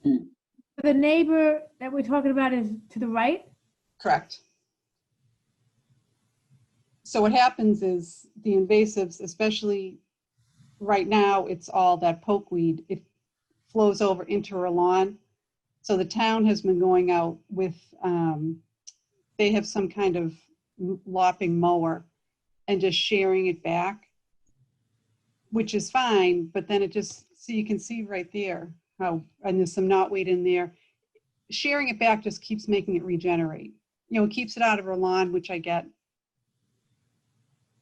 The neighbor that we're talking about is to the right? Correct. So what happens is the invasives, especially right now, it's all that pokeweed. It flows over into our lawn. So the town has been going out with, they have some kind of lopping mower and just shearing it back, which is fine, but then it just, so you can see right there how, and there's some knotweed in there. Shearing it back just keeps making it regenerate. It keeps it out of our lawn, which I get.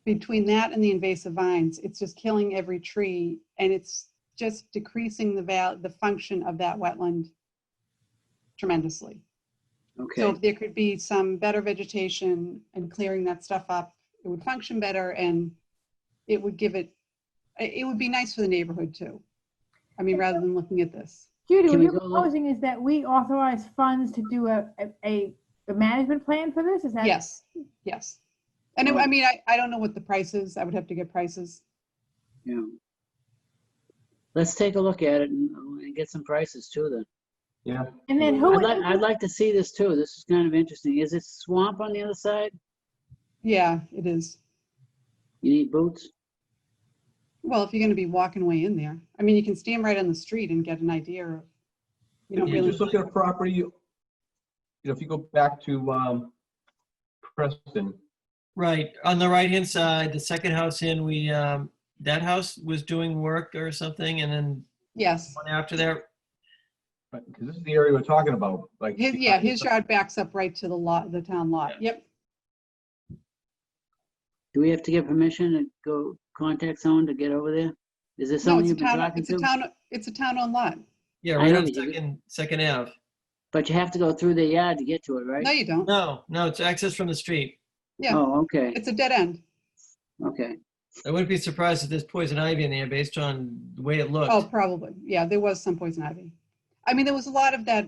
Between that and the invasive vines, it's just killing every tree, and it's just decreasing the function of that wetland tremendously. Okay. So if there could be some better vegetation and clearing that stuff up, it would function better, and it would give it would be nice for the neighborhood too. I mean, rather than looking at this. Judy, Can what we you're go look? proposing is that we authorize funds to do a management plan for this? Is that? Yes, yes. And I mean, I don't know what the price is. I would have to get prices. Yeah. Let's take a look at it and get some prices too then. Yeah. And then who? I'd like to see this too. This is kind of interesting. Is it swamp on the other side? Yeah, it is. You need boots? Well, if you're going to be walking way in there, I mean, you can stand right on the street and get an idea of You don't You really, just look at a property, if you go back to Preston, Right, on the right-hand side, the second house in, we, that house was doing work or something, and then yes. one after that, because this is the area we're talking about, like. Yeah, his yard backs up right to the lot, the town lot. Yep. Do we have to get permission to go contact someone to get over there? Is there No, someone it's a you've been town, talking it's a to? town, it's a town-owned lot. yeah, I right know, on but you- Second Ave. But you have to go through their yard to get to it, right? No, you don't. No, it's access from the street. Yeah, Oh, okay, it's a dead end. okay. I wouldn't be surprised if there's poison ivy in there based on the way it looked. Oh, probably. Yeah, there was some poison ivy. I mean, there was a lot of that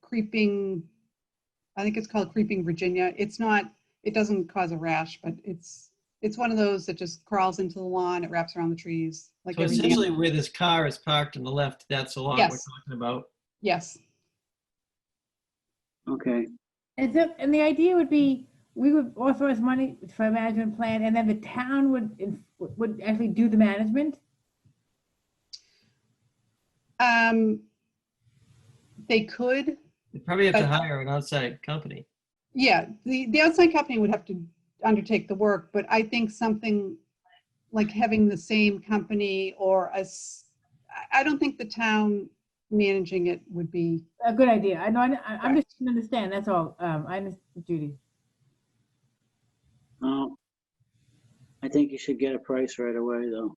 creeping, I think it's called creeping Virginia. It's not, it doesn't cause a rash, but it's one of those that just crawls into the lawn, it wraps around the trees, like So everything. essentially where this car is parked on the left, that's the lot we're Yes. talking about. Yes. Okay, And the idea would be, we would authorize money for a management plan, and then the town would actually do the management? They could, You probably have to But- hire an outside company. yeah, the outside company would have to undertake the work, but I think something like having the same company or I don't think the town managing it would be, A good idea. I know, I'm just trying to understand, that's all. I understand, Judy. I think you should get a price right away, though.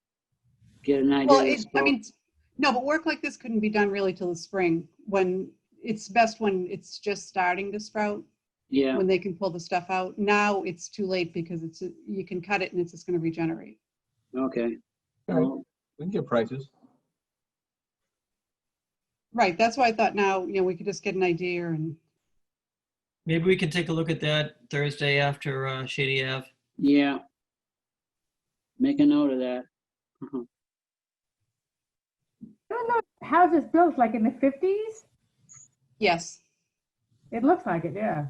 Get an well, idea. of the I mean, scope. no, but work like this couldn't be done really till the spring, when it's best when it's just starting to sprout, Yeah, when they can pull the stuff out. Now it's too late because you can cut it and it's just gonna regenerate. okay. All right. Well, We can get prices. Right, that's why I thought now, we could just get an idea and, Maybe we can take a look at that Thursday after Shady Ave. yeah. Make a note of that. I don't know, how's this built, like in the 50s? yes. It looks like it, yeah.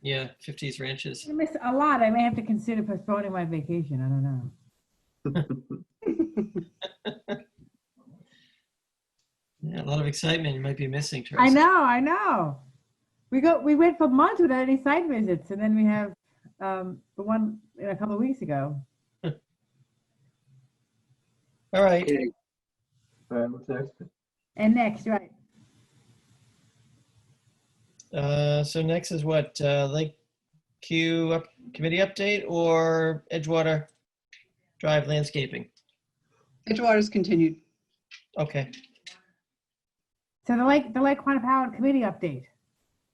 Yeah, 50s ranches. I miss a lot. I may have to consider postponing my vacation. I don't know. Yeah, a lot of excitement you might be missing, I Teresa. know. We went for months without any site visits, and then we have the one a couple of weeks ago. All right. Okay. All right, what's next? And next, right? So next is what, Lake Committee update or Edgewater Drive landscaping? Edgewater's continued. Okay. So the Lake Quantapowhat Committee update.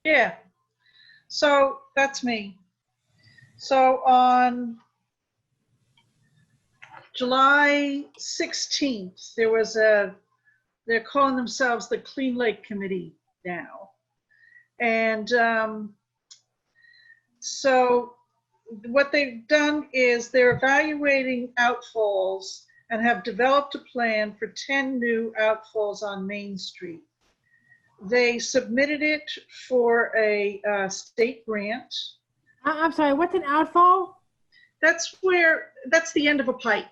Yeah. So that's me. So on July 16th, they're calling themselves the Clean Lake Committee now. And so what they've done is they're evaluating outfalls and have developed a plan for 10 new outfalls on Main Street. They submitted it for a state grant. I'm sorry, what's an outfall? That's the end of a pipe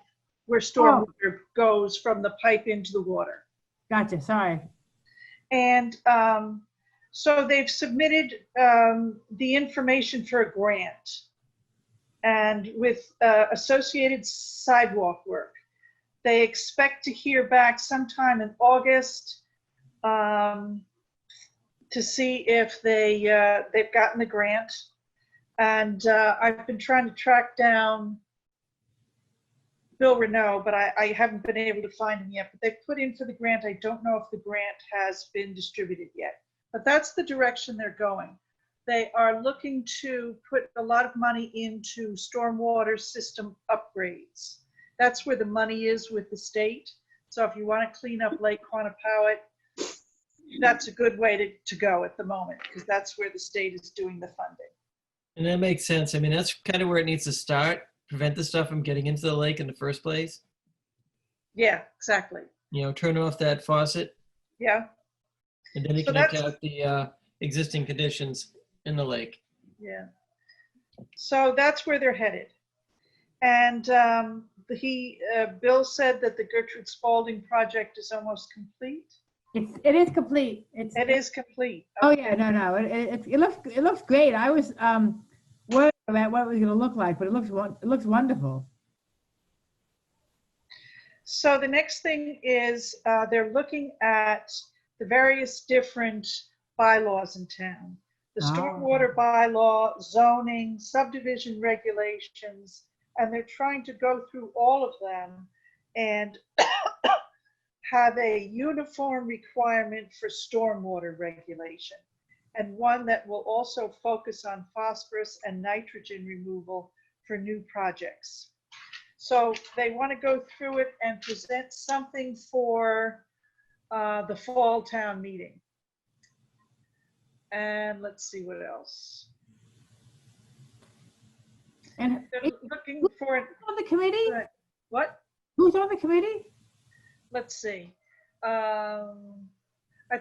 where stormwater goes from the pipe into the water. Gotcha, sorry. And so they've submitted the information for a grant and with associated sidewalk work. They expect to hear back sometime in August to see if they've gotten the grant. And I've been trying to track down Bill Renault, but I haven't been able to find him yet. But they've put in for the grant. I don't know if the grant has been distributed yet. But that's the direction they're going. They are looking to put a lot of money into stormwater system upgrades. That's where the money is with the state. So if you want to clean up Lake Quantapowhat, that's a good way to go at the moment, because that's where the state is doing the funding. And that makes sense. I mean, that's kind of where it needs to start. Prevent the stuff from getting into the lake in the first place. Yeah, exactly. Turn off that faucet, Yeah, and then you So can that's- attack the existing conditions in the lake. yeah. So that's where they're headed. And Bill said that the Gertrude Spaulding project is almost complete. It is complete. It is complete. Oh yeah, no. It looks great. I was worried about what it was going to look like, but it looks wonderful. So the next thing is they're looking at the various different bylaws in town. The stormwater bylaw, zoning, subdivision regulations, and they're trying to go through all of them and have a uniform requirement for stormwater regulation, and one that will also focus on phosphorus and nitrogen removal for new projects. So they want to go through it and present something for the fall town meeting. And let's see what else. And they're looking for on the committee. What? Who's on the committee? Let's see. I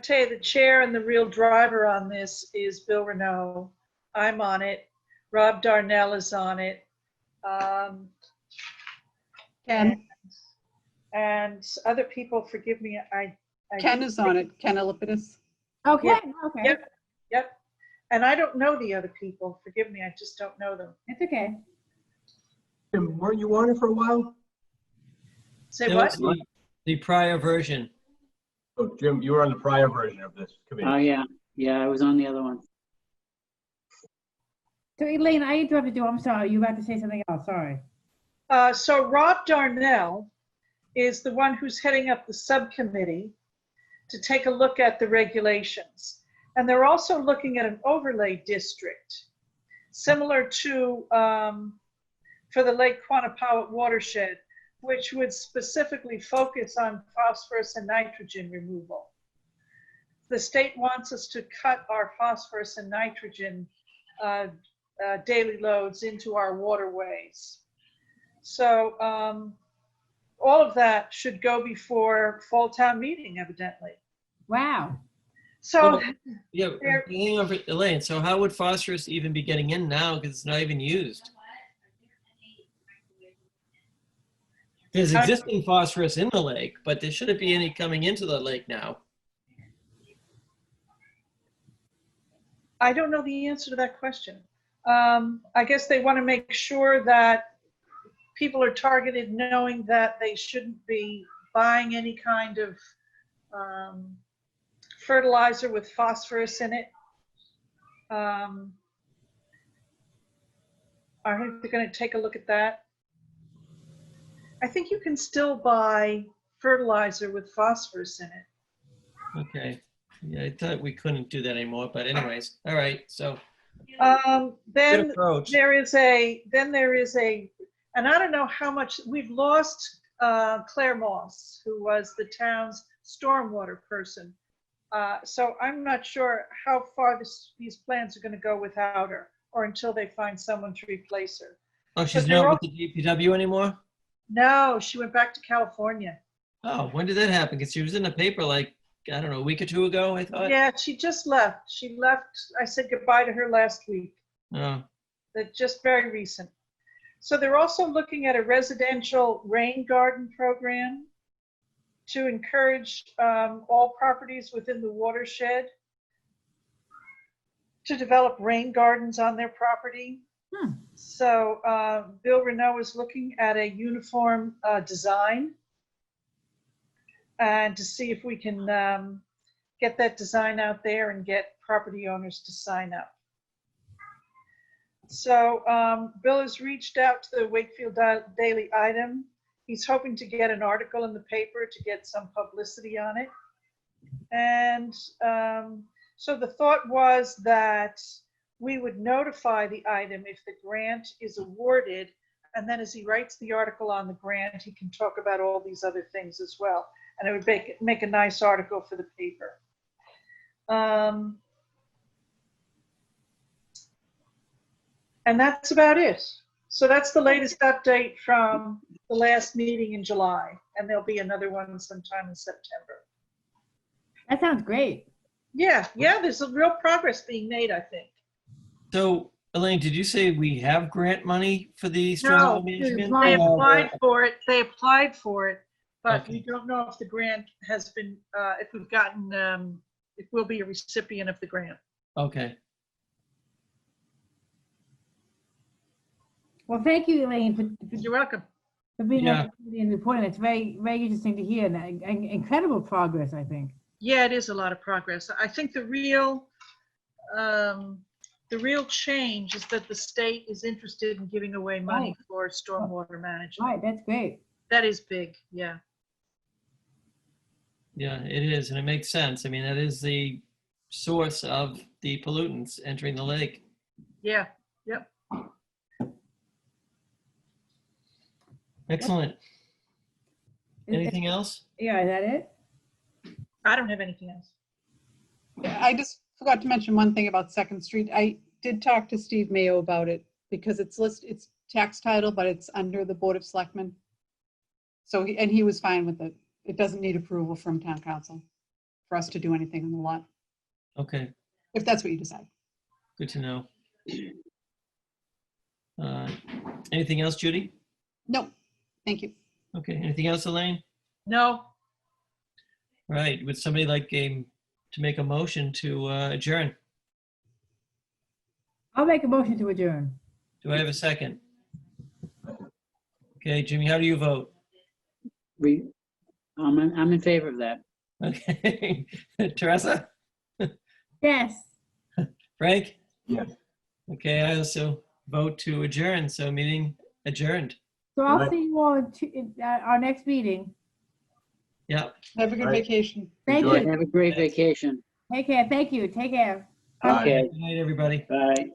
tell you, the chair and the real driver on this is Bill Renaud. I'm on it. Rob Darnell is on it. Ken. And other people, forgive me. Ken is on it. Ken Elipidis. Okay. Yeah. Okay. Yep. And I don't know the other people. Forgive me. I just don't know them. It's okay. Jim, weren't you on it for a while? Say That what? was the prior version. Oh, Jim, you were on the prior version of this committee. Oh, yeah. Yeah, I was on the other one. So Elaine, I interrupted you. I'm sorry. You were about to say something else. Sorry. So Rob Darnell is the one who's heading up the subcommittee to take a look at the regulations. And they're also looking at an overlay district, similar to for the Lake Quannapowitt watershed, which would specifically focus on phosphorus and nitrogen removal. The state wants us to cut our phosphorus and nitrogen daily loads into our waterways. So all of that should go before fall town meeting, evidently. Wow. So yeah, hang on, Elaine. So how would phosphorus even be getting in now? Because it's not even used. There's existing phosphorus in the lake, but there shouldn't be any coming into the lake now. I don't know the answer to that question. I guess they want to make sure that people are targeted, knowing that they shouldn't be buying any kind of fertilizer with phosphorus in it. I think they're going to take a look at that. I think you can still buy fertilizer with phosphorus in it. Okay. Yeah, I thought we couldn't do that anymore, but anyways, all right. So then good approach. there is a, and I don't know how much, we've lost Claire Moss, who was the town's stormwater person. So I'm not sure how far these plans are going to go without her, or until they find someone to replace her. Oh, she's not with the DPW anymore? No, she went back to California. Oh, when did that happen? Because she was in the paper like, I don't know, a week or two ago, I thought. Yeah, she just left. She left. I said goodbye to her last week. Oh. That's just very recent. So they're also looking at a residential rain garden program to encourage all properties within the watershed to develop rain gardens on their property. So Bill Renaud is looking at a uniform design and to see if we can get that design out there and get property owners to sign up. So Bill has reached out to the Wakefield Daily Item. He's hoping to get an article in the paper to get some publicity on it. And so the thought was that we would notify the item if the grant is awarded, and then as he writes the article on the grant, he can talk about all these other things as well. And it would make a nice article for the paper. And that's about it. So that's the latest update from the last meeting in July, and there'll be another one sometime in September. That sounds great. Yeah, there's a real progress being made, I think. So Elaine, did you say we have grant money for the No, stormwater management? apply They for applied for it. They applied for it, but Okay. we don't know if the grant has been, if we've gotten, if we'll be a recipient of the grant. Okay. Well, thank you, Elaine, You're welcome. for being Yeah. at the committee and reporting. It's very, very interesting to hear, and incredible progress, I think. Yeah, it is a lot of progress. I think the real change is that the state is interested in giving away money Right. for stormwater management. Right, that's great. That is big, yeah. Yeah, it is, and it makes sense. I mean, that is the source of the pollutants entering the lake. Yeah, yep. Excellent. Is- Anything else? Yeah, is that it? I don't have anything else. I just forgot to mention one thing about Second Street. I did talk to Steve Mayo about it because it's tax title, but it's under the Board of Selectmen. So, he was fine with it. It doesn't need approval from town council for us to do anything on the lot, Okay, if that's what you decide. good to know. Anything else, Judy? No, thank you. Okay, anything else, Elaine? No, Right, would somebody like to make a motion to adjourn? I'll make a motion to adjourn. Do I have a second? Okay, Jimmy, how do you vote? I'm in favor of that. Okay, Teresa? Yes. Frank? Yes. Okay, I also vote to adjourn, so meeting adjourned. So I'll Right. see you all at our next meeting. Yeah, Have a good Right. vacation. Thank Enjoy. you. Have a great vacation. Take care. Thank you. Take care. Bye. Okay, good night, everybody. bye.